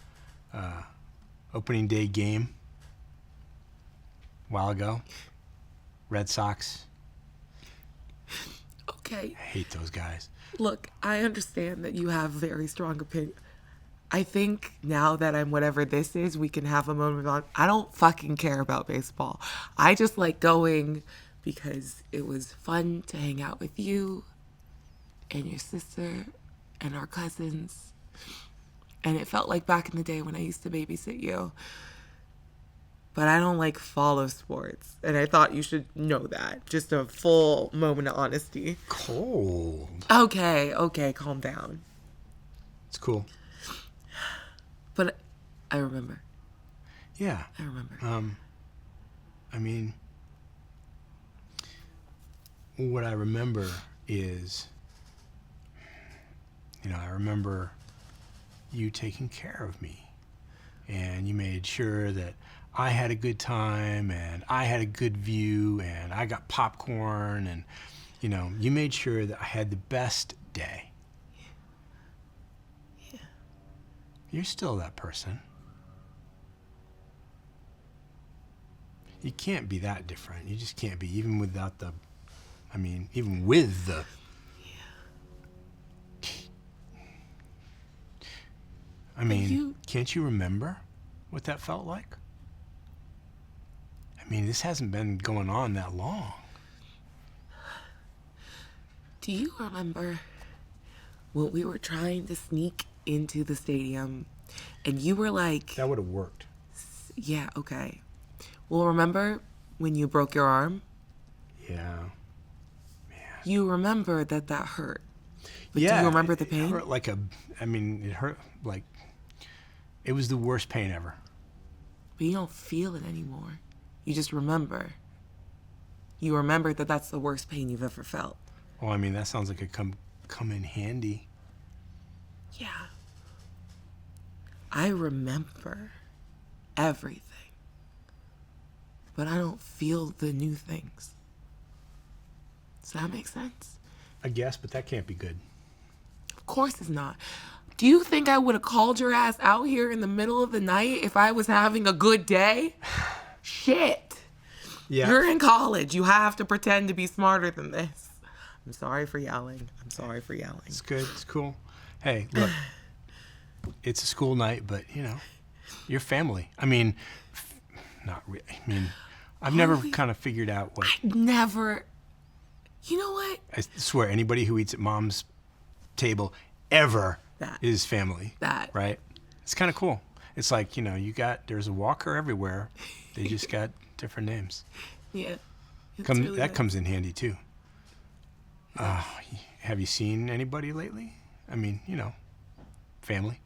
opening day game a while ago? Red Sox. Okay. I hate those guys. Look, I understand that you have very strong opinion. I think now that I'm whatever this is, we can have a moment on. I don't fucking care about baseball. I just like going because it was fun to hang out with you and your sister and our cousins. And it felt like back in the day when I used to babysit you. But I don't like follow sports. And I thought you should know that. Just a full moment of honesty. Cold. Okay, calm down. It's cool. But I remember. Yeah. I remember. I mean, what I remember is, I remember you taking care of me. And you made sure that I had a good time and I had a good view and I got popcorn and, you made sure that I had the best day. Yeah. You're still that person. You can't be that different. You just can't be, even without even with the... Can't you remember what that felt like? This hasn't been going on that long. Do you remember when we were trying to sneak into the stadium and you were like, That would have worked. yeah, okay. Well, remember when you broke your arm? Yeah. You remember that hurt. But Yeah. do you remember the It pain? hurt like it hurt like, it was the worst pain ever. But you don't feel it anymore. You just remember. You remember that that's the worst pain you've ever felt. Well, I mean, that sounds like it come in handy. Yeah. I remember everything. But I don't feel the new things. Does that make sense? I guess, but that can't be good. Of course it's not. Do you think I would have called your ass out here in the middle of the night if I was having a good day? Shit. Yeah. You're in college. You have to pretend to be smarter than this. I'm sorry for yelling. It's good. It's cool. Hey, look, it's a school night, but, you're family. I mean, not really. I mean, I've never kind of figured out what. Never. You know what? I swear, anybody who eats at mom's table ever is family. Right? It's kind of cool. It's like, there's a Walker everywhere. They just got different names. Yeah. That comes in handy, too. Have you seen anybody lately? I mean, family.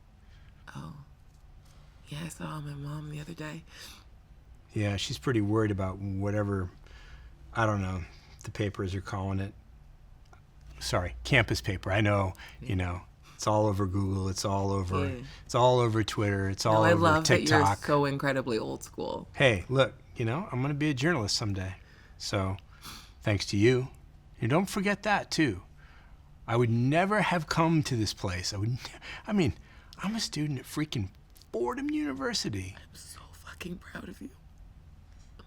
Oh. Yeah, I saw my mom the other day. Yeah, she's pretty worried about whatever, I don't know, the papers are calling it. Sorry, campus paper. I know, it's all over Google. It's all over. Yeah. It's all over Twitter. It's all I over love TikTok. that you're so incredibly old school. Hey, look, I'm gonna be a journalist someday. So, thanks to you, don't forget that too. I would never have come to this place. I'm a student at freaking Fordham University. I'm so fucking proud of you.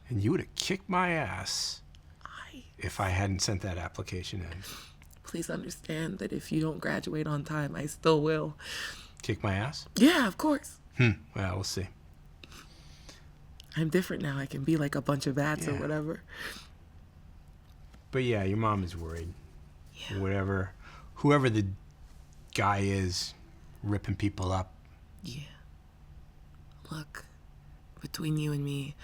And you would have kicked my ass if I hadn't sent that application in. Please understand that if you don't graduate on time, I still will. Kick my ass? Yeah, of course. Well, we'll see. I'm different now. I can be like a bunch of bats or whatever. But yeah, your mom is worried. Yeah. Whoever the guy is ripping people up. Yeah. Look, between you and me,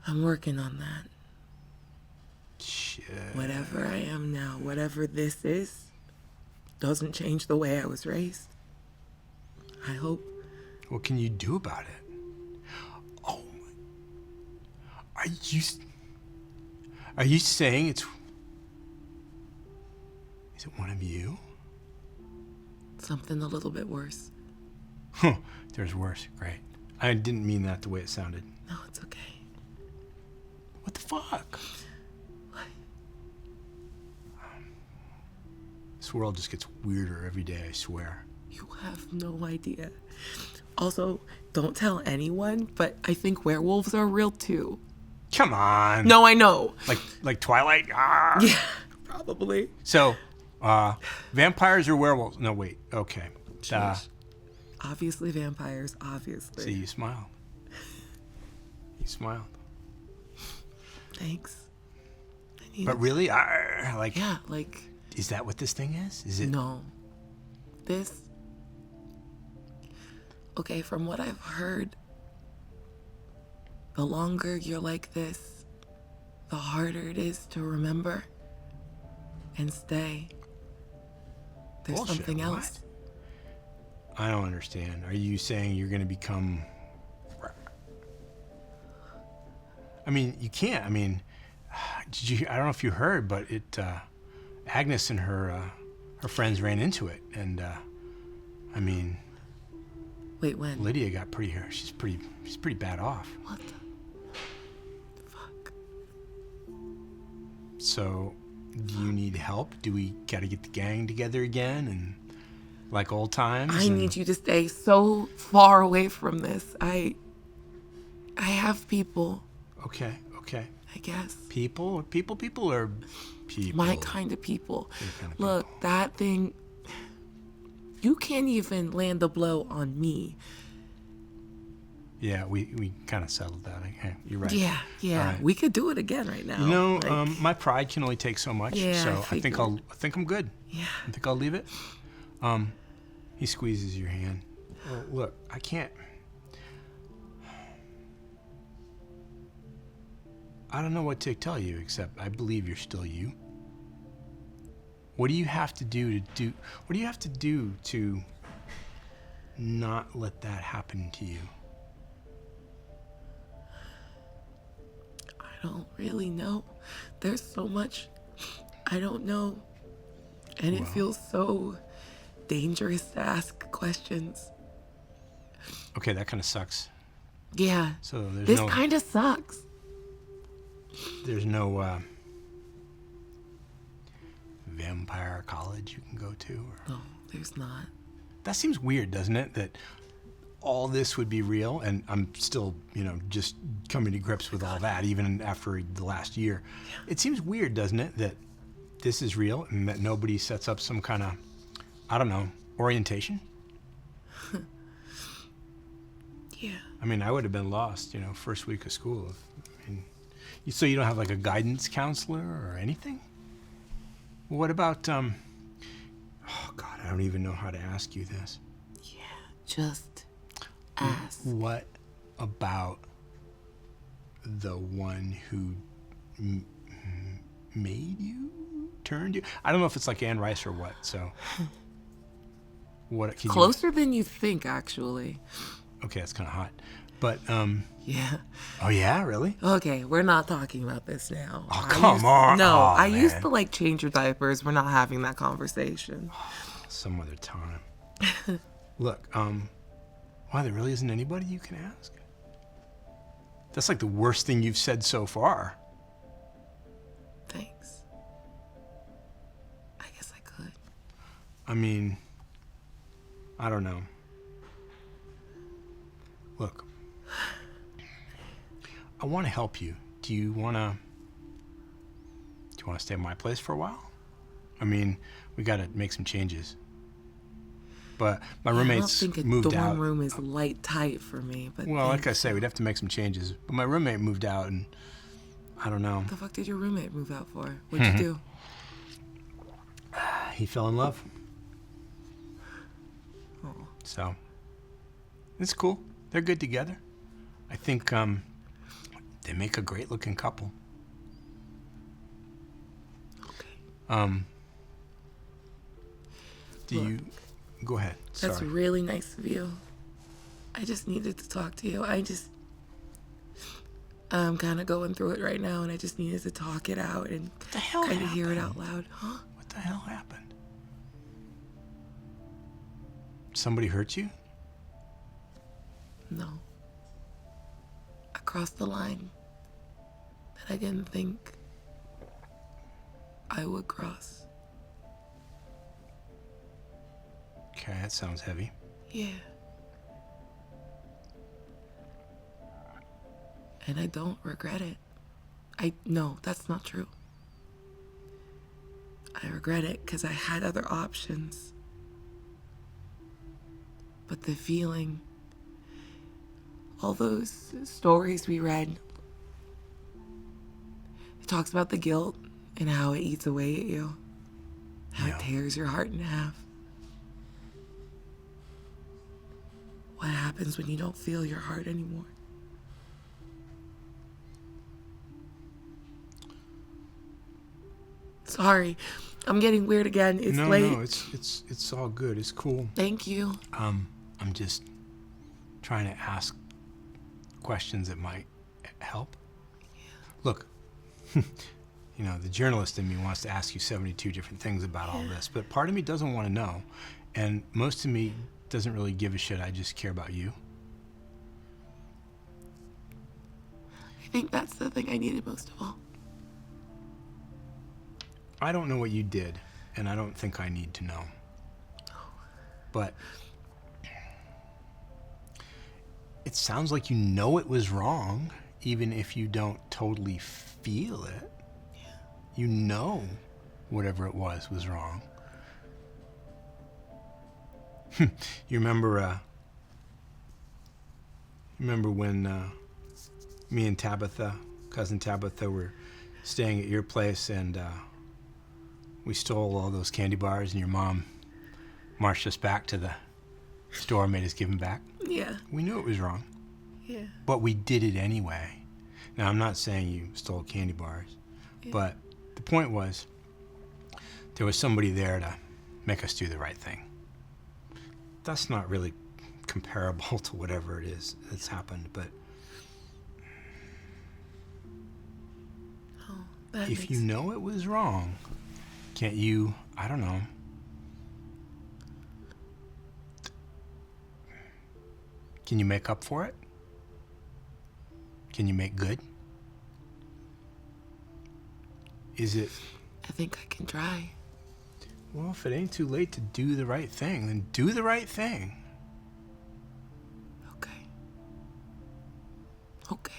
I'm working on that. Shit. Whatever I am now, whatever this is, doesn't change the way I was raised. I hope. What can you do about it? Oh. Are you saying it's... Is it one of you? Something a little bit worse. Huh. There's worse. Great. I didn't mean that the way it sounded. No, it's okay. What the fuck? What? This world just gets weirder every day, I swear. You have no idea. Also, don't tell anyone, but I think werewolves are real too. Come on. No, I know. Like Twilight? Ah. Yeah, probably. So, vampires or werewolves? No, wait. Okay. Obviously vampires, obviously. See, you smiled. You smiled. Thanks. But really? Yeah, like... Is that what this thing is? Is it? No. This... Okay, from what I've heard, the longer you're like this, the harder it is to remember and stay. There's Bullshit. something else. What? I don't understand. Are you saying you're going to become... I mean, you can't. I mean, I don't know if you heard, but Agnes and her friends ran into it. And, I mean... Wait, when? Lydia got pretty hurt. She's pretty bad off. What the fuck? So, do you need help? Do we gotta get the gang together again and like old times? I need you to stay so far away from this. I have people. Okay. I guess. People or people or people? My kind of people. Your kind of Look, people. that thing... You can't even land a blow on me. Yeah, we kind of settled that. Okay, you're right. Yeah. All right. We could do it again right now. You know, Like, my pride can only take so much. Yeah, so I I think figured. I think I'm good. Yeah. I think I'll leave it. He squeezes your hand. Well, look, I can't. I don't know what to tell you except I believe you're still you. What do you have to do what do you have to do to not let that happen to you? I don't really know. There's so much I don't know. And it feels so dangerous to ask questions. Okay, that kind of sucks. Yeah. So This kind of sucks. there's no vampire college you can go to? Or... No, there's not. That seems weird, doesn't it? That all this would be real, and I'm still, just coming to grips with all that, even after the last year. Yeah. It seems weird, doesn't it, that this is real and that nobody sets up some kind of, I don't know, orientation? Yeah. I mean, I would have been lost, first week of school. So you don't have like a guidance counselor or anything? What about, oh God, I don't even know how to ask you this. Yeah, just ask. What about the one who made you, turned you? I don't know if it's like Anne Rice or what, so. What? Can Closer than you think, actually. Okay, that's kind of hot. But, Yeah. oh yeah, really? Okay, we're not talking about this now. Oh, come on. No, Oh, I used man. to like change your diapers. We're not having that conversation. Some other time. Look, wow, there really isn't anybody you can ask? That's like the worst thing you've said so far. Thanks. I guess I could. I mean, I don't know. Look, I want to help you. Do you want to stay at my place for a while? I mean, we got to make some changes. But my roommate's I don't think a moved dorm out. room is light tight for me. But Well, like I thanks. say, we'd have to make some changes. But my roommate moved out, and I don't know. What the fuck did your roommate move out for? What'd you do? He fell in love. Oh. So, it's cool. They're good together. I think they make a great looking couple. Okay. Do Look, you go ahead? That's Sorry. really nice of you. I just needed to talk to you. I'm kind of going through it right now, and I just needed to talk it out and the hell kind of happened? hear it out loud. Huh? What the hell happened? Somebody hurt you? No. I crossed the line that I didn't think I would cross. Okay, that sounds heavy. Yeah. And I don't regret it. No, that's not true. I regret it because I had other options. But the feeling, all those stories we read, it talks about the guilt and how it eats away at you, how Yeah. it tears your heart in half. What happens when you don't feel your heart anymore? Sorry, I'm getting weird again. It's late. No, it's all good. It's cool. Thank you. I'm just trying to ask questions that might help. Look, the journalist in me wants to ask you 72 different things about all this, but part of me doesn't want to know, and most of me doesn't really give a shit. I just care about you. I think that's the thing I needed most of all. I don't know what you did, and I don't think I need to know. But it sounds like you know it was wrong, even if you don't totally feel it. Yeah. You know whatever it was wrong. You remember Remember when me and Tabitha, cousin Tabitha, were staying at your place and we stole all those candy bars and your mom marched us back to the store and made us give them back? Yeah. We knew it was wrong, Yeah. but we did it anyway. Now, I'm not saying you stole candy bars, but the point was there was somebody there to make us do the right thing. That's not really comparable to whatever it is that's happened, but if you know it was wrong, can't you, I don't know, can you make up for it? Can you make good? Is it? I think I can try. Well, if it ain't too late to do the right thing, then do the right thing. Okay. Okay.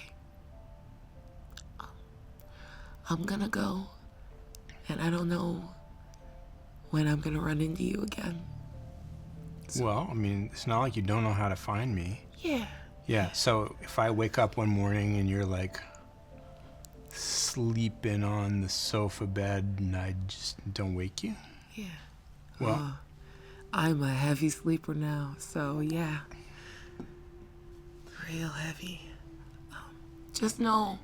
I'm gonna go, and I don't know when I'm gonna run into you again. Well, I mean, it's not like you don't know how to find me. Yeah. Yeah, so if I wake up one morning and you're like sleeping on the sofa bed and I just don't wake you, Yeah. well, I'm a heavy sleeper now, so yeah. Real heavy. Just know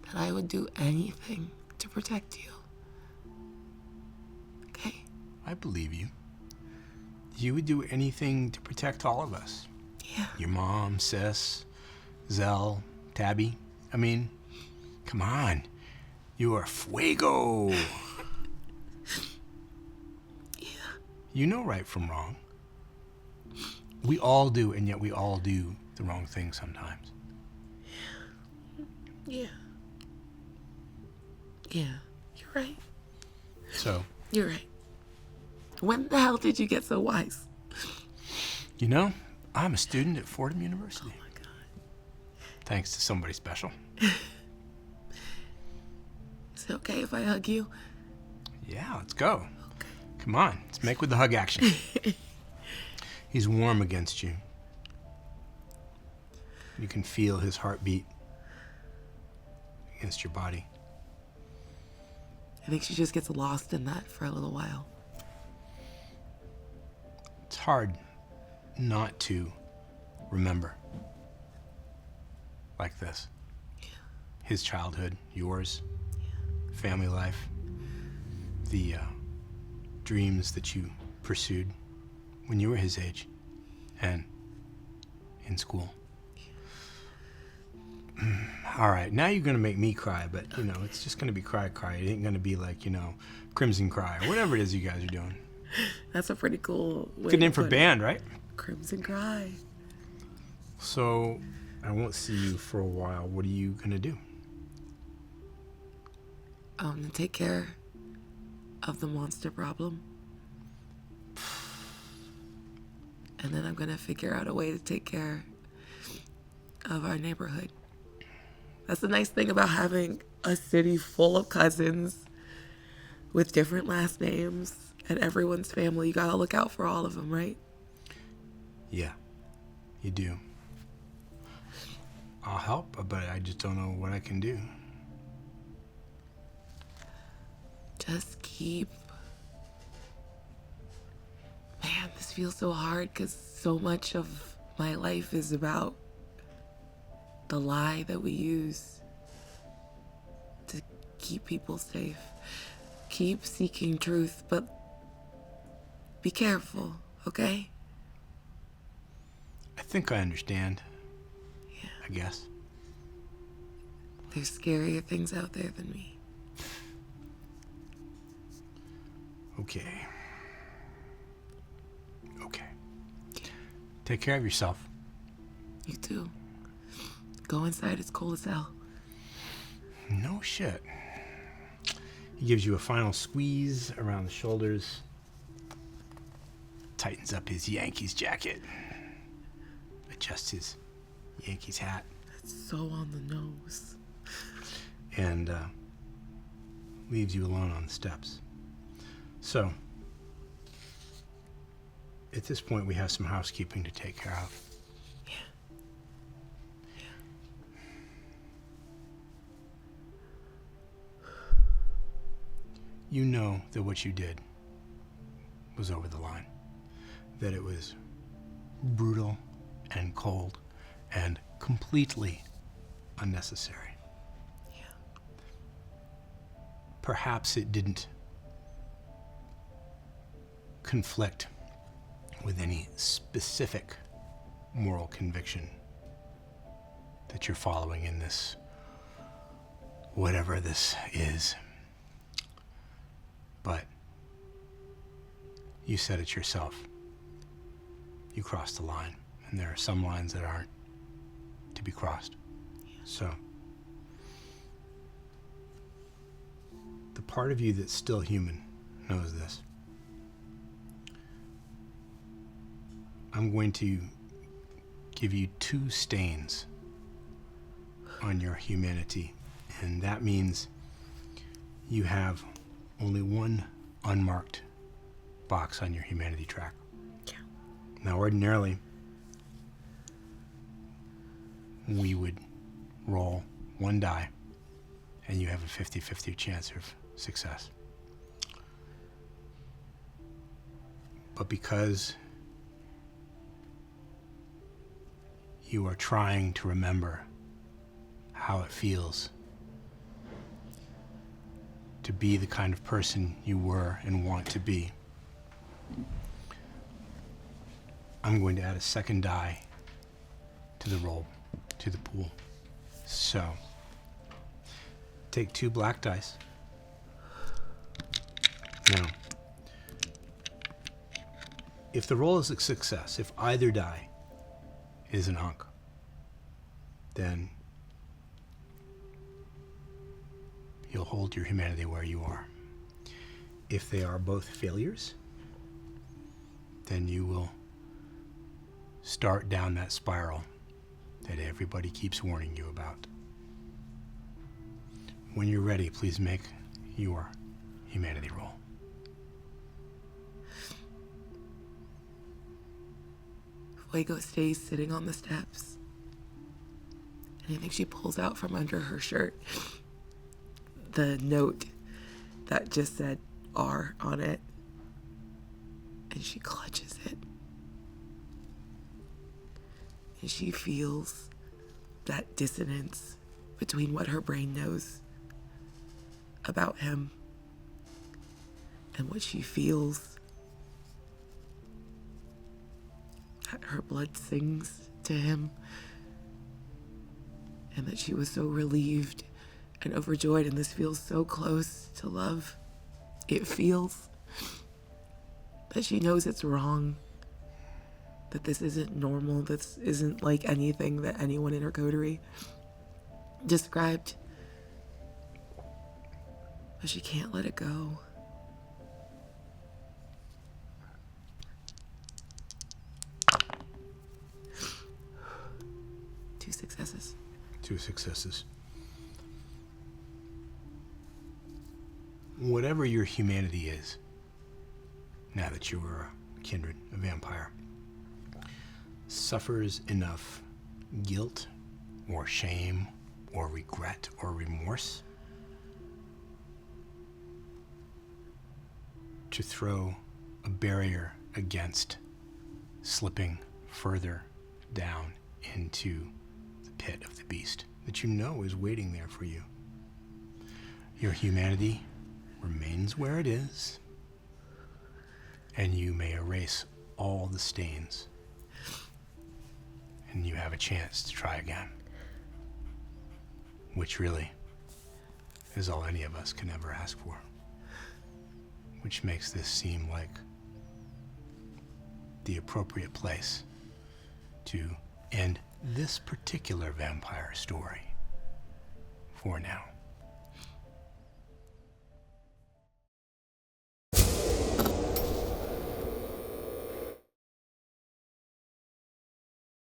that I would do anything to protect you. Okay? I believe you. You would do anything to protect all of us. Yeah. Your mom, Sis, Zell, Tabby. I mean, come on. You are Fuego. Yeah. You know right from wrong. We all do, and yet we all do the wrong thing sometimes. Yeah. Yeah. You're right. So, You're right. When the hell did you get so wise? you know, I'm a student at Fordham University. Oh my God. Thanks to somebody special. Is it okay if I hug you? Yeah, let's go. Okay. Come on, let's make with the hug action. He's warm against you. You can feel his heartbeat against your body. I think she just gets lost in that for a little while. It's hard not to remember like this. His childhood, yours, family life, the dreams that you pursued when you were his age and in school. All right, now you're gonna make me cry, but you know, it's just gonna be cry. It ain't gonna be like, you know, Crimson Cry or whatever it is you guys are doing. That's a pretty cool way Good name to for put band, right? it. Crimson Cry. So, I won't see you for a while. What are you gonna do? To take care of the monster problem. And then I'm gonna figure out a way to take care of our neighborhood. That's the nice thing about having a city full of cousins with different last names and everyone's family. You gotta look out for all of them, right? Yeah, you do. I'll help, but I just don't know what I can do. Just keep... Man, this feels so hard because so much of my life is about the lie that we use to keep people safe. Keep seeking truth, but be careful, okay? I think I understand. Yeah. I guess. There's scarier things out there than me. Okay. Take care of yourself. You too. Go inside, it's cold as hell. No shit. He gives you a final squeeze around the shoulders. Tightens up his Yankees jacket. Adjusts his Yankees hat. That's so on the nose. And leaves you alone on the steps. So, at this point, we have some housekeeping to take care of. Yeah. you know that what you did was over the line, that it was brutal and cold and completely unnecessary. Yeah. Perhaps it didn't conflict with any specific moral conviction that you're following in this, whatever this is. But you said it yourself. You crossed the line, and there are some lines that aren't to be crossed. So, the part of you that's still human knows this. I'm going to give you 2 stains on your humanity, and that means you have only 1 unmarked box on your humanity track. Yeah. Now, ordinarily, we would roll 1 die, and you have a 50-50 chance of success. But because you are trying to remember how it feels to be the kind of person you were and want to be, I'm going to add a 2nd die to the roll, to the pool. So, take 2 black dice. Now, if the roll is a success, if either die is an hunk, then you'll hold your humanity where you are. If they are both failures, then you will start down that spiral that everybody keeps warning you about. When you're ready, please make your humanity roll. Fuego stays sitting on the steps. And I think she pulls out from under her shirt the note that just said R on it. And she clutches it. And she feels that dissonance between what her brain knows about him and what she feels. That her blood sings to him, and that she was so relieved and overjoyed, and this feels so close to love. It feels that she knows it's wrong, that this isn't normal, this isn't like anything that anyone in her coterie described, but she can't let it go. Two successes. 2 successes. Whatever your humanity is, now that you are a kindred, a vampire, suffers enough guilt or shame or regret or remorse to throw a barrier against slipping further down into the pit of the beast that you know is waiting there for you. Your humanity remains where it is, and you may erase all the stains, and you have a chance to try again, which really is all any of us can ever ask for, which makes this seem like the appropriate place to end this particular vampire story for now.